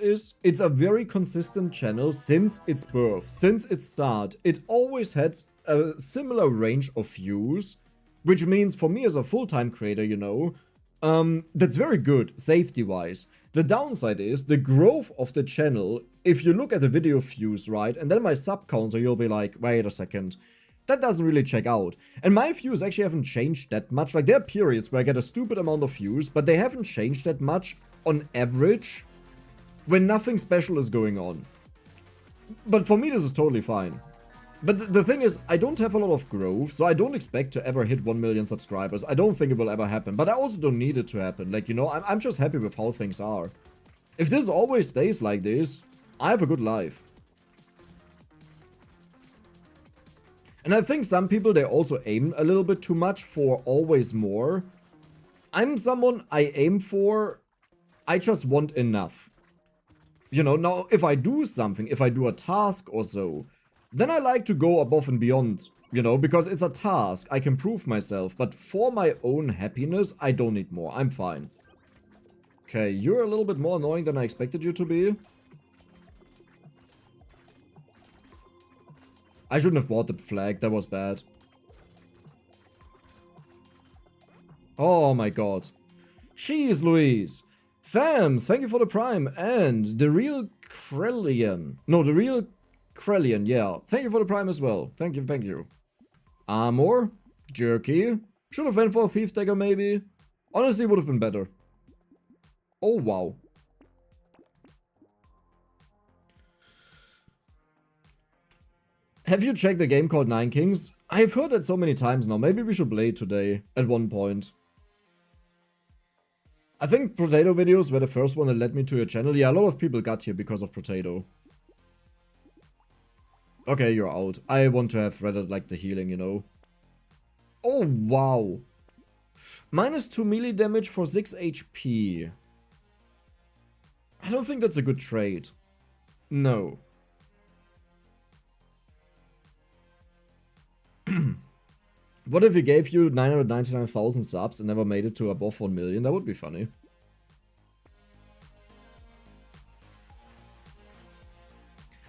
is it's a very consistent channel since its birth, since its start. It always had a similar range of views, which means for me as a full-time creator, you know, that's very good, safety-wise. The downside is the growth of the channel. If you look at the video views, right, and then my sub counter, you'll be like, wait a second. That doesn't really check out. And my views actually haven't changed that much. Like, there are periods where I get a stupid amount of views, but they haven't changed that much on average when nothing special is going on. But for me, this is totally fine. But the thing is, I don't have a lot of growth, so I don't expect to ever hit 1 million subscribers. I don't think it will ever happen, but I also don't need it to happen. Like, you know, I'm just happy with how things are. If this always stays like this, I have a good life. And I think some people, they also aim a little bit too much for always more. I'm someone I aim for, I just want enough. You know, now if I do something, if I do a task or so, then I like to go above and beyond, you know, because it's a task, I can prove myself. But for my own happiness, I don't need more, I'm fine. Okay, you're a little bit more annoying than I expected you to be. I shouldn't have bought the flag, that was bad. Oh my god. Jeez Louise. Thams, thank you for the prime. And the real Krellian. No, the real Krellian, yeah. Thank you for the prime as well. Thank you, thank you. Armor. Jerky. Should have went for a thief dagger maybe. Honestly, would have been better. Oh wow. Have you checked a game called Nine Kings? I've heard that so many times now. Maybe we should play it today at one point. I think Potato videos were the first one that led me to your channel. Yeah, a lot of people got here because of Potato. Okay, you're out. I want to have rather like the healing, you know. Oh, wow. Minus 2 melee damage for 6 HP. I don't think that's a good trade. No. What if he gave you 999,000 subs and never made it to above 1 million? That would be funny.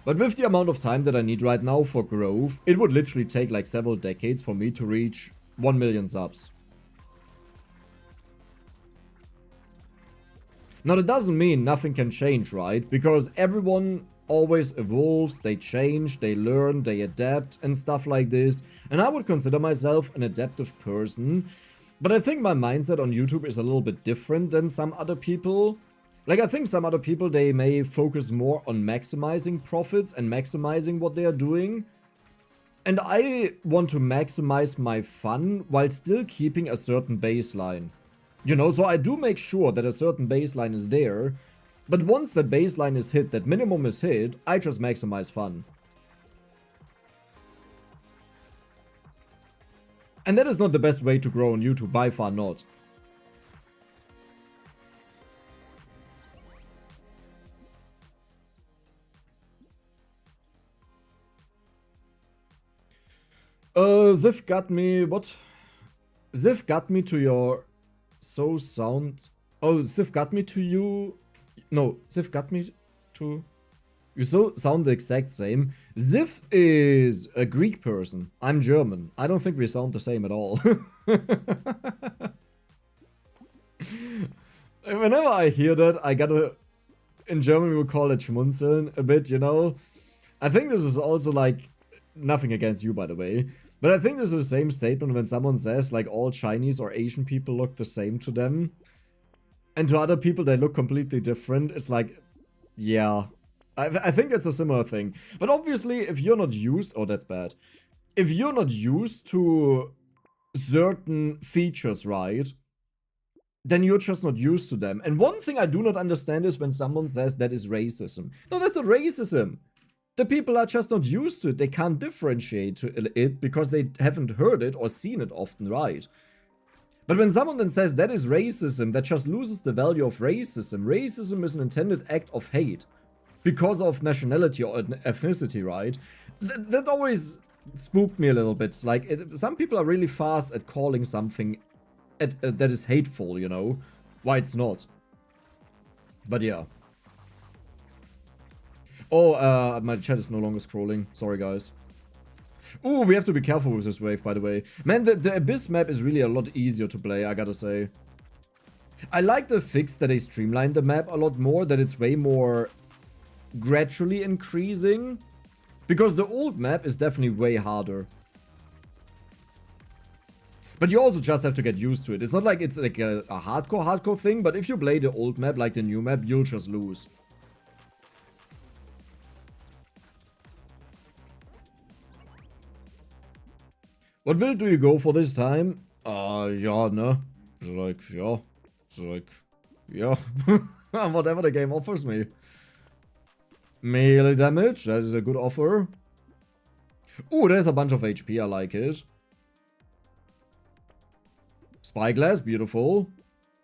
But with the amount of time that I need right now for growth, it would literally take like several decades for me to reach 1 million subs. Now that doesn't mean nothing can change, right? Because everyone always evolves, they change, they learn, they adapt, and stuff like this. And I would consider myself an adaptive person. But I think my mindset on YouTube is a little bit different than some other people. Like, I think some other people, they may focus more on maximizing profits and maximizing what they are doing. And I want to maximize my fun while still keeping a certain baseline. You know, so I do make sure that a certain baseline is there. But once that baseline is hit, that minimum is hit, I just maximize fun. And that is not the best way to grow on YouTube, by far not. Ziv got me, what? Ziv got me to your so sound. Oh, Ziv got me to you. No, Ziv got me to. You so sound the exact same. Ziv is a Greek person. I'm German. I don't think we sound the same at all. Whenever I hear that, I gotta. In German, we would call it schmunzeln a bit, you know? I think this is also like. Nothing against you, by the way. But I think this is the same statement when someone says, like, all Chinese or Asian people look the same to them. And to other people, they look completely different. It's like, yeah. I think it's a similar thing. But obviously, if you're not used... Oh, that's bad. If you're not used to certain features, right? Then you're just not used to them. And one thing I do not understand is when someone says that is racism. No, that's not racism. The people are just not used to it. They can't differentiate it because they haven't heard it or seen it often, right? But when someone then says that is racism, that just loses the value of racism. Racism is an intended act of hate because of nationality or ethnicity, right? That always spooked me a little bit. Like, some people are really fast at calling something that is hateful, you know? Why it's not. But yeah. Oh, my chat is no longer scrolling. Sorry, guys. Ooh, we have to be careful with this wave, by the way. Man, the Abyss map is really a lot easier to play, I gotta say. I like the fix that they streamlined the map a lot more, that it's way more gradually increasing. Because the old map is definitely way harder. But you also just have to get used to it. It's not like it's like a hardcore thing, but if you play the old map like the new map, you'll just lose. What build do you go for this time? Yeah, ne? Yeah. Whatever the game offers me. Melee damage, that is a good offer. Ooh, there's a bunch of HP, I like it. Spyglass, beautiful.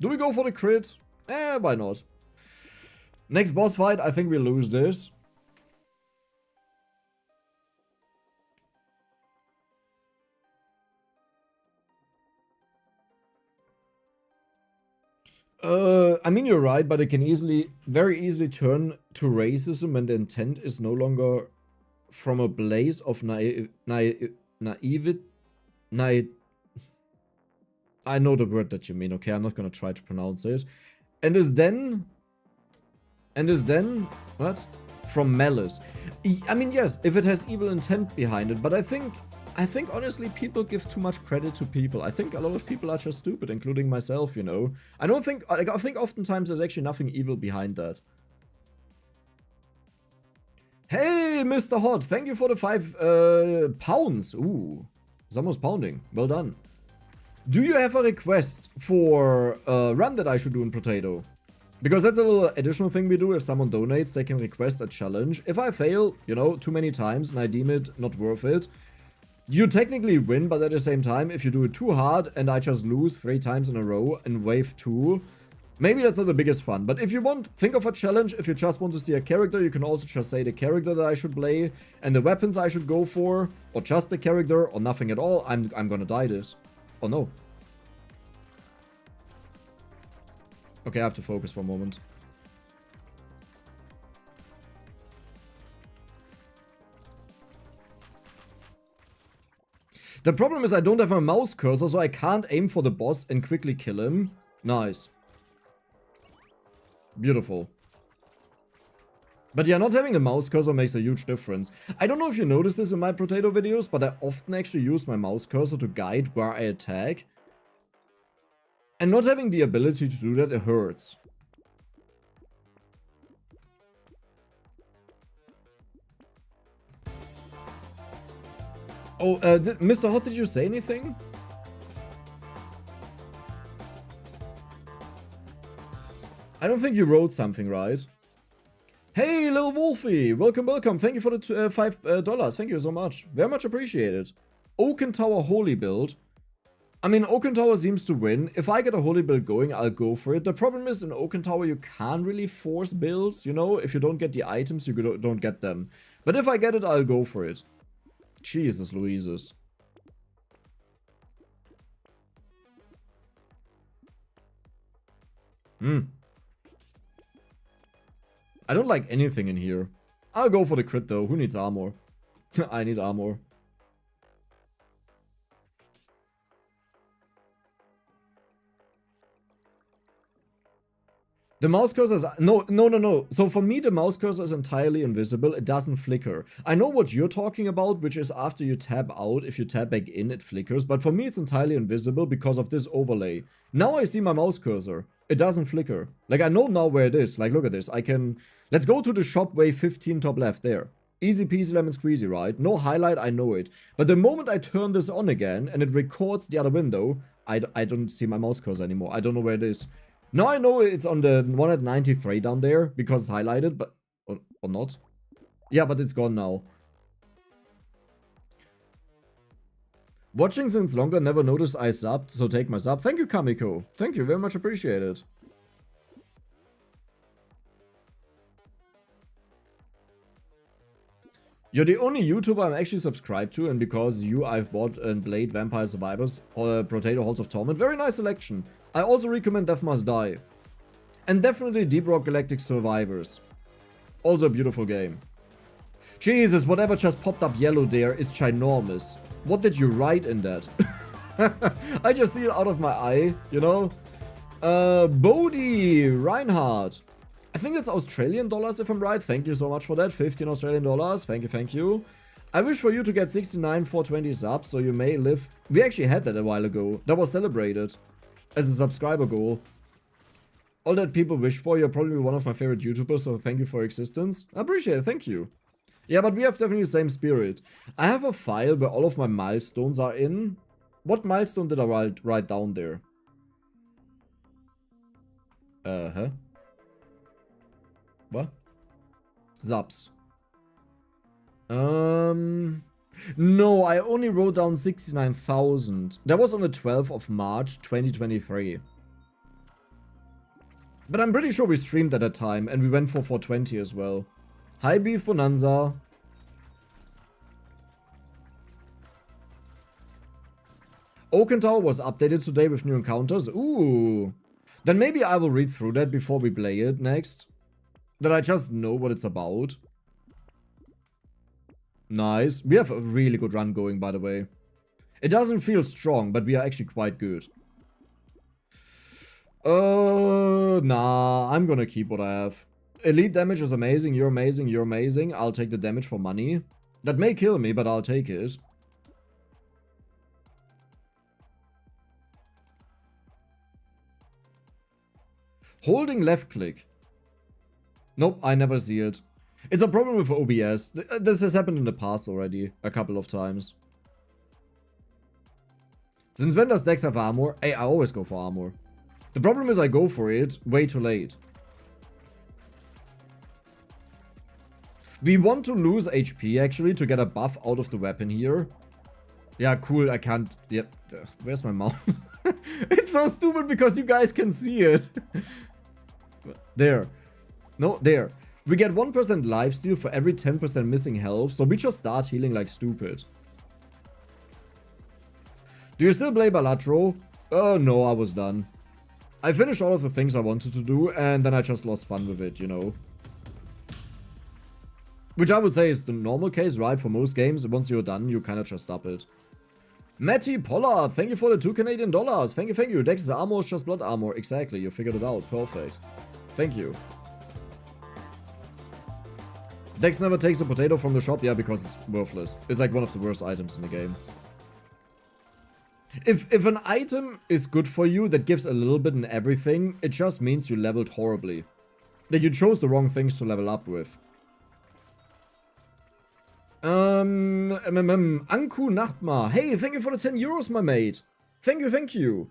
Do we go for the crit? Why not? Next boss fight, I think we lose this. I mean, you're right, but it can very easily turn to racism when the intent is no longer from a place of I know the word that you mean, okay? I'm not gonna try to pronounce it. And is then, what? From malice. I mean, yes, if it has evil intent behind it, but I think honestly people give too much credit to people. I think a lot of people are just stupid, including myself, you know. I think oftentimes there's actually nothing evil behind that. Hey, Mr. Hot, thank you for the 5 pounds. Ooh, someone's pounding. Well done. Do you have a request for a run that I should do in Potato? Because that's a little additional thing we do. If someone donates, they can request a challenge. If I fail, you know, too many times and I deem it not worth it, you technically win, but at the same time, if you do it too hard and I just lose 3 times in a row in wave 2, maybe that's not the biggest fun. But if you want, think of a challenge. If you just want to see a character, you can also just say the character that I should play and the weapons I should go for, or just the character, or nothing at all. I'm gonna die this. Oh no. Okay, I have to focus for a moment. The problem is I don't have a mouse cursor, so I can't aim for the boss and quickly kill him. Nice. Beautiful. But yeah, not having the mouse cursor makes a huge difference. I don't know if you noticed this in my potato videos, but I often actually use my mouse cursor to guide where I attack. And not having the ability to do that, it hurts. Oh, Mr. Hot, did you say anything? I don't think you wrote something, right? Hey, little Wolfie! Welcome, welcome. Thank you for the $5. Thank you so much. Very much appreciated. Oaken Tower Holy Build. I mean, Oaken Tower seems to win. If I get a Holy Build going, I'll go for it. The problem is, in Oaken Tower, you can't really force builds, you know? If you don't get the items, you don't get them. But if I get it, I'll go for it. Jesus Louises. I don't like anything in here. I'll go for the crit though. Who needs armor? I need armor. The mouse cursor is... No. So for me, the mouse cursor is entirely invisible. It doesn't flicker. I know what you're talking about, which is after you tab out, if you tab back in, it flickers. But for me, it's entirely invisible because of this overlay. Now I see my mouse cursor. It doesn't flicker. Like, I know now where it is. Like, look at this. I can... Let's go to the shop wave 15 top left there. Easy peasy lemon squeezy, right? No highlight, I know it. But the moment I turn this on again and it records the other window, I don't see my mouse cursor anymore. I don't know where it is. Now I know it's on the one at 93 down there because it's highlighted, but... Or not. Yeah, but it's gone now. Watching since longer, never noticed I subbed, so take my sub. Thank you, Kamiko. Thank you, very much appreciated. You're the only YouTuber I'm actually subscribed to, and because you, I've bought and played Vampire Survivors or Potato Halls of Torment. Very nice selection. I also recommend Death Must Die. And definitely Deep Rock Galactic Survivors. Also a beautiful game. Jesus, whatever just popped up yellow there is ginormous. What did you write in that? I just see it out of my eye, you know? Bodhi Reinhardt. I think that's Australian dollars if I'm right. Thank you so much for that. 15 Australian dollars. Thank you, thank you. I wish for you to get 69 420 subs so you may live... We actually had that a while ago. That was celebrated as a subscriber goal. All that people wish for. You're probably one of my favorite YouTubers, so thank you for your existence. I appreciate it. Thank you. Yeah, but we have definitely the same spirit. I have a file where all of my milestones are in. What milestone did I write down there? What? Subs. No, I only wrote down 69,000. That was on the 12th of March, 2023. But I'm pretty sure we streamed at that time, and we went for 420 as well. Hi, Beef Bonanza. Oaken Tower was updated today with new encounters. Ooh. Then maybe I will read through that before we play it next. That I just know what it's about. Nice. We have a really good run going, by the way. It doesn't feel strong, but we are actually quite good. Nah, I'm gonna keep what I have. Elite damage is amazing, you're amazing, you're amazing. I'll take the damage for money. That may kill me, but I'll take it. Holding left click. Nope, I never see it. It's a problem with OBS. This has happened in the past already, a couple of times. Since when does Dex have armor? Hey, I always go for armor. The problem is I go for it way too late. We want to lose HP actually to get a buff out of the weapon here. Yeah, cool, I can't... Yep. Where's my mouse? It's so stupid because you guys can see it. There. No, there. We get 1% lifesteal for every 10% missing health, so we just start healing like stupid. Do you still play Balatro? Oh no, I was done. I finished all of the things I wanted to do, and then I just lost fun with it, you know. Which I would say is the normal case, right? For most games, once you're done, you kind of just stop it. Matty Pollard, thank you for the $2 Canadian. Thank you, thank you. Dex's armor is just blood armor. Exactly, you figured it out. Perfect. Thank you. Dex never takes a potato from the shop. Yeah, because it's worthless. It's like one of the worst items in the game. If an item is good for you that gives a little bit in everything, it just means you leveled horribly. That you chose the wrong things to level up with. Anku Nachtma. Hey, thank you for the 10 euros, my mate. Thank you, thank you.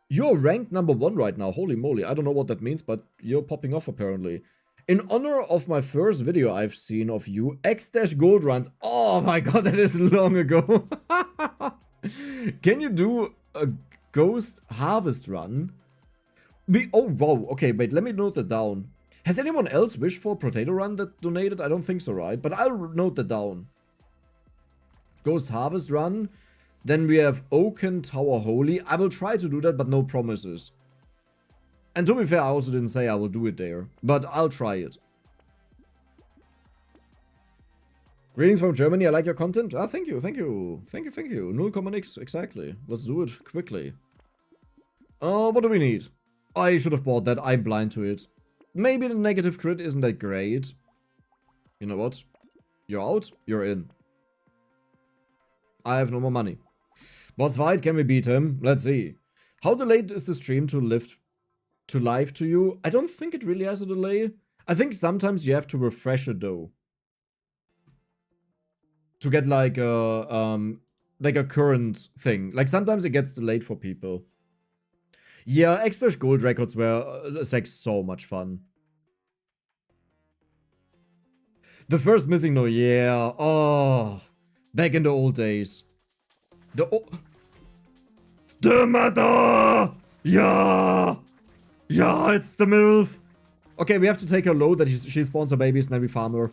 You're ranked number 1 right now. Holy moly. I don't know what that means, but you're popping off apparently. In honor of my first video I've seen of you, X-Gold runs. Oh my god, that is long ago. Can you do a ghost harvest run? Oh, wow. Okay, wait, let me note that down. Has anyone else wished for a potato run that donated? I don't think so, right? But I'll note that down. Ghost harvest run. Then we have Oaken Tower Holy. I will try to do that, but no promises. And to be fair, I also didn't say I will do it there. But I'll try it. Greetings from Germany. I like your content. Ah, thank you, thank you. Thank you, thank you. 0,x, exactly. Let's do it quickly. What do we need? I should have bought that. I'm blind to it. Maybe the negative crit isn't that great. You know what? You're out, you're in. I have no more money. Boss fight, can we beat him? Let's see. How delayed is the stream to live to you? I don't think it really has a delay. I think sometimes you have to refresh it though. To get like a current thing. Like sometimes it gets delayed for people. Yeah, extra gold records were so much fun. The first missing no, yeah. Oh, back in the old days. The mother! Yeah! Yeah, it's the MILF! Okay, we have to take her low that she spawns her babies and then we farm her.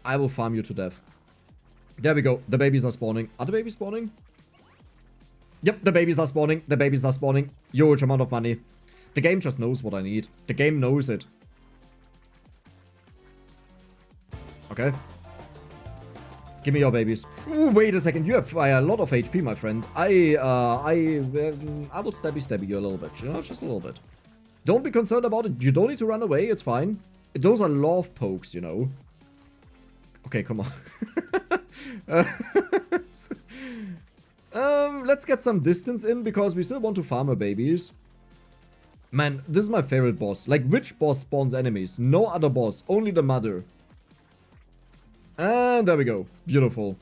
I will farm you to death. There we go. The babies are spawning. Are the babies spawning? Yep, the babies are spawning. The babies are spawning. Huge amount of money. The game just knows what I need. The game knows it. Okay. Give me your babies. Ooh, wait a second. You have a lot of HP, my friend. I will stabby you a little bit. You know, just a little bit. Don't be concerned about it. You don't need to run away. It's fine. Those are love pokes, you know. Okay, come on. Let's get some distance in because we still want to farm our babies. Man, this is my favorite boss. Like, which boss spawns enemies? No other boss. Only the mother. And there we go. Beautiful.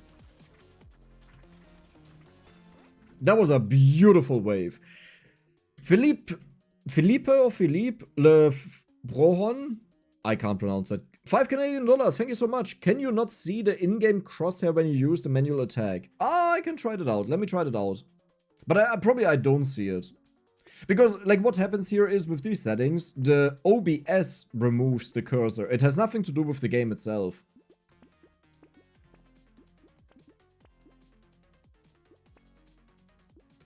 That was a beautiful wave. Philippe Le Brohon? I can't pronounce that. 5 Canadian dollars. Thank you so much. Can you not see the in-game crosshair when you use the manual attack? Ah, I can try it out. Let me try it out. But I don't see it. Because, like, what happens here is with these settings, the OBS removes the cursor. It has nothing to do with the game itself.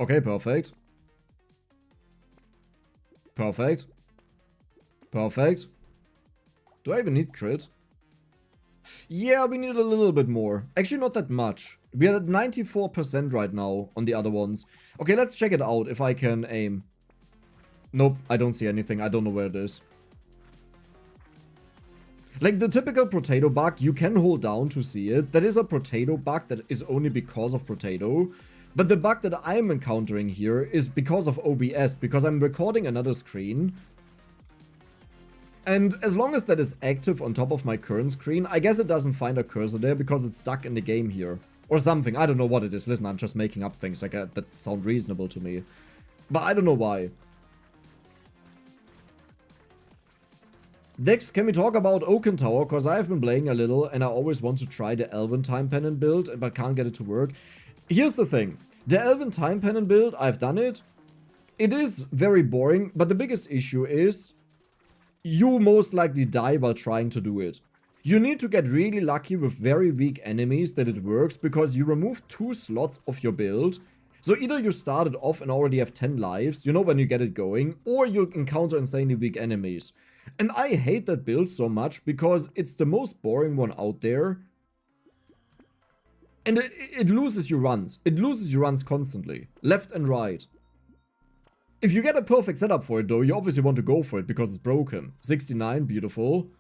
Okay, perfect. Perfect. Perfect. Do I even need crit? Yeah, we need a little bit more. Actually, not that much. We are at 94% right now on the other ones. Okay, let's check it out if I can aim. Nope, I don't see anything. I don't know where it is. Like the typical potato bug, you can hold down to see it. That is a potato bug that is only because of potato. But the bug that I'm encountering here is because of OBS, because I'm recording another screen. And as long as that is active on top of my current screen, I guess it doesn't find a cursor there because it's stuck in the game here. Or something, I don't know what it is. Listen, I'm just making up things like that sound reasonable to me. But I don't know why. Dex, can we talk about Oaken Tower? Because I've been playing a little and I always want to try the Elven Time Pennant build, but can't get it to work. Here's the thing. The Elven Time Pennant build, I've done it. It is very boring, but the biggest issue is you most likely die while trying to do it. You need to get really lucky with very weak enemies that it works because you remove 2 slots of your build. So either you started off and already have 10 lives, you know when you get it going, or you encounter insanely weak enemies. And I hate that build so much because it's the most boring one out there. And it loses you runs. It loses you runs constantly. Left and right. If you get a perfect setup for it though, you obviously want to go for it because it's broken. 69, beautiful.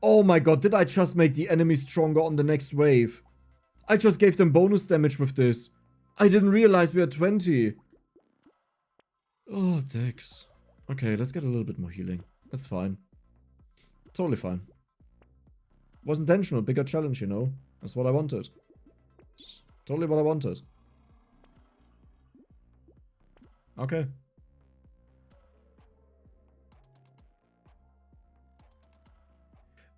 Oh my god, did I just make the enemy stronger on the next wave? I just gave them bonus damage with this. I didn't realize we had 20. Oh, dicks. Okay, let's get a little bit more healing. That's fine. Totally fine. Was intentional, bigger challenge, you know? That's what I wanted. Totally what I wanted. Okay.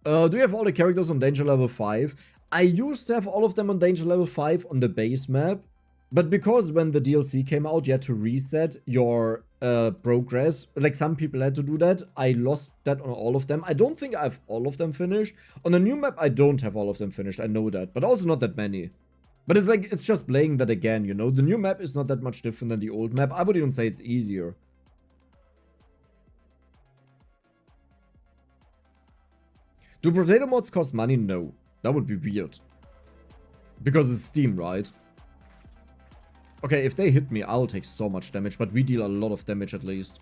Do you have all the characters on danger level 5? I used to have all of them on danger level 5 on the base map. But because when the DLC came out, you had to reset your progress. Like, some people had to do that. I lost that on all of them. I don't think I have all of them finished. On the new map, I don't have all of them finished. I know that. But also not that many. But it's like, it's just playing that again, you know? The new map is not that much different than the old map. I would even say it's easier. Do potato mods cost money? No. That would be weird. Because it's Steam, right? Okay, if they hit me, I'll take so much damage, but we deal a lot of damage at least.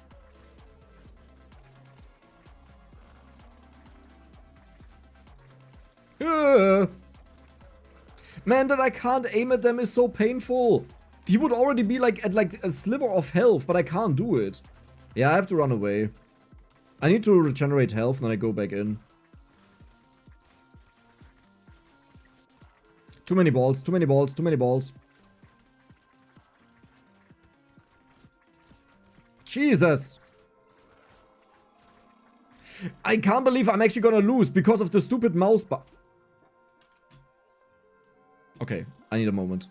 Man, that I can't aim at them is so painful. He would already be like at like a sliver of health, but I can't do it. Yeah, I have to run away. I need to regenerate health, then I go back in. Too many balls, too many balls, too many balls. Jesus! I can't believe I'm actually gonna lose because of the stupid mouse button. Okay, I need a moment.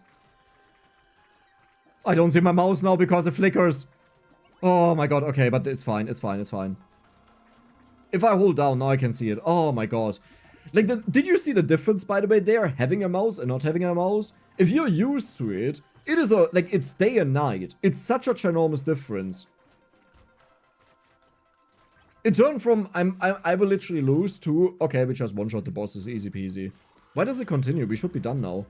I don't see my mouse now because it flickers. Oh my god, okay, but it's fine, it's fine, it's fine. If I hold down, now I can see it. Oh my god. Like, did you see the difference, by the way? They are having a mouse and not having a mouse. If you're used to it, it is a, like, it's day and night. It's such a ginormous difference. It turned from, I will literally lose to, okay, we just one-shot the boss, is easy peasy. Why does it continue? We should be done now.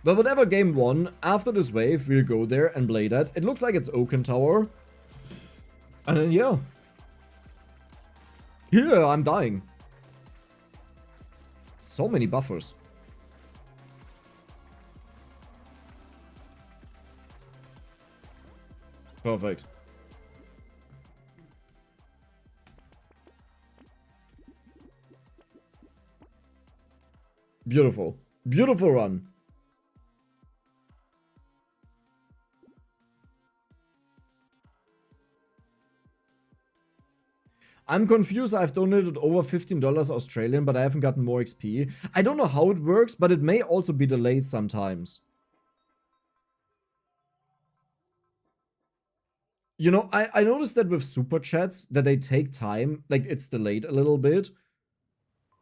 But whatever game 1, after this wave, we'll go there and play that. It looks like it's Oaken Tower. And then, yeah. Here, I'm dying. So many buffers. Perfect. Beautiful. Beautiful run. I'm confused. I've donated over $15 Australian, but I haven't gotten more XP. I don't know how it works, but it may also be delayed sometimes. You know, I noticed that with super chats that they take time, like it's delayed a little bit.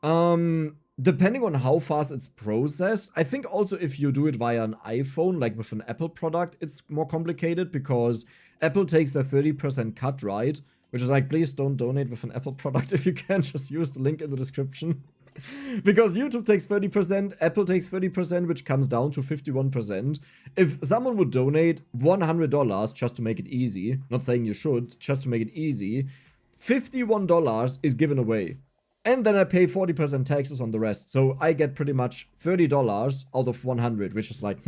Depending on how fast it's processed. I think also if you do it via an iPhone, like with an Apple product, it's more complicated because Apple takes a 30% cut, right? Which is like, please don't donate with an Apple product if you can, just use the link in the description. Because YouTube takes 30%, Apple takes 30%, which comes down to 51%. If someone would donate $100 just to make it easy, not saying you should, just to make it easy, $51 is given away. And then I pay 40% taxes on the rest. So I get pretty much $30 out of 100, which is like,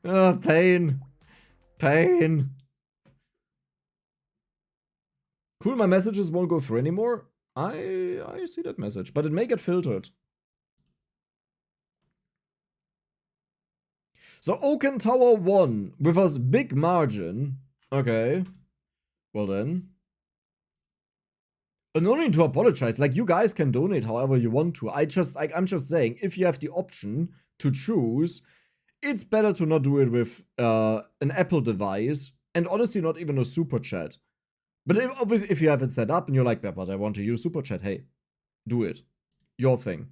oh, pain. Pain. Cool, my messages won't go through anymore. I see that message, but it may get filtered. So Oaken Tower won with a big margin. Okay. Well then. No need to apologize. Like, you guys can donate however you want to. I'm just saying, if you have the option to choose, it's better to not do it with an Apple device, and honestly not even a super chat. But obviously, if you have it set up and you're like, but I want to use super chat, hey, do it. Your thing.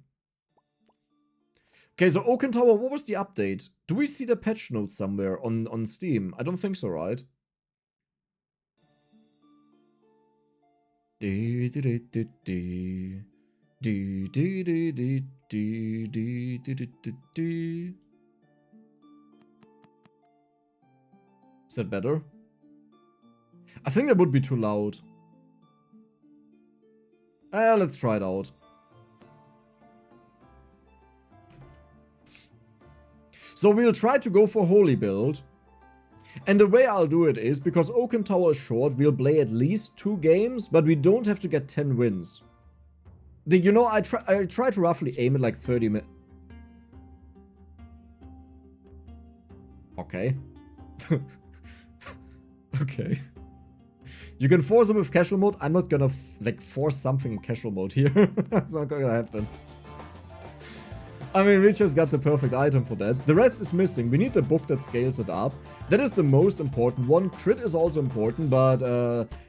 Okay, so Oaken Tower, what was the update? Do we see the patch notes somewhere on Steam? I don't think so, right? Is that better? I think that would be too loud. Let's try it out. So we'll try to go for Holy build. And the way I'll do it is, because Oaken Tower is short, we'll play at least 2 games, but we don't have to get 10 wins. You know, I try to roughly aim at like 30 minutes. Okay. Okay. You can force them with casual mode. I'm not gonna like force something in casual mode here. That's not gonna happen. I mean, we just got the perfect item for that. The rest is missing. We need a book that scales it up. That is the most important one. Crit is also important, but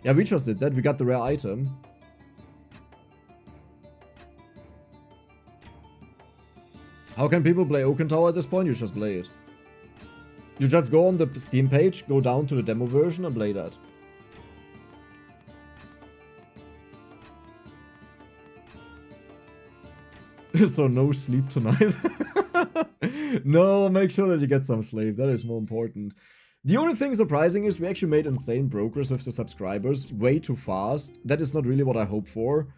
yeah, we just did that. We got the rare item. How can people play Oaken Tower at this point? You just play it. You just go on the Steam page, go down to the demo version and play that. So no sleep tonight. No, make sure that you get some sleep. That is more important. The only thing surprising is we actually made insane progress with the subscribers way too fast. That is not really what I hoped for.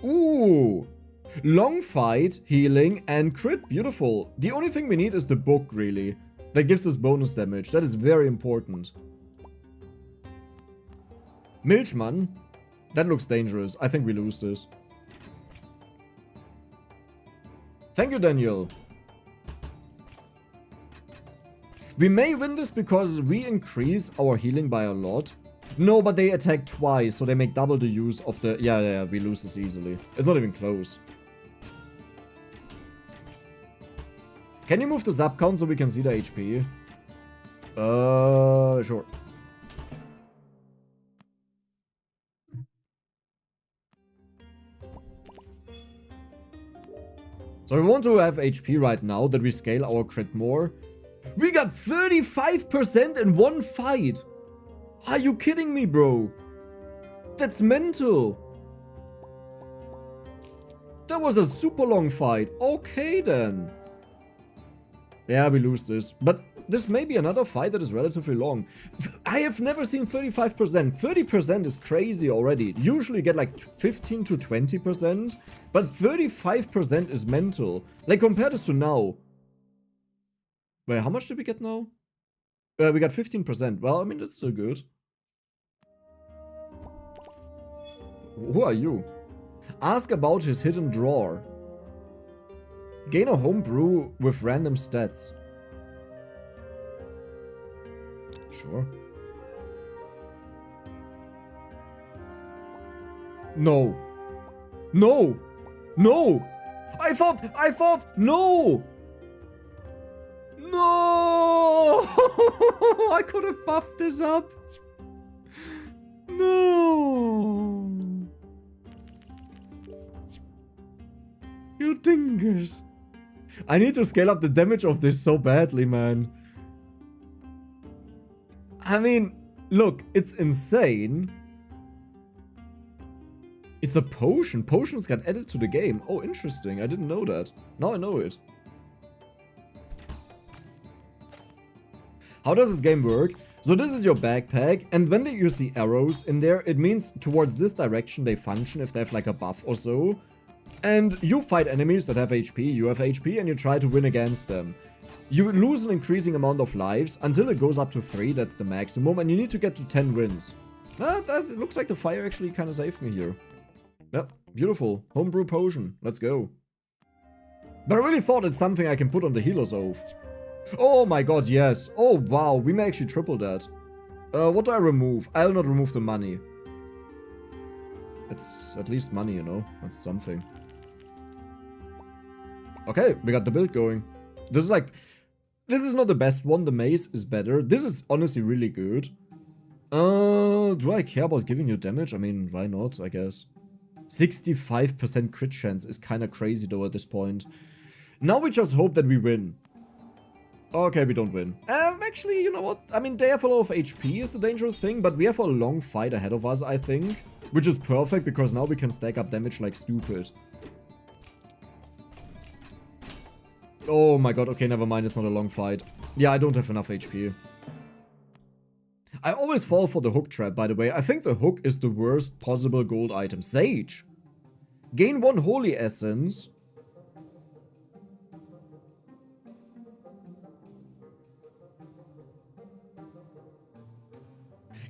Ooh! Long fight, healing, and crit. Beautiful. The only thing we need is the book, really. That gives us bonus damage. That is very important. Milchman. That looks dangerous. I think we lose this. Thank you, Daniel. We may win this because we increase our healing by a lot. No, but they attack twice, so they make double the use of the... Yeah, we lose this easily. It's not even close. Can you move the zap count so we can see the HP? Sure. So we want to have HP right now that we scale our crit more. We got 35% in one fight. Are you kidding me, bro? That's mental. That was a super long fight. Okay, then. Yeah, we lose this. But this may be another fight that is relatively long. I have never seen 35%. 30% is crazy already. Usually you get like 15 to 20%. But 35% is mental. Like, compare this to now. Wait, how much did we get now? We got 15%. Well, I mean, that's still good. Who are you? Ask about his hidden drawer. Gain a homebrew with random stats. Sure. No. No! No! I thought, no! No! I could have buffed this up. No! You dingus. I need to scale up the damage of this so badly, man. I mean, look, it's insane. It's a potion. Potions got added to the game. Oh, interesting. I didn't know that. Now I know it. How does this game work? So this is your backpack, and when you see arrows in there, it means towards this direction they function if they have like a buff or so. And you fight enemies that have HP, you have HP, and you try to win against them. You lose an increasing amount of lives until it goes up to 3, that's the maximum, and you need to get to 10 wins. That looks like the fire actually kind of saved me here. Yep, beautiful. Homebrew potion. Let's go. But I really thought it's something I can put on the healer's oath. Oh my god, yes. Oh wow, we may actually triple that. What do I remove? I'll not remove the money. It's at least money, you know. That's something. Okay, we got the build going. This is like... This is not the best one. The mace is better. This is honestly really good. Do I care about giving you damage? I mean, why not, I guess. 65% crit chance is kind of crazy though at this point. Now we just hope that we win. Okay, we don't win. Actually, you know what? I mean, they have a lot of HP is the dangerous thing, but we have a long fight ahead of us, I think. Which is perfect, because now we can stack up damage like stupid. Oh my god, okay, never mind, it's not a long fight. Yeah, I don't have enough HP. I always fall for the hook trap, by the way. I think the hook is the worst possible gold item. Sage! Gain 1 Holy Essence.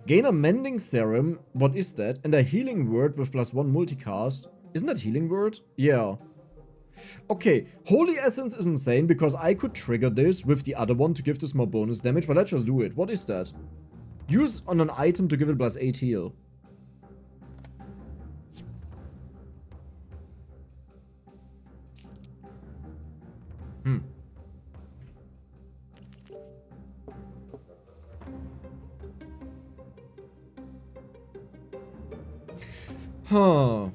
Gain a Mending Serum. What is that? And a Healing Word with +1 multicast. Isn't that Healing Word? Yeah. Okay, Holy Essence is insane because I could trigger this with the other one to give this more bonus damage, but let's just do it. What is that? Use on an item to give it +8 heal. Huh.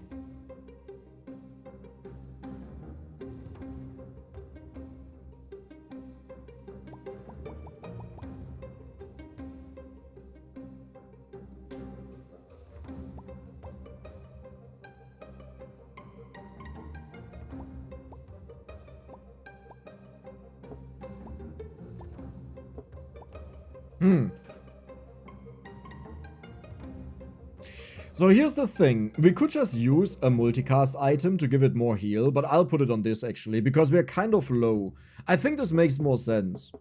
So here's the thing, we could just use a multicast item to give it more heal, but I'll put it on this actually, because we're kind of low. I think this makes more sense.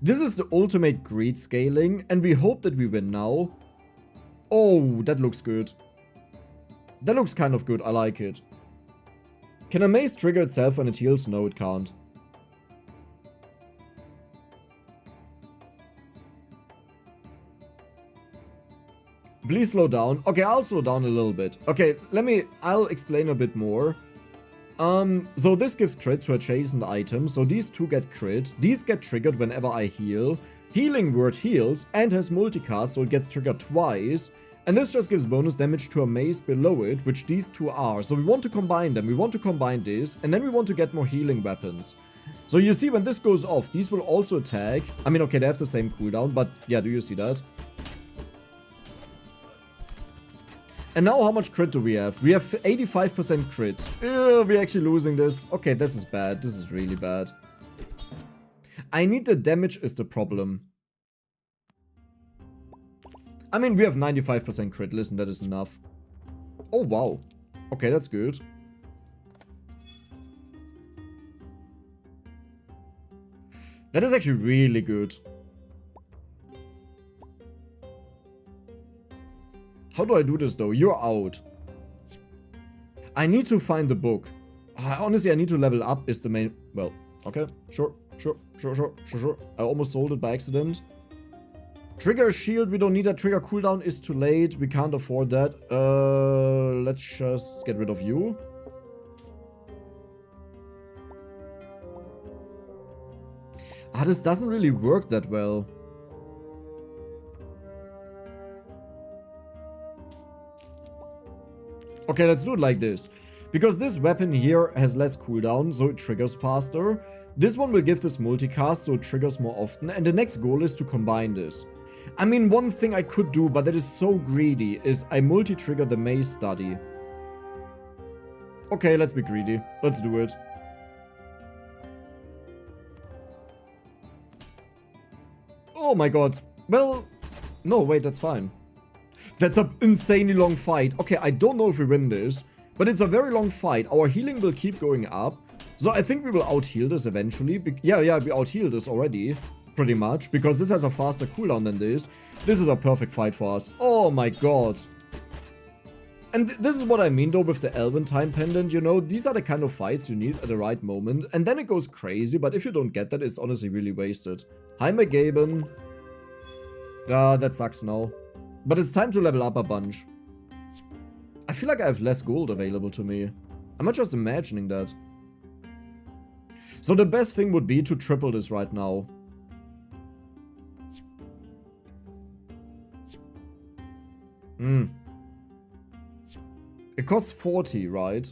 This is the ultimate greed scaling, and we hope that we win now. Oh, that looks good. That looks kind of good, I like it. Can a mace trigger itself when it heals? No, it can't. Please slow down. Okay, I'll slow down a little bit. Okay, I'll explain a bit more. So this gives crit to adjacent items. So these two get crit. These get triggered whenever I heal. Healing Word heals and has multicast, so it gets triggered twice. And this just gives bonus damage to a mace below it, which these two are. So we want to combine them. We want to combine this, and then we want to get more healing weapons. So you see, when this goes off, these will also attack. I mean, okay, they have the same cooldown, but yeah, do you see that? And now how much crit do we have? We have 85% crit. We're actually losing this. Okay, this is bad. This is really bad. I need the damage is the problem. I mean, we have 95% crit. Listen, that is enough. Oh, wow. Okay, that's good. That is actually really good. How do I do this though? You're out. I need to find the book. Honestly, I need to level up is the main... Well, okay. Sure. I almost sold it by accident. Trigger shield. We don't need that. Trigger cooldown is too late. We can't afford that. Let's just get rid of you. This doesn't really work that well. Okay, let's do it like this. Because this weapon here has less cooldown, so it triggers faster. This one will give this multicast, so it triggers more often. And the next goal is to combine this. I mean, one thing I could do, but that is so greedy, is I multi-trigger the maze study. Okay, let's be greedy. Let's do it. Oh my god. Well, no, wait, that's fine. That's an insanely long fight. Okay, I don't know if we win this, but it's a very long fight. Our healing will keep going up. So I think we will out-heal this eventually. Yeah, we out-healed this already, pretty much, because this has a faster cooldown than this. This is a perfect fight for us. Oh my god. And this is what I mean though with the Elven Time Pendant, you know? These are the kind of fights you need at the right moment. And then it goes crazy, but if you don't get that, it's honestly really wasted. Hi, McGaben. That sucks now. But it's time to level up a bunch. I feel like I have less gold available to me. I'm not just imagining that. So the best thing would be to triple this right now. It costs 40, right?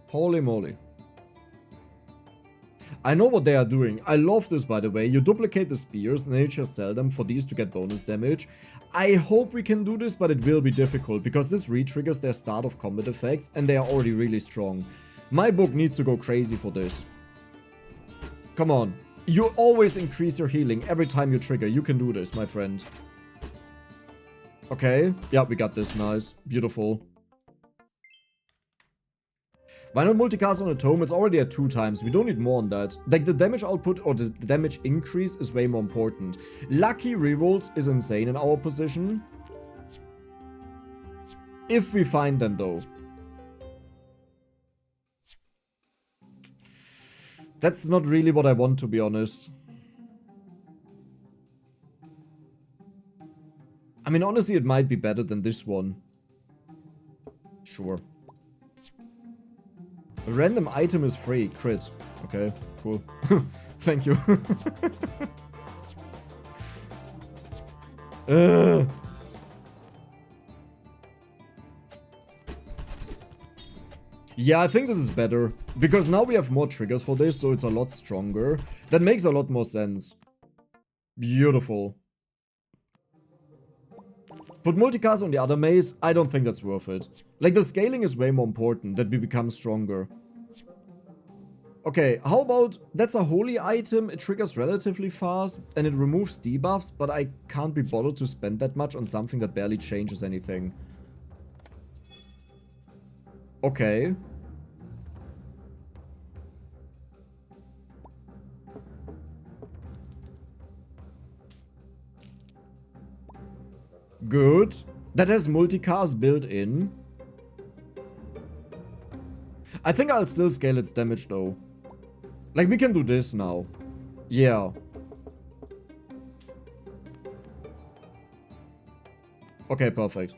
Holy moly. I know what they are doing. I love this, by the way. You duplicate the spears and then you just sell them for these to get bonus damage. I hope we can do this, but it will be difficult because this re-triggers their start of combat effects and they are already really strong. My book needs to go crazy for this. Come on. You always increase your healing every time you trigger. You can do this, my friend. Okay. Yeah, we got this. Nice. Beautiful. Why not multicast on a tome? It's already at 2 times. We don't need more on that. Like, the damage output or the damage increase is way more important. Lucky rerolls is insane in our position. If we find them, though. That's not really what I want, to be honest. I mean, honestly, it might be better than this one. Sure. A random item is free. Crit. Okay, cool. Thank you. Yeah, I think this is better. Because now we have more triggers for this, so it's a lot stronger. That makes a lot more sense. Beautiful. Put multicast on the other maze, I don't think that's worth it. Like, the scaling is way more important, that we become stronger. Okay, how about, that's a holy item, it triggers relatively fast, and it removes debuffs, but I can't be bothered to spend that much on something that barely changes anything. Okay. Good. That has multicast built in. I think I'll still scale its damage though. Like, we can do this now. Yeah. Okay, perfect.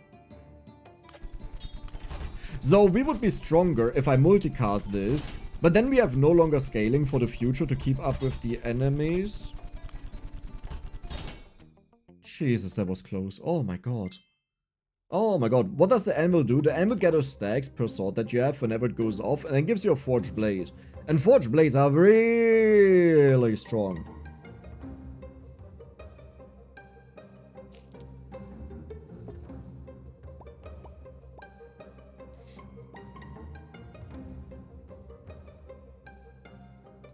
So we would be stronger if I multicast this, but then we have no longer scaling for the future to keep up with the enemies. Jesus, that was close. Oh my god. Oh my god. What does the anvil do? The anvil gathers stacks per sword that you have whenever it goes off, and then gives you a forged blade. And forged blades are really strong.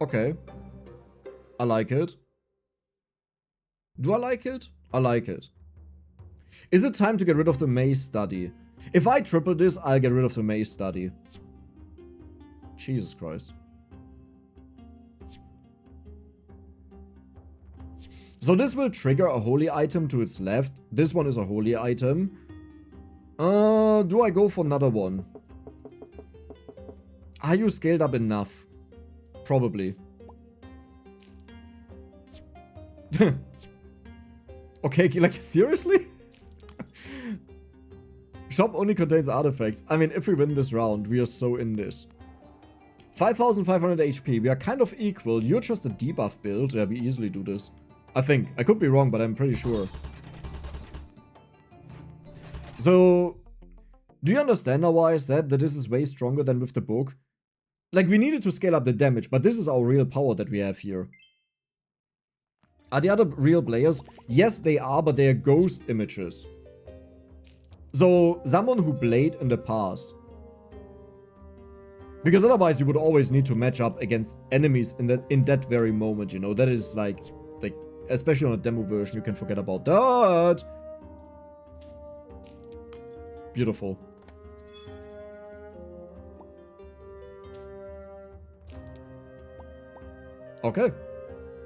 Okay. I like it. Do I like it? I like it. Is it time to get rid of the maze study? If I triple this, I'll get rid of the maze study. Jesus Christ. So this will trigger a holy item to its left. This one is a holy item. Do I go for another one? Are you scaled up enough? Probably. Okay, like, seriously? Shop only contains artifacts. I mean, if we win this round, we are so in this. 5,500 HP. We are kind of equal. You're just a debuff build. Yeah, we easily do this. I think. I could be wrong, but I'm pretty sure. So, do you understand now why I said that this is way stronger than with the book? Like, we needed to scale up the damage, but this is our real power that we have here. Are the other real players? Yes, they are, but they are ghost images. So, someone who played in the past. Because otherwise you would always need to match up against enemies in that very moment, you know. That is like, especially on a demo version, you can forget about that. Beautiful. Okay.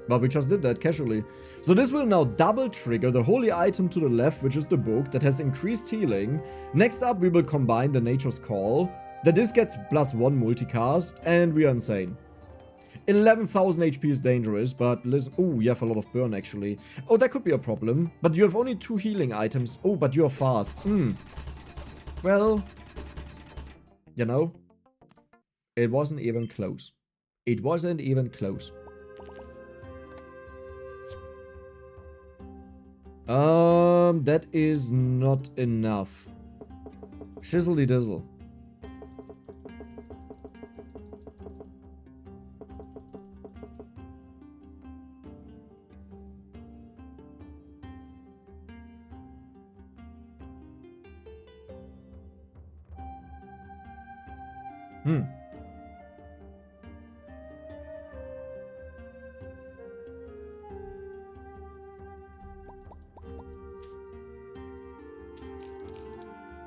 Well, we just did that casually. So this will now double trigger the holy item to the left, which is the book, that has increased healing. Next up, we will combine the Nature's Call. That this gets +1 multicast, and we are insane. 11,000 HP is dangerous, but listen... Oh, you have a lot of burn, actually. Oh, that could be a problem. But you have only 2 healing items. Oh, but you're fast. Well... You know... It wasn't even close. It wasn't even close. That is not enough. Shizzly dizzle.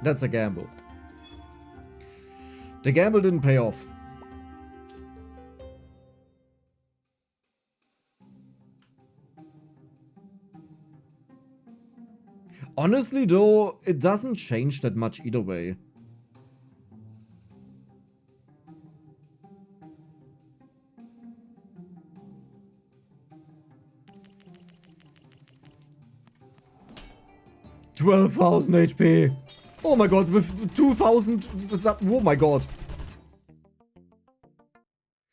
That's a gamble. The gamble didn't pay off. Honestly though, it doesn't change that much either way. $12,000 HP. Oh my god, with 2,000. Oh my god.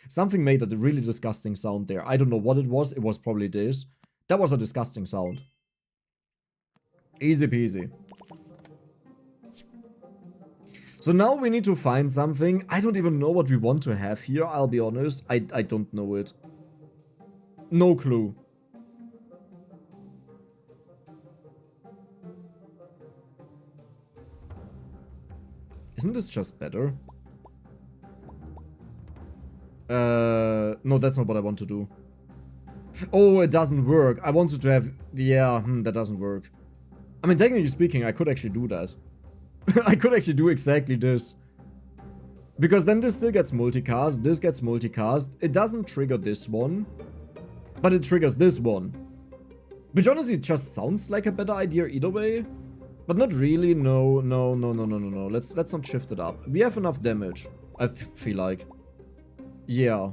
Something made a really disgusting sound there. I don't know what it was. It was probably this. That was a disgusting sound. Easy peasy. So now we need to find something. I don't even know what we want to have here, I'll be honest. I don't know it. No clue. Isn't this just better? No, that's not what I want to do. Oh, it doesn't work. I wanted to have... Yeah, that doesn't work. I mean, technically speaking, I could actually do that. I could actually do exactly this. Because then this still gets multicast, this gets multicast. It doesn't trigger this one, but it triggers this one. Which honestly just sounds like a better idea either way. But not really, no. Let's not shift it up. We have enough damage, I feel like. Yeah.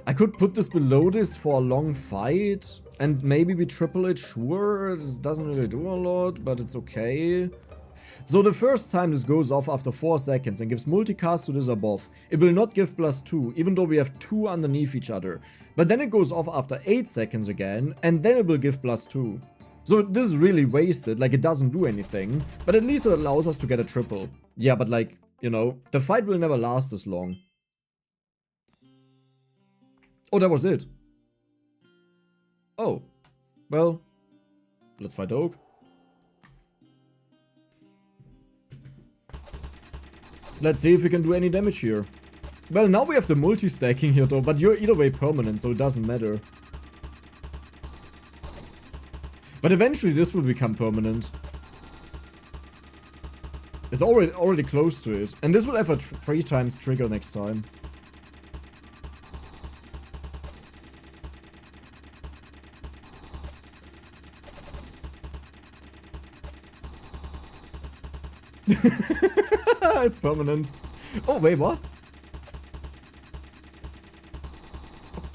I could put this below this for a long fight. And maybe we triple it, sure. This doesn't really do a lot, but it's okay. So the first time this goes off after 4 seconds and gives multicast to this above, it will not give +2, even though we have 2 underneath each other. But then it goes off after 8 seconds again, and then it will give +2. So this is really wasted, like it doesn't do anything, but at least it allows us to get a triple. Yeah, but like, you know, the fight will never last this long. Oh, that was it. Oh, well, let's fight Oak. Let's see if we can do any damage here. Well, now we have the multi-stacking here though, but you're either way permanent, so it doesn't matter. But eventually this will become permanent. It's already close to it. And this will have a 3 times trigger next time. It's permanent. Oh, wait, what?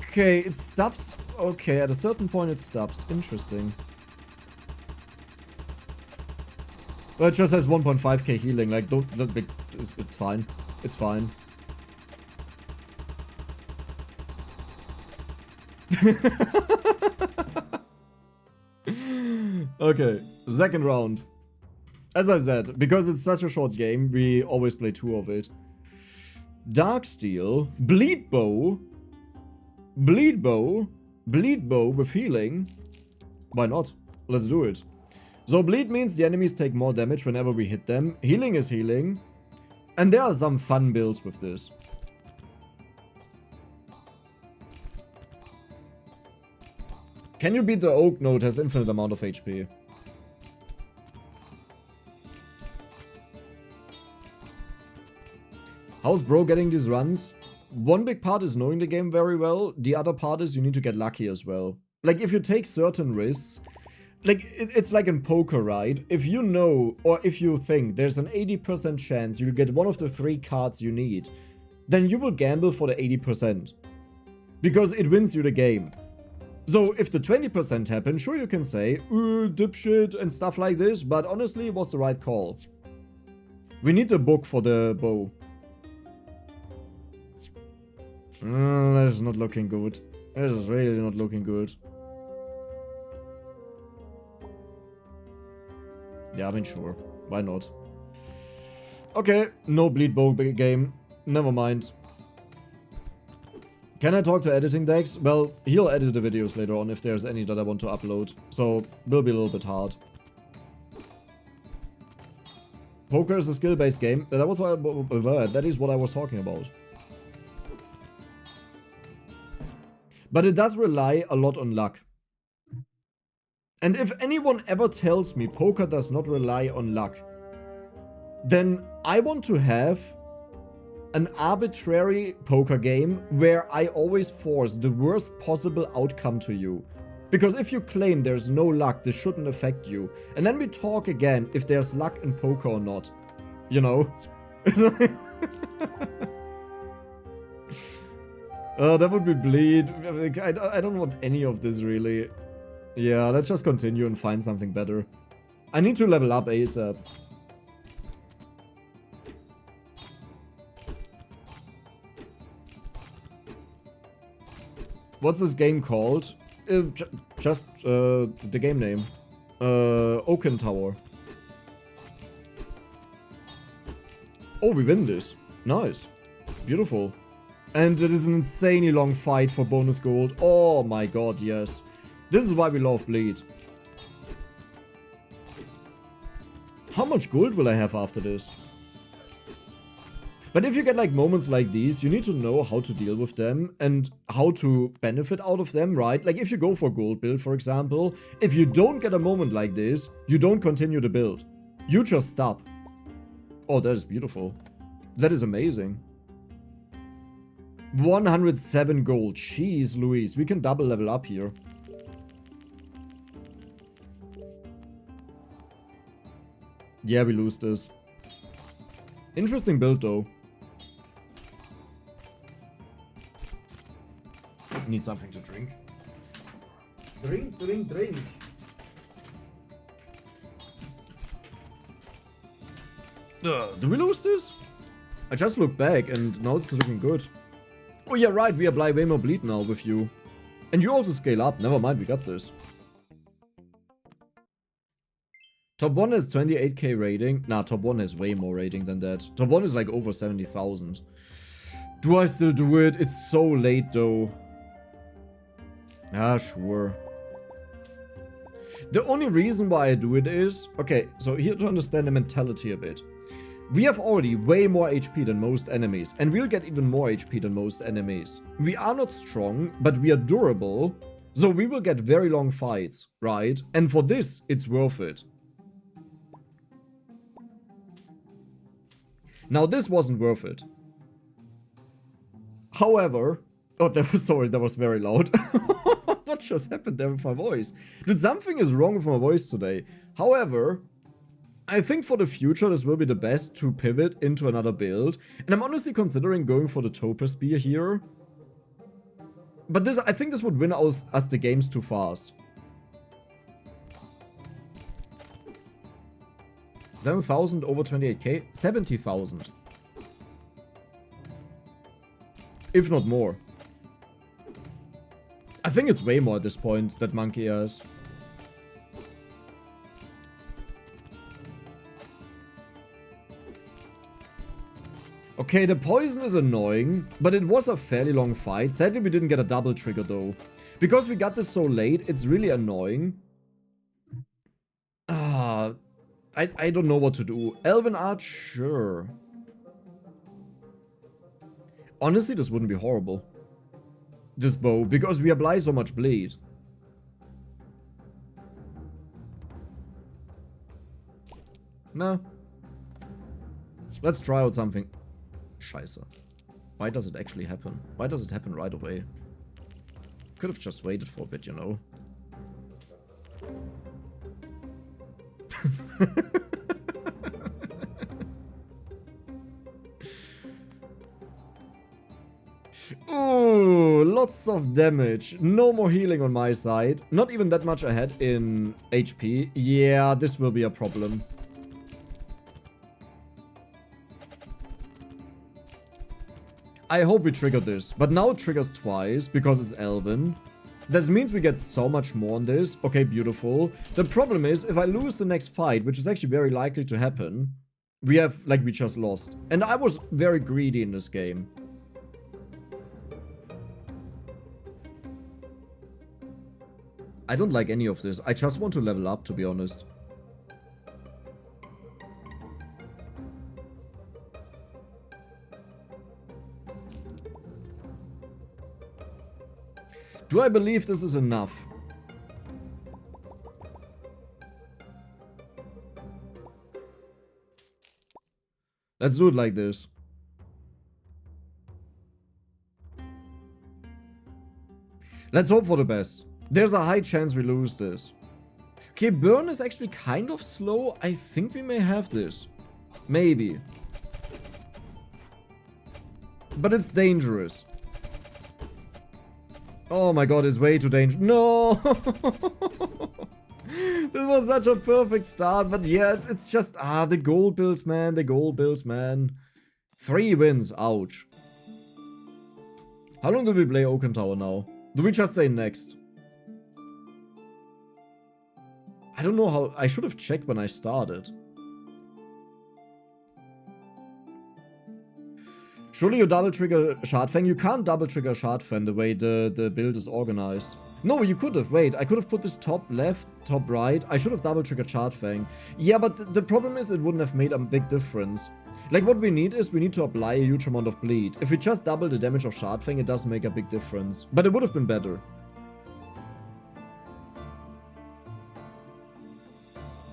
Okay, it stops. Okay, at a certain point it stops. Interesting. Well, it just has 1.5k healing. Like, it's fine. It's fine. Okay, second round. As I said, because it's such a short game, we always play 2 of it. Darksteel, Bleed Bow with healing. Why not? Let's do it. So Bleed means the enemies take more damage whenever we hit them. Healing is healing. And there are some fun builds with this. Can you beat the Oak Note has infinite amount of HP? How's bro getting these runs? One big part is knowing the game very well. The other part is you need to get lucky as well. Like, if you take certain risks, like, it's like in poker, right? If you know, or if you think there's an 80% chance you'll get one of the 3 cards you need, then you will gamble for the 80%. Because it wins you the game. So, if the 20% happen, sure you can say, dipshit and stuff like this, but honestly, it was the right call. We need a book for the bow. That is not looking good. That is really not looking good. Yeah, I mean, sure. Why not? Okay, no Bleed Bow game. Never mind. Can I talk to editing decks? Well, he'll edit the videos later on if there's any that I want to upload. So, will be a little bit hard. Poker is a skill-based game. That is what I was talking about. But it does rely a lot on luck. And if anyone ever tells me poker does not rely on luck, then I want to have an arbitrary poker game where I always force the worst possible outcome to you. Because if you claim there's no luck, this shouldn't affect you. And then we talk again if there's luck in poker or not. You know? That would be bleed. I don't want any of this, really. Yeah, let's just continue and find something better. I need to level up ASAP. What's this game called? Just the game name. Oaken Tower. Oh, we win this. Nice. Beautiful. And it is an insanely long fight for bonus gold. Oh my god, yes. This is why we love Bleed. How much gold will I have after this? But if you get like moments like these, you need to know how to deal with them and how to benefit out of them, right? Like if you go for gold build, for example, if you don't get a moment like this, you don't continue the build. You just stop. Oh, that is beautiful. That is amazing. 107 gold. Jeez Louise, we can double level up here. Yeah, we lose this. Interesting build though. Need something to drink. Drink, drink, drink. Do we lose this? I just looked back and now it's looking good. Oh yeah, right, we apply way more bleed now with you. And you also scale up. Never mind, we got this. Top 1 has 28k rating. Nah, top 1 has way more rating than that. Top 1 is like over 70,000. Do I still do it? It's so late though. Ah, sure. The only reason why I do it is... Okay, so here to understand the mentality a bit. We have already way more HP than most enemies. And we'll get even more HP than most enemies. We are not strong, but we are durable. So we will get very long fights, right? And for this, it's worth it. Now, this wasn't worth it. However... Oh, that was very loud. What just happened there with my voice? Dude, something is wrong with my voice today. However, I think for the future this will be the best to pivot into another build. And I'm honestly considering going for the Topaz Spear here. But I think this would win us the games too fast. 7,000 over 28k? 70,000. If not more. I think it's way more at this point that Monkey has. Okay, the poison is annoying, but it was a fairly long fight. Sadly, we didn't get a double trigger though. Because we got this so late, it's really annoying. I don't know what to do. Elven Art, sure. Honestly, this wouldn't be horrible. This bow, because we apply so much bleed. Nah. Let's try out something. Scheiße. Why does it actually happen? Why does it happen right away? Could have just waited for a bit, you know. Ooh, lots of damage. No more healing on my side. Not even that much ahead in HP. Yeah, this will be a problem. I hope we trigger this. But now it triggers twice because it's Elven. This means we get so much more on this. Okay, beautiful. The problem is, if I lose the next fight, which is actually very likely to happen, we just lost. And I was very greedy in this game. I don't like any of this. I just want to level up, to be honest. Do I believe this is enough? Let's do it like this. Let's hope for the best. There's a high chance we lose this. Okay, burn is actually kind of slow. I think we may have this. Maybe. But it's dangerous. Oh my god, it's way too dangerous. No! This was such a perfect start, but yeah, it's just, the gold bills, man, the gold bills, man. 3 wins, ouch. How long do we play Oaken Tower now? Do we just say next? I don't know how, I should have checked when I started. Surely you double trigger Shardfang? You can't double trigger Shardfang the way the build is organized. No, you could have. Wait, I could have put this top left, top right. I should have double triggered Shardfang. Yeah, but the problem is it wouldn't have made a big difference. Like, what we need is we need to apply a huge amount of bleed. If we just double the damage of Shardfang, it doesn't make a big difference. But it would have been better.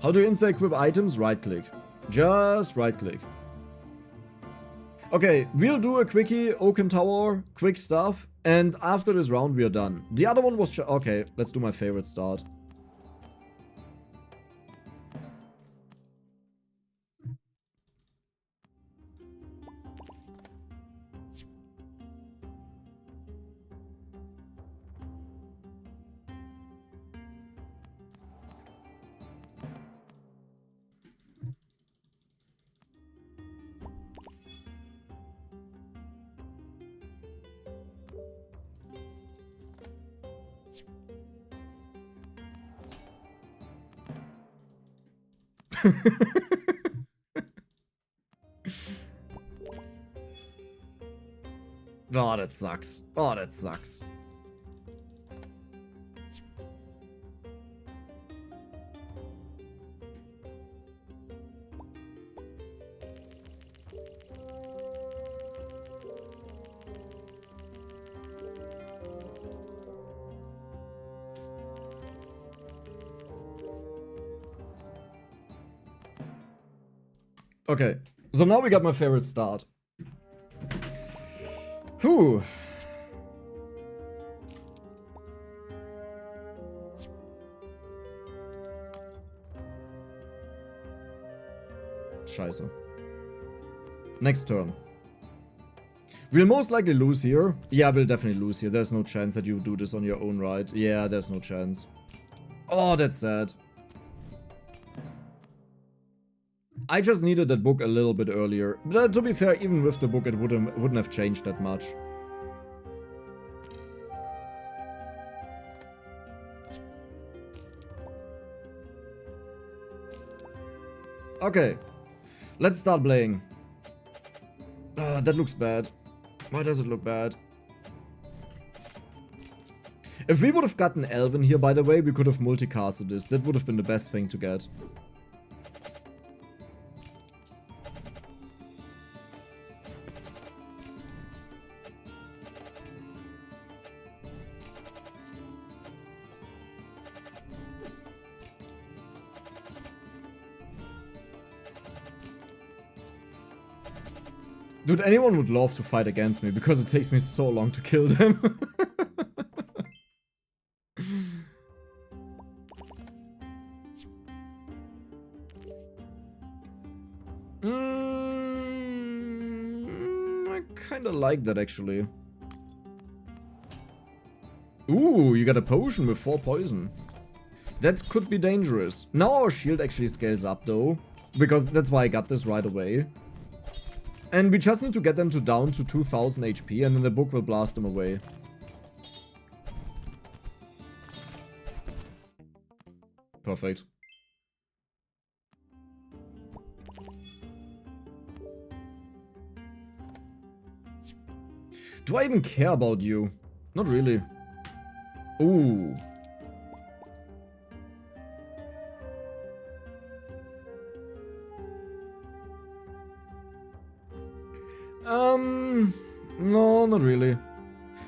How do you insta-equip items? Right-click. Just right-click. Okay, we'll do a quickie, Oaken Tower, quick stuff, and after this round we are done. The other one was okay, let's do my favorite start. Oh, that sucks. Oh, that sucks. Okay, so now we got my favorite start. Whew. Scheiße. Next turn. We'll most likely lose here. Yeah, we'll definitely lose here. There's no chance that you do this on your own right. Yeah, there's no chance. Oh, that's sad. I just needed that book a little bit earlier. But to be fair, even with the book, it wouldn't have changed that much. Okay, let's start playing. That looks bad. Why does it look bad? If we would have gotten Elven here, by the way, we could have multicasted this. That would have been the best thing to get. Dude, anyone would love to fight against me because it takes me so long to kill them. I kinda like that actually. Ooh, you got a potion with 4 poison. That could be dangerous. Now our shield actually scales up though, because that's why I got this right away. And we just need to get them down to 2000 HP and then the book will blast them away. Perfect. Do I even care about you? Not really. Ooh. No, not really.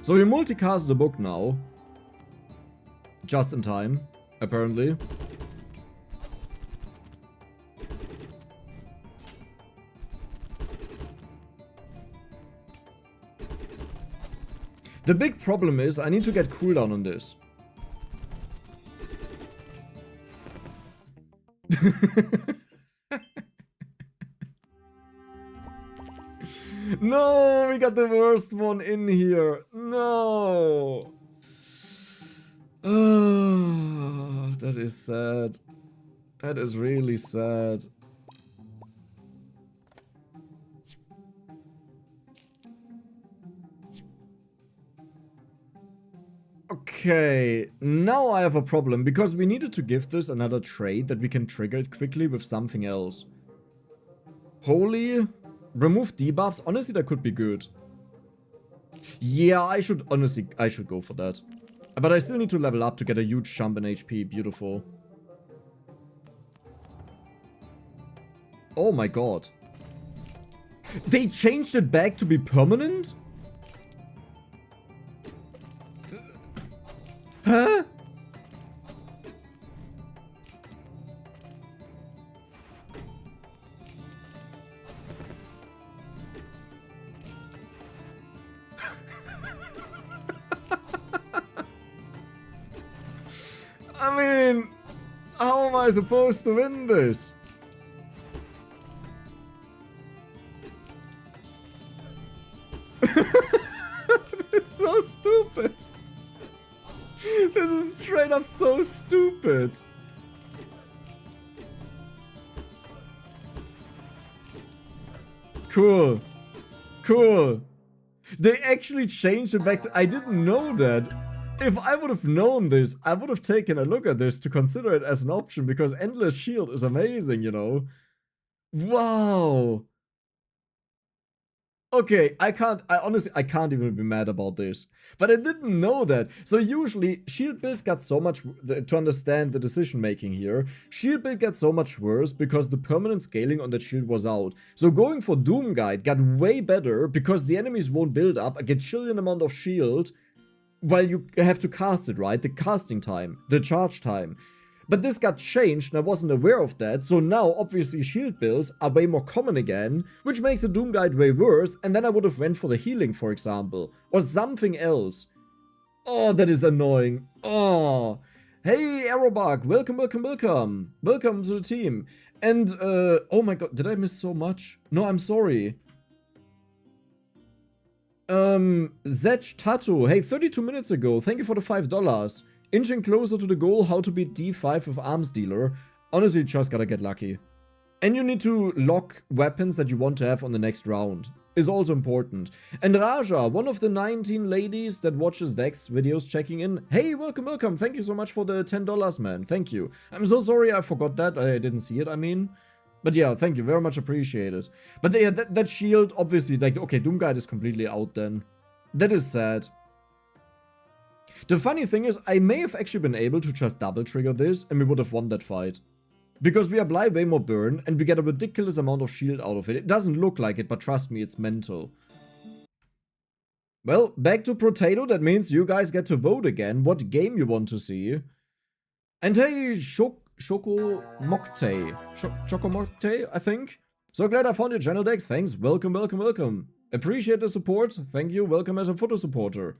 So we multicast the book now. Just in time, apparently. The big problem is I need to get cooldown on this. No, we got the worst one in here. No. Oh, that is sad. That is really sad. Okay, now I have a problem because we needed to give this another trait that we can trigger it quickly with something else. Holy, remove debuffs. Honestly, that could be good. Yeah, I should go for that. But I still need to level up to get a huge jump in HP. Beautiful. Oh my god. They changed it back to be permanent? Huh? I mean, how am I supposed to win this? It's so stupid. This is straight up so stupid. Cool. Cool. They actually changed it back to... I didn't know that. If I would have known this, I would have taken a look at this to consider it as an option because Endless Shield is amazing, you know? Wow. Okay, I honestly, I can't even be mad about this. But I didn't know that. So usually, shield builds got so much, to understand the decision making here, shield build got so much worse because the permanent scaling on that shield was out. So going for Doom Guide got way better because the enemies won't build up a gajillion amount of shield while you have to cast it, right? The casting time, the charge time. But this got changed and I wasn't aware of that, so now obviously shield builds are way more common again, which makes the Doom Guide way worse, and then I would have went for the healing, for example, or something else. Oh, that is annoying. Oh. Hey, Aerobug, welcome, welcome, welcome. Welcome to the team. And, oh my god, did I miss so much? No, I'm sorry. Zech Tattoo, hey, 32 minutes ago, thank you for the $5. Inching closer to the goal, how to beat D5 with Arms Dealer. Honestly, you just gotta get lucky. And you need to lock weapons that you want to have on the next round. Is also important. And Raja, one of the 19 ladies that watches Dex videos checking in. Hey, welcome, welcome. Thank you so much for the $10, man. Thank you. I'm so sorry I forgot that. I didn't see it, I mean. But yeah, thank you. Very much appreciated. But yeah, that shield, obviously, like, okay, Doom Guide is completely out then. That is sad. The funny thing is, I may have actually been able to just double trigger this and we would have won that fight. Because we apply way more burn and we get a ridiculous amount of shield out of it. It doesn't look like it, but trust me, it's mental. Well, back to Potato. That means you guys get to vote again what game you want to see. And hey, Choco Mokte, I think. So glad I found your channel, Dex. Thanks. Welcome, welcome, welcome. Appreciate the support. Thank you. Welcome as a photo supporter.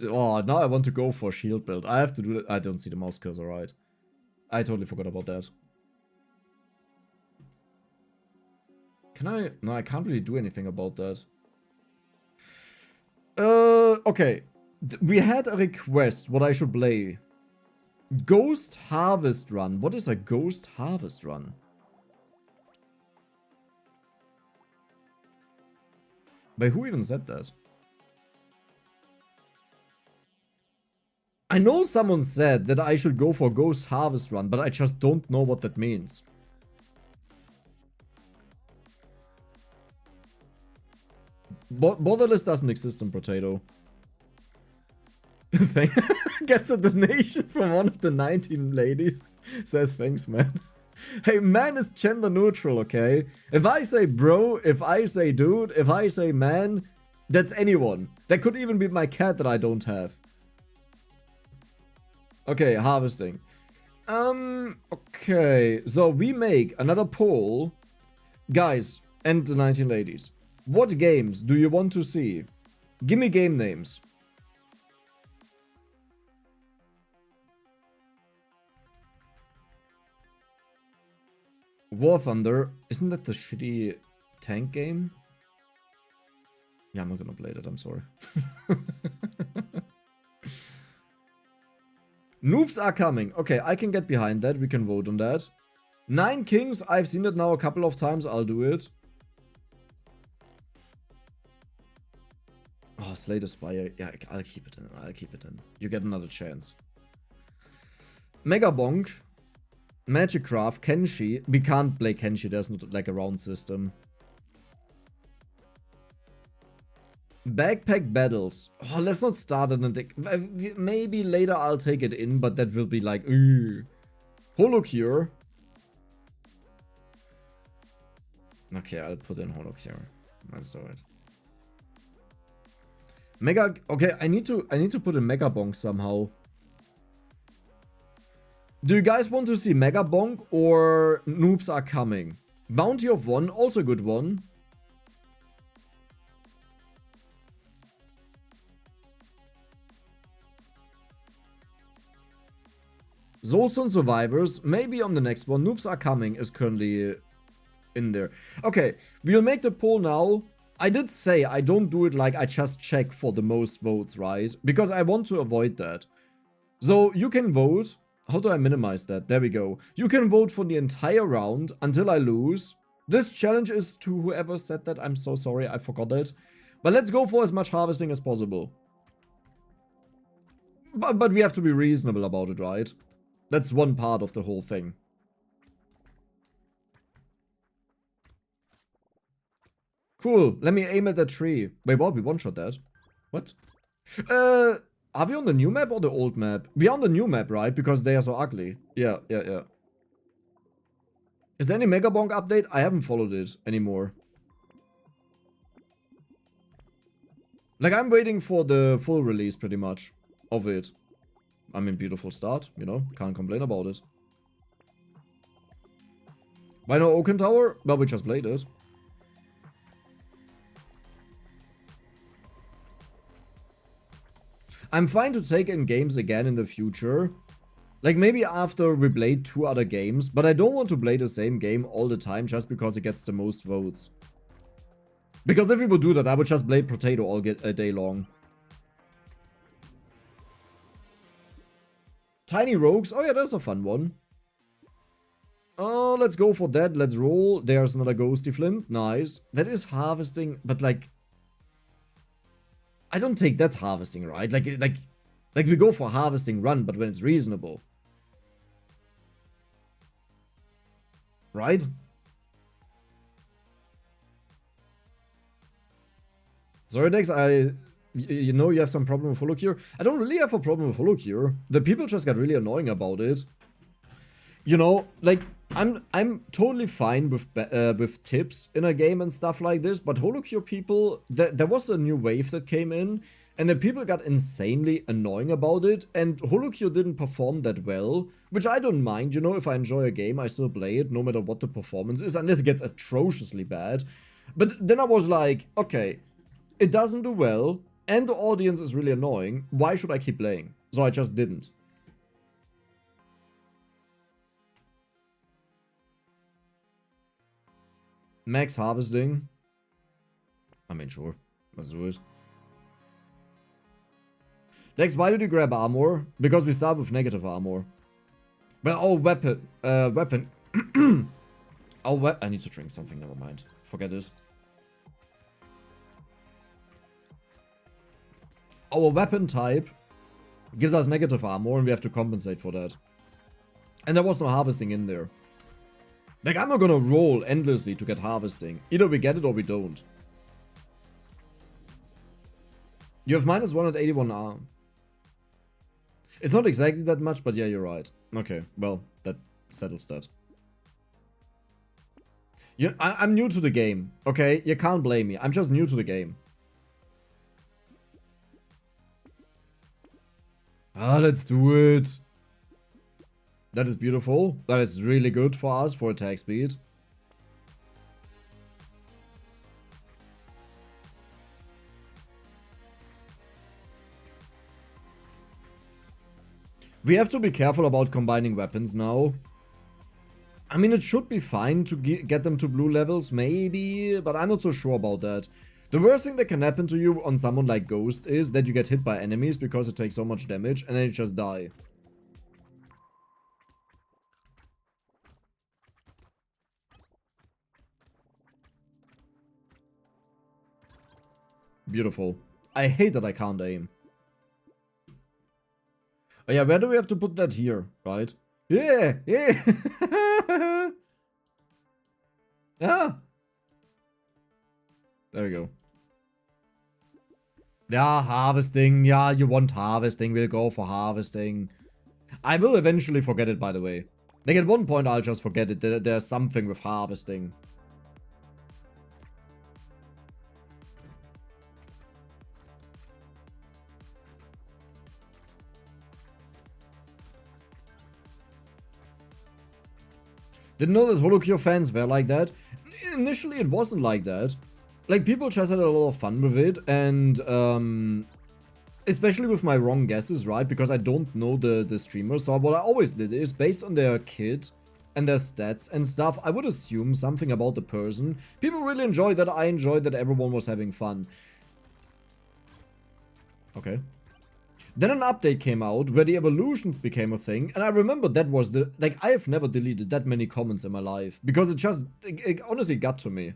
Oh, now I want to go for shield build. I have to do that. I don't see the mouse cursor right. I totally forgot about that. Can I? No, I can't really do anything about that. Okay. We had a request what I should play. Ghost Harvest Run. What is a Ghost Harvest Run? By who even said that? I know someone said that I should go for Ghost Harvest Run, but I just don't know what that means. Borderless doesn't exist in Potato. Gets a donation from one of the 19 ladies. Says thanks, man. Hey, man is gender neutral, okay? If I say bro, if I say dude, if I say man, that's anyone. That could even be my cat that I don't have. Okay, harvesting. Okay. So we make another poll. Guys, and the 19 ladies. What games do you want to see? Give me game names. War Thunder. Isn't that the shitty tank game? Yeah, I'm not gonna play that, I'm sorry. Noobs are coming. Okay, I can get behind that. We can vote on that. Nine Kings. I've seen it now a couple of times. I'll do it. Oh, Slay the Spire. Yeah, I'll keep it in. I'll keep it in. You get another chance. Mega Bonk. Magic Craft. Kenshi. We can't play Kenshi. There's not like a round system. Backpack Battles. Oh, let's not start it. Maybe later I'll take it in, but that will be like... Holocure. Okay, I'll put in Holocure. Let's do it. Mega... Okay, I need to put in Mega Bonk somehow. Do you guys want to see Mega Bonk or Noobs Are Coming? Bounty of One, also a good one. Soulstone Survivors, maybe on the next one. Noobs Are Coming is currently in there. Okay, we'll make the poll now. I did say I don't do it like I just check for the most votes, right? Because I want to avoid that. So you can vote. How do I minimize that? There we go. You can vote for the entire round until I lose. This challenge is to whoever said that. I'm so sorry, I forgot it. But let's go for as much harvesting as possible. But we have to be reasonable about it, right? That's one part of the whole thing. Cool. Let me aim at that tree. Wait, what? We one-shot that. What? Are we on the new map or the old map? We're on the new map, right? Because they are so ugly. Yeah. Is there any Mega Bonk update? I haven't followed it anymore. Like, I'm waiting for the full release, pretty much, of it. I mean, beautiful start, you know? Can't complain about it. Why no Oaken Tower? Well, we just played it. I'm fine to take in games again in the future. Like, maybe after we played 2 other games. But I don't want to play the same game all the time just because it gets the most votes. Because if we would do that, I would just play Potato all day long. Tiny Rogues. Oh yeah, that's a fun one. Oh, let's go for that. Let's roll. There's another Ghosty Flint. Nice. That is harvesting, but like... I don't take that harvesting, right? Like we go for harvesting run, but when it's reasonable. Right? Sorry, Dex, you know you have some problem with Holocure. I don't really have a problem with Holocure. The people just got really annoying about it. You know, like, I'm totally fine with tips in a game and stuff like this, but Holocure people, there was a new wave that came in, and the people got insanely annoying about it, and Holocure didn't perform that well, which I don't mind, you know, if I enjoy a game, I still play it, no matter what the performance is, unless it gets atrociously bad. But then I was like, okay, it doesn't do well, and the audience is really annoying, why should I keep playing? So I just didn't. Max harvesting. I mean, sure. Let's do it. Dex, why did you grab armor? Because we start with negative armor. But oh, weapon. Weapon. Oh, I need to drink something. Never mind. Forget it. Our weapon type gives us negative armor, and we have to compensate for that. And there was no harvesting in there. Like, I'm not gonna roll endlessly to get harvesting. Either we get it or we don't. You have minus 181 arm. It's not exactly that much, but yeah, you're right. Okay, well, that settles that. I'm new to the game, okay? You can't blame me. I'm just new to the game. Ah, let's do it. That is beautiful. That is really good for us for attack speed. We have to be careful about combining weapons now. I mean, it should be fine to get them to blue levels, maybe, but I'm not so sure about that. The worst thing that can happen to you on someone like Ghost is that you get hit by enemies because it takes so much damage and then you just die. Beautiful. I hate that I can't aim. Oh yeah, where do we have to put that here, right? Yeah, yeah. Yeah. There we go. Yeah, harvesting. Yeah, you want harvesting. We'll go for harvesting. I will eventually forget it, by the way. Like, at one point, I'll just forget it. There's something with harvesting. Didn't know that Holocure fans were like that. Initially, it wasn't like that. Like, people just had a lot of fun with it, and, especially with my wrong guesses, right? Because I don't know the streamers. So what I always did is, based on their kit and their stats and stuff, I would assume something about the person. People really enjoyed that. I enjoyed that everyone was having fun. Okay. Then an update came out where the evolutions became a thing, and I remember that was the... Like, I have never deleted that many comments in my life, because it honestly got to me.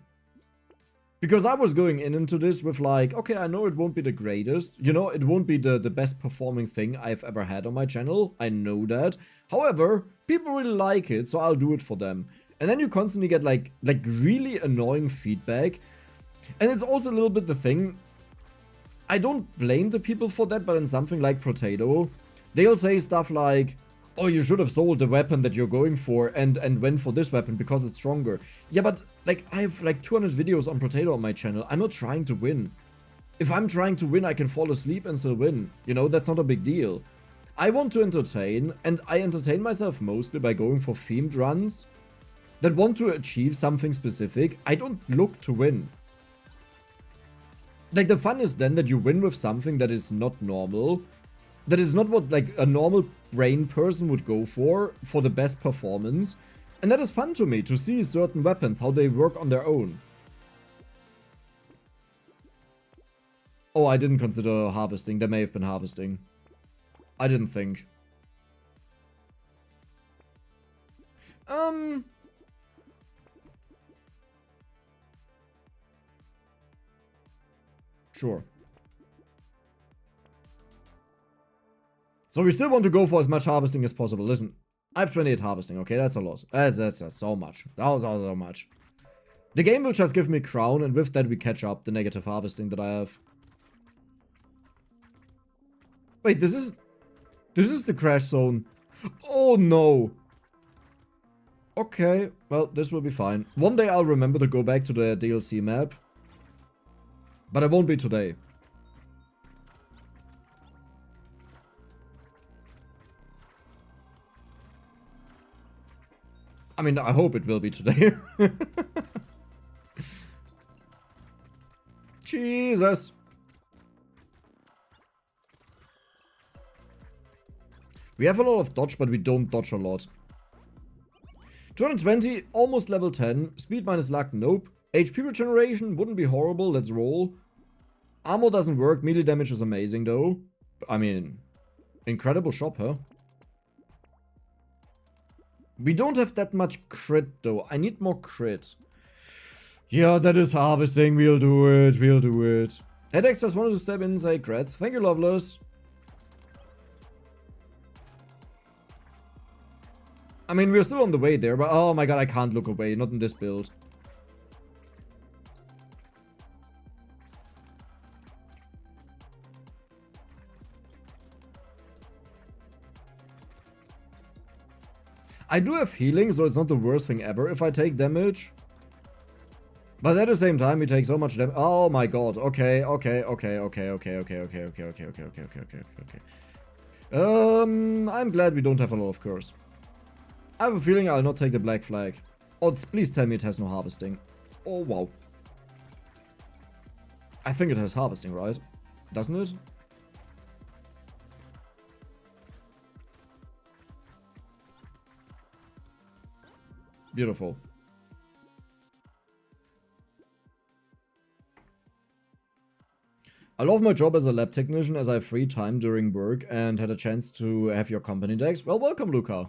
Because I was going into this with like, okay, I know it won't be the greatest, you know, it won't be the best performing thing I've ever had on my channel, I know that. However, people really like it, so I'll do it for them. And then you constantly get like really annoying feedback, and it's also a little bit the thing... I don't blame the people for that, but in something like Potato, they'll say stuff like, oh, you should have sold the weapon that you're going for and went for this weapon because it's stronger. Yeah, but like I have like 200 videos on Potato on my channel. I'm not trying to win. If I'm trying to win, I can fall asleep and still win. You know, that's not a big deal. I want to entertain, and I entertain myself mostly by going for themed runs that want to achieve something specific. I don't look to win. Like, the fun is then that you win with something that is not normal. That is not what, like, a normal brain person would go for the best performance. And that is fun to me, to see certain weapons, how they work on their own. Oh, I didn't consider harvesting. There may have been harvesting. I didn't think. Sure. So we still want to go for as much harvesting as possible. Listen, I have 28 harvesting, okay? That's a lot. That's so much. That was so much. The game will just give me crown, and with that we catch up the negative harvesting that I have. Wait, this is the crash zone. Oh no. Okay, well, this will be fine. One day I'll remember to go back to the DLC map. But it won't be today. I mean, I hope it will be today. Jesus. We have a lot of dodge, but we don't dodge a lot. 220, almost level 10. Speed minus luck, nope. HP regeneration wouldn't be horrible, let's roll. Armor doesn't work, melee damage is amazing though. I mean, incredible shop, huh? We don't have that much crit though, I need more crit. Yeah, that is harvesting, we'll do it, we'll do it. Headaches just wanted to step in and say creds. Thank you, Loveless. I mean, we're still on the way there, but oh my god, I can't look away, not in this build. I do have healing, so it's not the worst thing ever if I take damage. But at the same time, we take so much damage. Oh my god. Okay. I'm glad we don't have a lot of curse. I have a feeling I'll not take the black flag. Oh, please tell me it has no harvesting. Oh, wow. I think it has harvesting, right? Doesn't it? Beautiful. I love my job as a lab technician as I have free time during work and had a chance to have your company Dex. Well, welcome, Luca.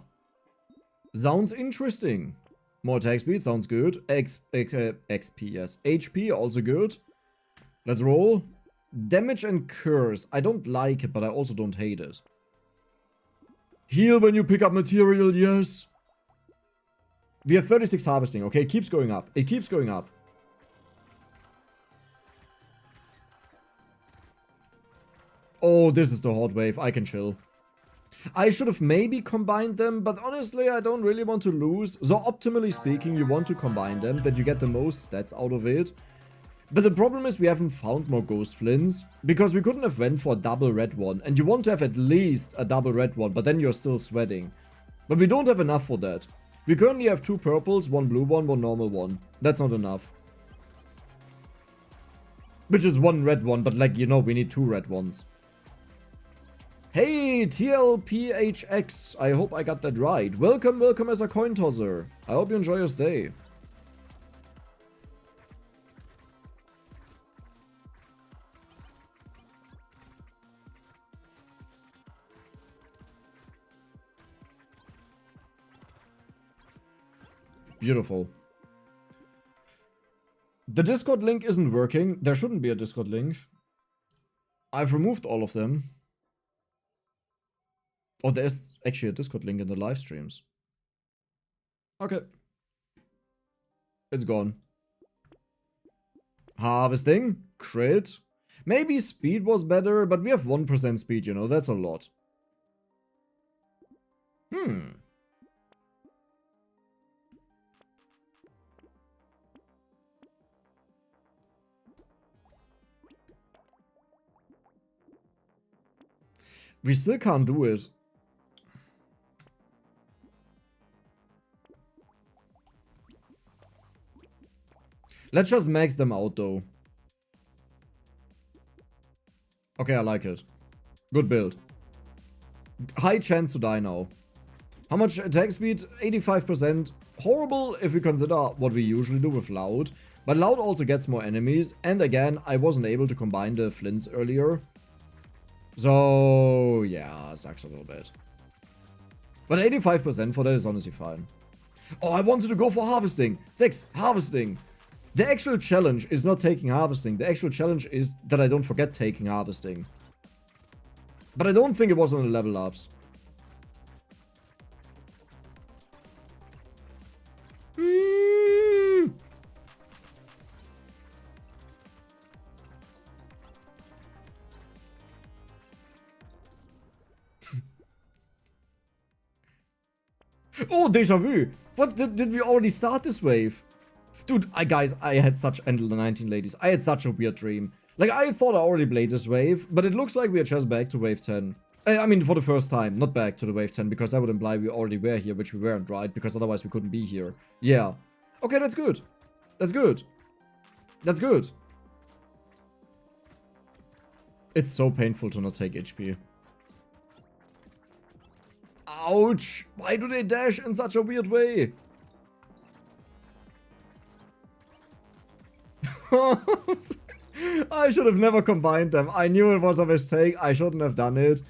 Sounds interesting. More attack speed, sounds good. XP, yes. HP, also good. Let's roll. Damage and curse. I don't like it, but I also don't hate it. Heal when you pick up material, yes. We have 36 harvesting, okay? It keeps going up. It keeps going up. Oh, this is the hot wave. I can chill. I should have maybe combined them, but honestly, I don't really want to lose. So optimally speaking, you want to combine them, that you get the most stats out of it. But the problem is we haven't found more ghost flints, because we couldn't have went for a double red one. And you want to have at least a double red one, but then you're still sweating. But we don't have enough for that. We currently have 2 purples, 1 blue one, 1 normal one. That's not enough. Which is 1 red one, but like, you know, we need 2 red ones. Hey, TLPHX, I hope I got that right. Welcome, welcome as a coin tosser. I hope you enjoy your stay. Beautiful. The Discord link isn't working. There shouldn't be a Discord link. I've removed all of them. Oh, there's actually a Discord link in the live streams. Okay. It's gone. Harvesting. Crit. Maybe speed was better, but we have 1% speed, you know, that's a lot. We still can't do it. Let's just max them out, though. Okay, I like it. Good build. High chance to die now. How much attack speed? 85%. Horrible if we consider what we usually do with Loud. But Loud also gets more enemies. And again, I wasn't able to combine the flints earlier. So, yeah, sucks a little bit. But 85% for that is honestly fine. Oh, I wanted to go for harvesting. Dex, harvesting. The actual challenge is not taking harvesting. The actual challenge is that I don't forget taking harvesting. But I don't think it was on the level ups. Oh, deja vu. What, did we already start this wave? Dude, guys, I had such, and the 19 ladies, I had such a weird dream. Like, I thought I already played this wave, but it looks like we are just back to wave 10. I mean, for the first time, not back to the wave 10, because that would imply we already were here, which we weren't, right? Because otherwise we couldn't be here. Yeah. Okay, that's good. That's good. That's good. It's so painful to not take HP. Ouch! Why do they dash in such a weird way? I should have never combined them. I knew it was a mistake. I shouldn't have done it.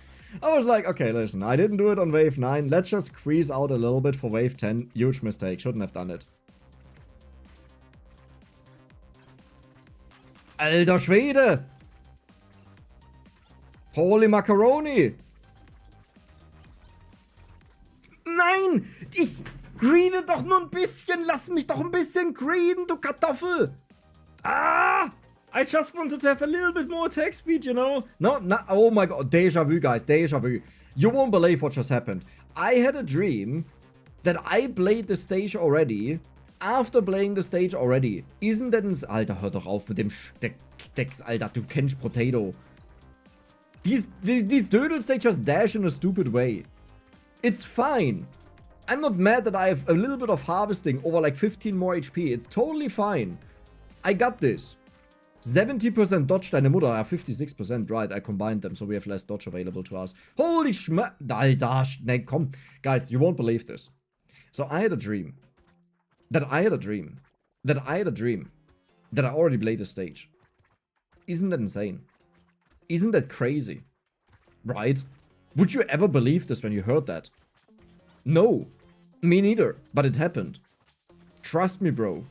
I was like, okay, listen, I didn't do it on wave 9. Let's just squeeze out a little bit for wave 10. Huge mistake. Shouldn't have done it. Alter Schwede! Holy Macaroni! Nein! Ich greene doch nur ein bisschen! Lass mich doch ein bisschen greenen, du Kartoffel! Ah! I just wanted to have a little bit more attack speed, you know? No, oh my god, deja vu, guys, deja vu. You won't believe what just happened. I had a dream that I played the stage already. After playing the stage already. Isn't that... Alter, hör doch auf mit dem Dex, Alter, du kennst Potato. These doodles, they just dash in a stupid way. It's fine. I'm not mad that I have a little bit of harvesting over like 15 more HP. It's totally fine. I got this. 70% dodge deine Mutter. 56%, right. I combined them, so we have less dodge available to us. Holy schma... Alter, nee, komm. Guys, you won't believe this. So I had a dream. That I already played the stage. Isn't that insane? Isn't that crazy? Right? Would you ever believe this when you heard that? No. Me neither. But it happened. Trust me, bro.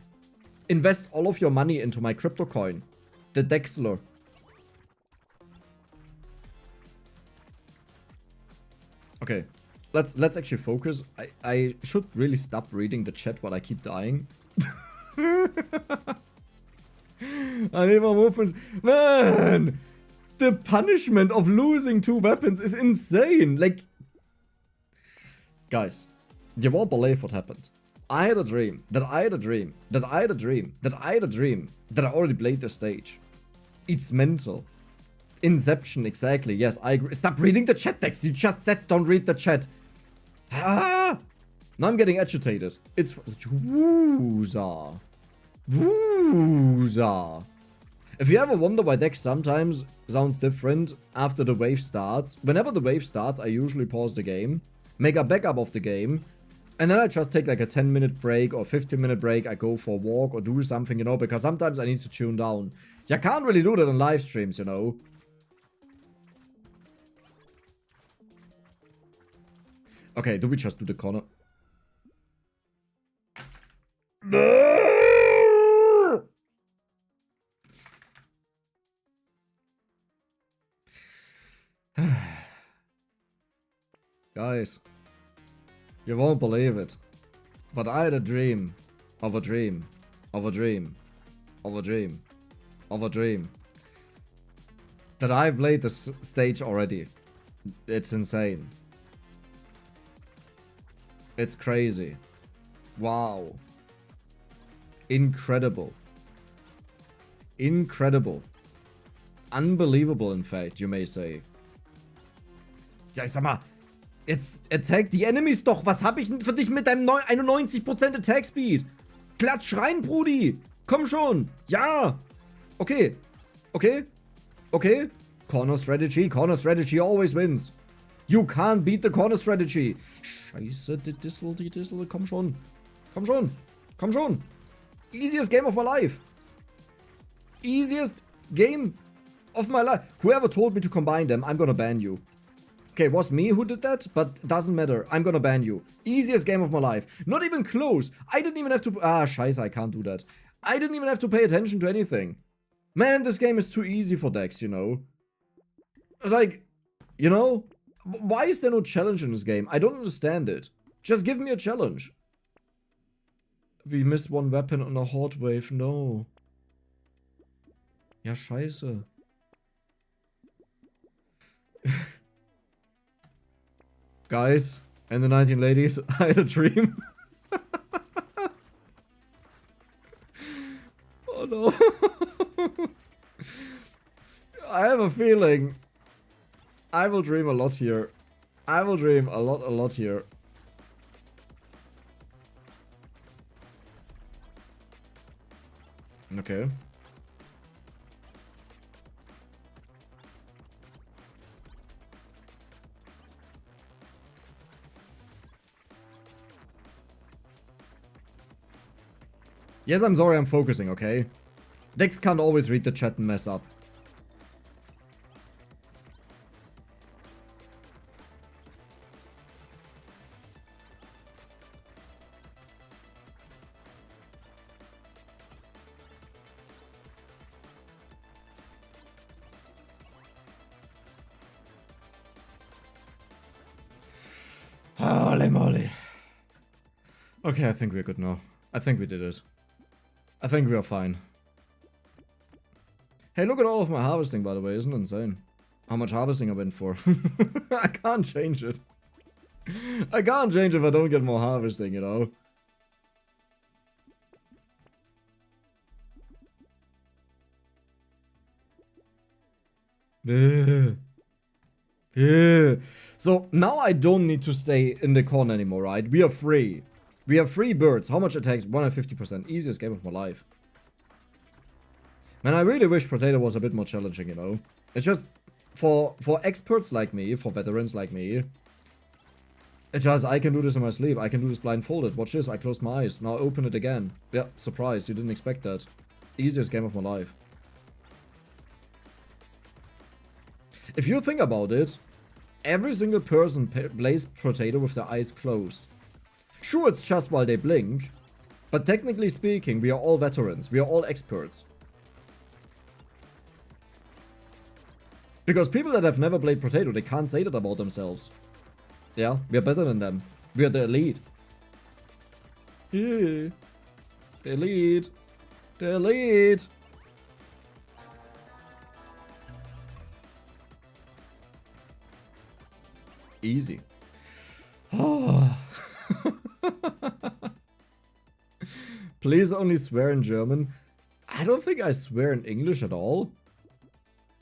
Invest all of your money into my crypto coin. The Dexler. Okay. Let's actually focus. I should really stop reading the chat while I keep dying. I need more movements. Man! The punishment of losing 2 weapons is insane. Like... Guys, you won't believe what happened. I had a dream. That I already played the stage. It's mental. Inception, exactly. Yes, I agree. Stop reading the chat text. You just said don't read the chat. Ah! Now I'm getting agitated. It's... Wooza. Wooza. If you ever wonder why Dex sometimes sounds different after the wave starts, whenever the wave starts, I usually pause the game, make a backup of the game, and then I just take like a 10-minute break or 15-minute break. I go for a walk or do something, you know, because sometimes I need to tune down. You can't really do that on live streams, you know. Okay, do we just do the corner? Guys, you won't believe it, but I had a dream of a dream of a dream of a dream of a dream that I played this stage already. It's insane. It's crazy. Wow. Incredible. Incredible. Unbelievable, in fact, you may say. Ja, ich sag mal, jetzt attack die Enemies doch. Was hab ich denn für dich mit deinem 91% Attack Speed? Klatsch rein, Brudi. Komm schon. Ja. Okay. Okay. Okay. Corner strategy always wins. You can't beat the corner strategy. Scheiße, die Dissel. Komm schon. Komm schon. Komm schon. Easiest game of my life. Easiest game of my life. Whoever told me to combine them, I'm gonna ban you. Okay, it was me who did that, but doesn't matter. I'm gonna ban you. Easiest game of my life. Not even close. I didn't even have to... Ah, scheiße, I can't do that. I didn't even have to pay attention to anything. Man, this game is too easy for Dex, you know? It's like, you know? Why is there no challenge in this game? I don't understand it. Just give me a challenge. We missed one weapon on a horde wave. No. Ja, scheiße. Guys, and the 19 ladies, I had a dream. Oh no. I have a feeling I will dream a lot here. I will dream a lot here. Okay. Yes, I'm sorry, I'm focusing, okay? Dex can't always read the chat and mess up. Holy moly. Okay, I think we're good now. I think we did it. I think we are fine. Hey, look at all of my harvesting, by the way. Isn't it insane? How much harvesting I went for. I can't change it. I can't change if I don't get more harvesting, you know? Yeah. So now I don't need to stay in the corner anymore, right? We are free. We have 3 birds. How much attacks? 150%. Easiest game of my life. Man, I really wish Potato was a bit more challenging, you know? It's just, for experts like me, for veterans like me, it's just, I can do this in my sleep. I can do this blindfolded. Watch this, I closed my eyes. Now open it again. Yeah, surprise, you didn't expect that. Easiest game of my life. If you think about it, every single person plays Potato with their eyes closed. Sure, it's just while they blink, but technically speaking, we are all veterans. We are all experts. Because people that have never played Potato, they can't say that about themselves. Yeah, we are better than them. We are the elite. Yeah. The elite. The elite. Easy. Please only swear in German. I don't think I swear in English at all.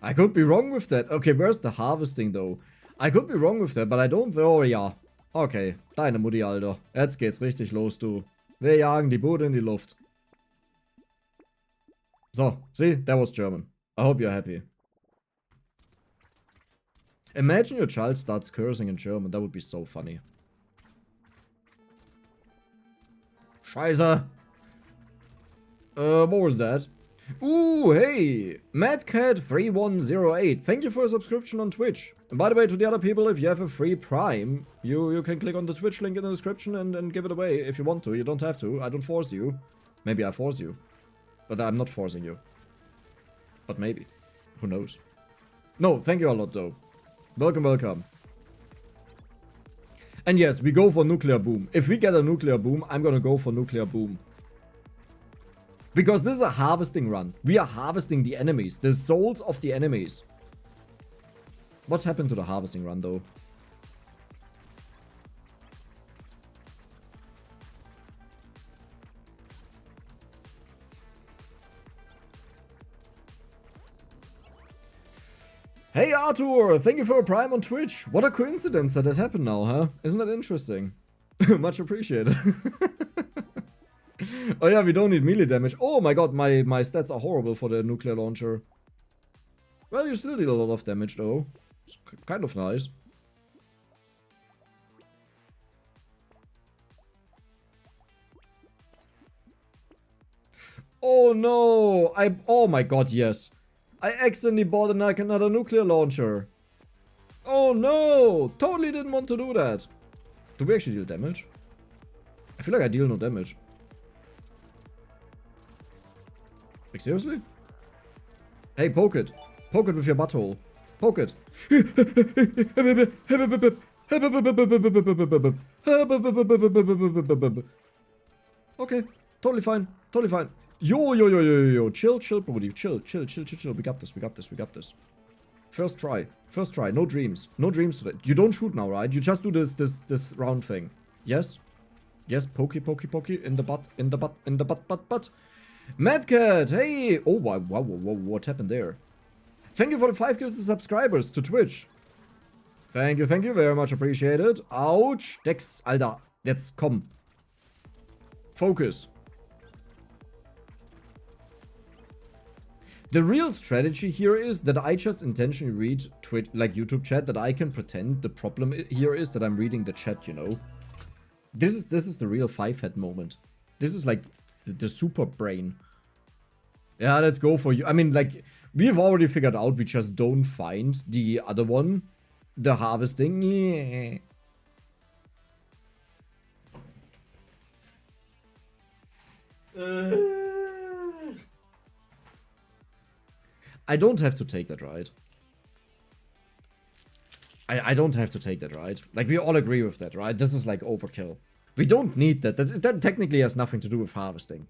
I could be wrong with that. Okay, where's the harvesting though? I could be wrong with that, but I don't... Oh ja. Okay, deine Mutti, Alter. Jetzt geht's richtig los, du. Wir jagen die Bude in die Luft. So, see? That was German. I hope you're happy. Imagine your child starts cursing in German. That would be so funny. Scheiße. What was that? Ooh, hey! MadCat3108. Thank you for a subscription on Twitch. And by the way, to the other people, if you have a free Prime, you can click on the Twitch link in the description and give it away if you want to. You don't have to. I don't force you. Maybe I force you. But I'm not forcing you. But maybe. Who knows? No, thank you a lot though. Welcome, welcome. And yes, we go for nuclear boom. If we get a nuclear boom, I'm gonna go for nuclear boom. Because this is a harvesting run. We are harvesting the enemies. The souls of the enemies. What happened to the harvesting run though? Hey Arthur, thank you for a Prime on Twitch. What a coincidence that happened now, huh? Isn't that interesting? Much appreciated. Oh yeah, we don't need melee damage. Oh my god, my stats are horrible for the nuclear launcher. Well, you still deal a lot of damage though. It's kind of nice. Oh no! Oh my god, yes. I accidentally bought another nuclear launcher. Oh no! Totally didn't want to do that. Do we actually deal damage? I feel like I deal no damage. Like, seriously? Hey, poke it. Poke it with your butthole. Poke it. Okay. Totally fine. Totally fine. Yo. Chill, buddy. Chill. We got this. We got this. First try. No dreams. No dreams today. You don't shoot now, right? You just do this round thing. Yes? Yes, poke. In the butt. Madcat, hey! Oh, wow, what happened there? Thank you for the 5 gifted subscribers to Twitch. Thank you very much, appreciated. Ouch! Dex, Alter, jetzt komm. Focus. The real strategy here is that I just intentionally read YouTube chat, that I can pretend the problem here is that I'm reading the chat, you know? This is the real 5-head moment. This is like the super brain. Yeah, let's go for you. I mean, like, we've already figured out we just don't find the other one. The harvesting. Yeah. I don't have to take that, right? I don't have to take that, right? Like, we all agree with that, right? This is like overkill. We don't need that. That technically has nothing to do with harvesting.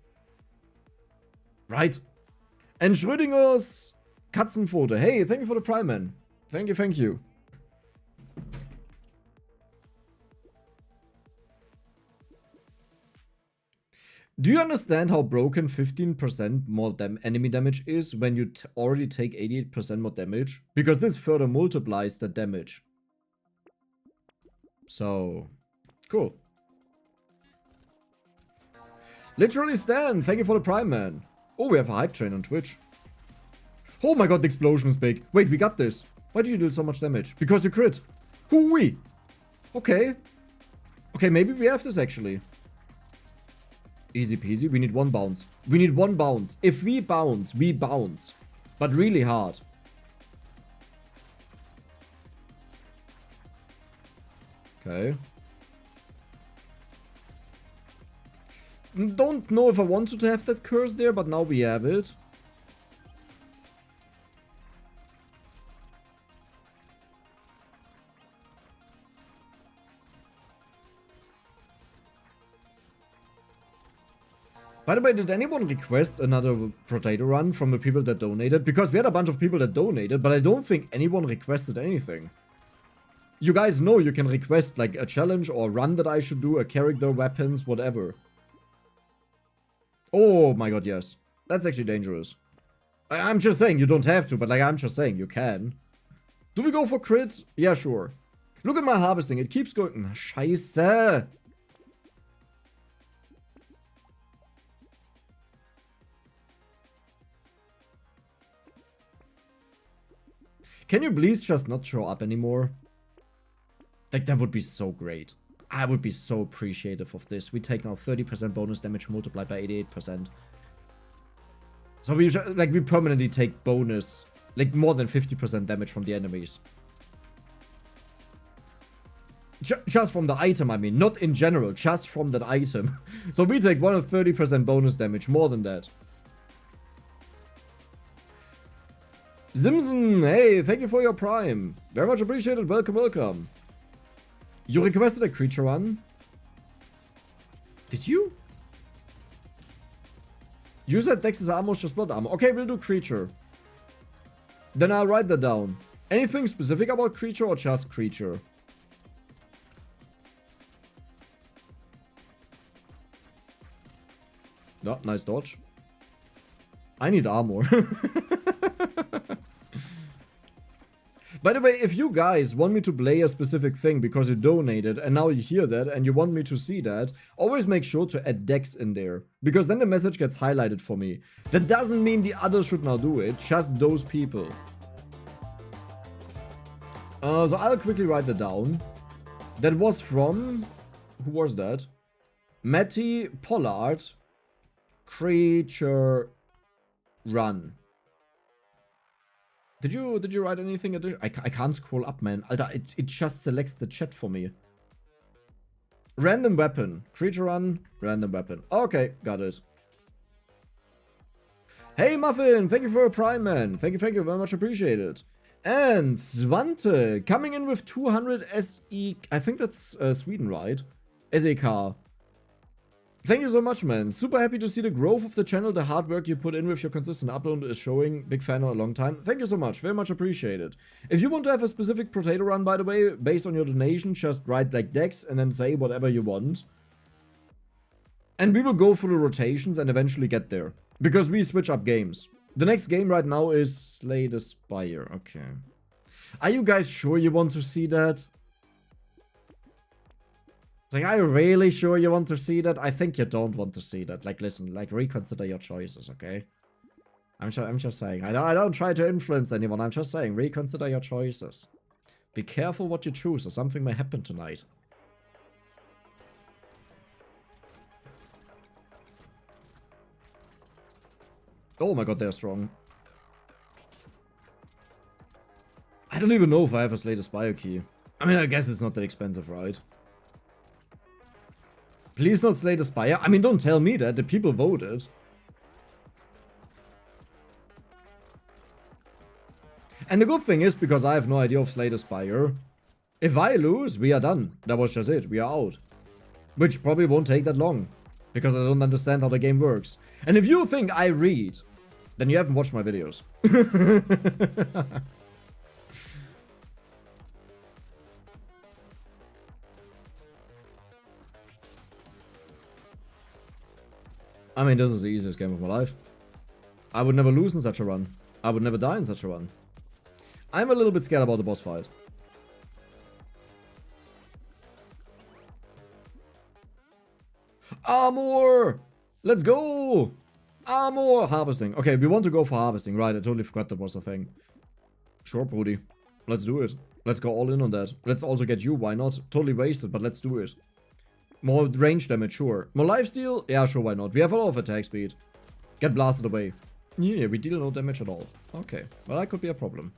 Right? And Schrödingers Katzenpfote. Hey, thank you for the Prime, man. Thank you. Do you understand how broken 15% more enemy damage is when you already take 88% more damage? Because this further multiplies the damage. So, cool. Literally Stan, thank you for the Prime, man. Oh, we have a hype train on Twitch. Oh my god, the explosion is big. Wait, we got this. Why do you deal so much damage? Because you crit. Hoo-wee. Okay. Okay, maybe we have this actually. Easy peasy. We need one bounce. We need one bounce. If we bounce, we bounce. But really hard. Okay. Don't know if I wanted to have that curse there, but now we have it. By the way, did anyone request another potato run from the people that donated? Because we had a bunch of people that donated, but I don't think anyone requested anything. You guys know you can request like a challenge or a run that I should do, a character, weapons, whatever. Oh my god, yes. That's actually dangerous. I'm just saying, you don't have to, but like I'm just saying, you can. Do we go for crit? Yeah, sure. Look at my harvesting, it keeps going. Scheiße. Can you please just not show up anymore? Like, that would be so great. I would be so appreciative of this. We take now 30% bonus damage multiplied by 88%. So we permanently take bonus, like more than 50% damage from the enemies. Just from the item, I mean. Not in general, just from that item. So we take 130% bonus damage, more than that. Simpson, hey, thank you for your Prime. Very much appreciated. Welcome, welcome. You requested a creature run? Did you? You said Dex's armor is just blood armor. Okay, we'll do creature. Then I'll write that down. Anything specific about creature or just creature? No, nice dodge. I need armor. By the way, if you guys want me to play a specific thing because you donated and now you hear that and you want me to see that, always make sure to add Dex in there. Because then the message gets highlighted for me. That doesn't mean the others should now do it, just those people. So I'll quickly write that down. That was from... Who was that? Matty Pollard. Creature run. Did you write anything additional? I can't scroll up, man. Alter, it just selects the chat for me. Random weapon. Creature run. Random weapon. Okay, got it. Hey, Muffin. Thank you for a Prime, man. Thank you. Very much appreciated. And Svante coming in with 200 SE. I think that's Sweden, right? SEK. Thank you so much, man. Super happy to see the growth of the channel. The hard work you put in with your consistent upload is showing. Big fan for a long time. Thank you so much. Very much appreciated. If you want to have a specific potato run, by the way, based on your donation, just write like Dex and then say whatever you want. And we will go through the rotations and eventually get there. Because we switch up games. The next game right now is Slay the Spire. Okay. Are you guys sure you want to see that? Like, are you really sure you want to see that? I think you don't want to see that. Like, listen, like, reconsider your choices, okay? I'm just saying. I don't try to influence anyone. I'm just saying, reconsider your choices. Be careful what you choose, or something may happen tonight. Oh my god, they're strong. I don't even know if I have a Slay the Spire key. I mean, I guess it's not that expensive, right? Please not Slay the Spire. I mean, don't tell me that. The people voted. And the good thing is, because I have no idea of Slay the Spire, if I lose, we are done. That was just it. We are out. Which probably won't take that long. Because I don't understand how the game works. And if you think I read, then you haven't watched my videos. I mean, this is the easiest game of my life. I would never lose in such a run. I would never die in such a run. I'm a little bit scared about the boss fight. Armor! Let's go! Armor! Harvesting. Okay, we want to go for harvesting. Right, I totally forgot that was a thing. Sure, Brody. Let's do it. Let's go all in on that. Let's also get you. Why not? Totally wasted, but let's do it. More range damage, sure. More lifesteal? Yeah, sure, why not? We have a lot of attack speed. Get blasted away. Yeah, we deal no damage at all. Okay, well, that could be a problem.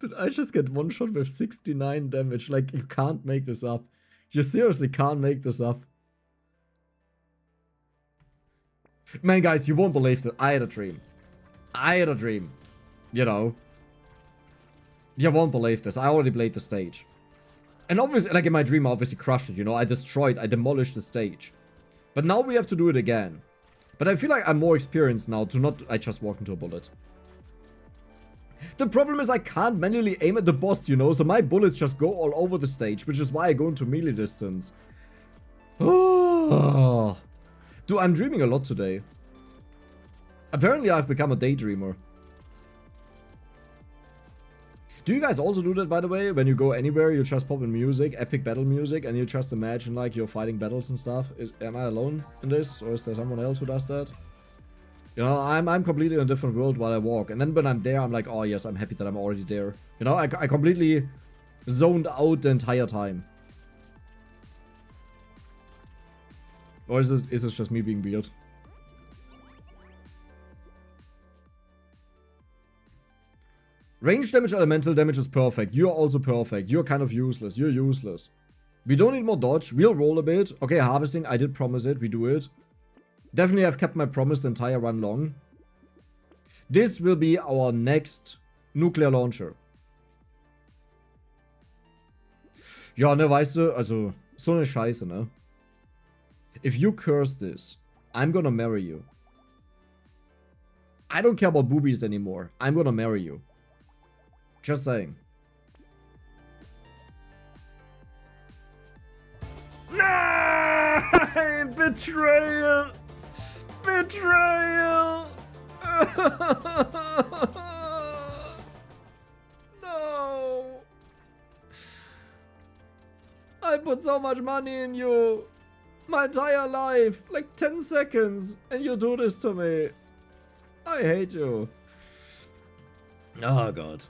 Did I just get one shot with 69 damage? Like, you can't make this up. You seriously can't make this up. Man, guys, you won't believe that. I had a dream. I had a dream. You know. You won't believe this. I already played the stage. And obviously, like in my dream, I obviously crushed it, you know. I demolished the stage. But now we have to do it again. But I feel like I'm more experienced now to not, I just walk into a bullet. The problem is I can't manually aim at the boss, you know. So my bullets just go all over the stage, which is why I go into melee distance. Oh. Dude, I'm dreaming a lot today. Apparently, I've become a daydreamer. Do you guys also do that, by the way? When you go anywhere, you just pop in music, epic battle music, and you just imagine, like, you're fighting battles and stuff? Am I alone in this? Or is there someone else who does that? You know, I'm completely in a different world while I walk. And then when I'm there, I'm like, oh, yes, I'm happy that I'm already there. You know, I completely zoned out the entire time. Or is this just me being weird? Range damage, elemental damage is perfect. You're also perfect. You're kind of useless. You're useless. We don't need more dodge. We'll roll a bit. Okay, harvesting. I did promise it. We do it. Definitely I've kept my promise the entire run long. This will be our next nuclear launcher. Ja, ne, weißt du, also, so eine Scheiße, ne? If you curse this, I'm gonna marry you. I don't care about boobies anymore. I'm gonna marry you. Just saying. Nein! Betrayal! Betrayal! No! I put so much money in you! My entire life! Like 10 seconds! And you do this to me! I hate you. Oh god.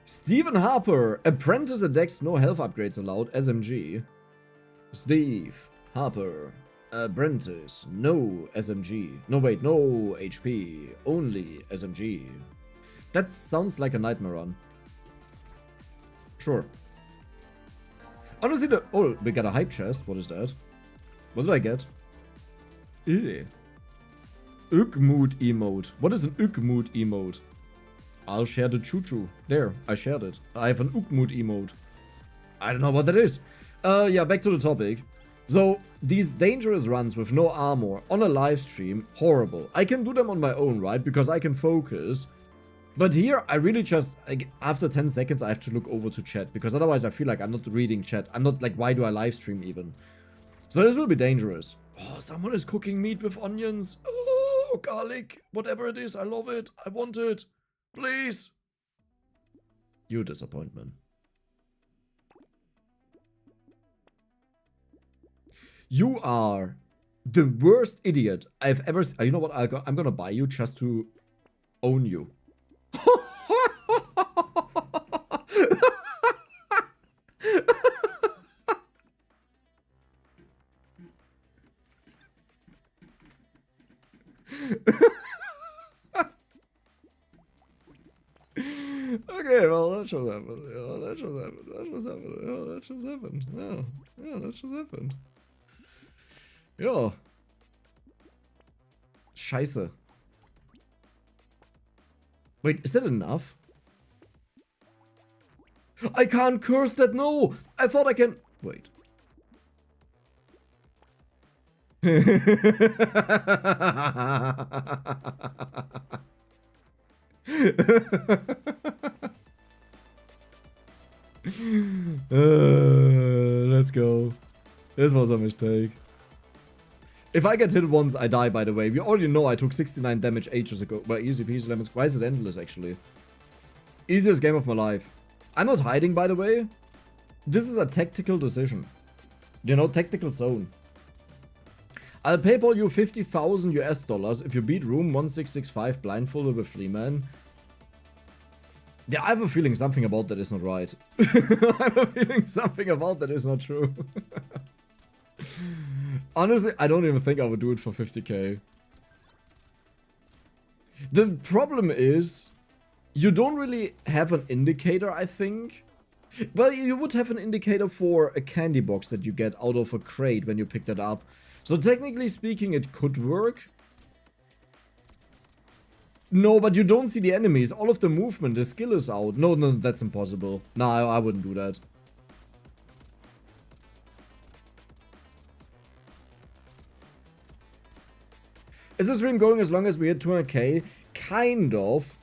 Stephen Harper. Apprentice at Dex, no health upgrades allowed. SMG. Steve Harper. Apprentice, no SMG. No, wait, no HP. Only SMG. That sounds like a nightmare run. Sure. Honestly, oh, we got a hype chest. What is that? What did I get? Mood emote. What is an mood emote? I'll share the choo-choo. There, I shared it. I have an mood emote. I don't know what that is. Yeah, back to the topic. So, these dangerous runs with no armor on a live stream, horrible. I can do them on my own, right? Because I can focus. But here, I really just, like, after 10 seconds, I have to look over to chat. Because otherwise, I feel like I'm not reading chat. I'm not, like, why do I live stream even? So this will be dangerous. Oh, someone is cooking meat with onions. Oh, garlic. Whatever it is, I love it. I want it. Please. You disappointment. You are the worst idiot I've ever seen. You know what? I'm gonna buy you just to own you. Okay, well, that just happened. Yeah, that just happened. That just happened. Yeah, that just happened. Yeah, yeah, that just happened. Ja. Scheiße. Wait, is that enough? I can't curse that, no! I thought I can... Wait. Let's go. This was a mistake. If I get hit once, I die, by the way. We already know I took 69 damage ages ago. Well, easy peasy lemons. Why is it endless, actually? Easiest game of my life. I'm not hiding, by the way. This is a tactical decision. You know, tactical zone. I'll PayPal you 50,000 US dollars if you beat room 1665 blindfolded with Fleaman. Yeah, I have a feeling something about that is not right. I have a feeling something about that is not true. Honestly, I don't even think I would do it for 50k. The problem is, you don't really have an indicator, I think. Well, you would have an indicator for a candy box that you get out of a crate when you pick that up. So technically speaking, it could work. No, but you don't see the enemies. All of the movement, the skill is out. No, that's impossible. No, I wouldn't do that. Is the stream going as long as we hit 200k? Kind of.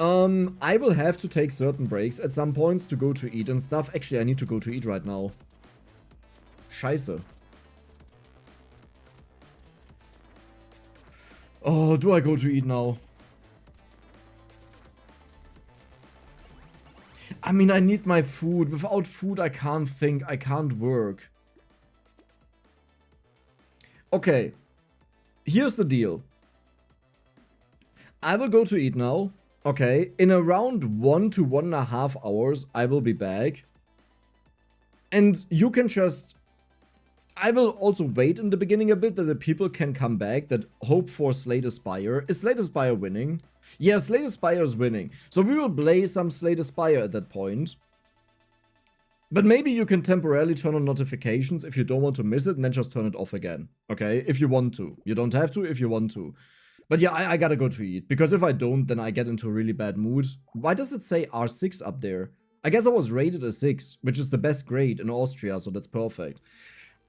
I will have to take certain breaks at some points to go to eat and stuff. Actually, I need to go to eat right now. Scheiße. Oh, do I go to eat now? I mean, I need my food. Without food, I can't think. I can't work. Okay. Here's the deal. I will go to eat now. Okay. In around 1 to 1.5 hours, I will be back. And you can just... I will also wait in the beginning a bit that the people can come back that hope for Slay the Spire. Is Slay the Spire winning? Yeah, Slay the Spire is winning. So we will play some Slay the Spire at that point. But maybe you can temporarily turn on notifications if you don't want to miss it and then just turn it off again. Okay? If you want to. You don't have to if you want to. But yeah, I gotta go to eat. Because if I don't, then I get into a really bad mood. Why does it say R6 up there? I guess I was rated a 6, which is the best grade in Austria, so that's perfect.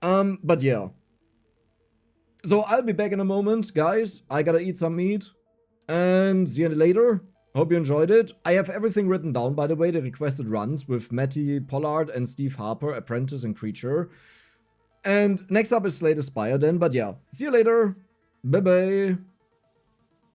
But yeah. So I'll be back in a moment, guys. I gotta eat some meat. And see you later. Hope you enjoyed it. I have everything written down, by the way, the requested runs with Matty Pollard and Steve Harper, Apprentice and Creature. And next up is Slay the Spire then, but yeah. See you later. Bye-bye.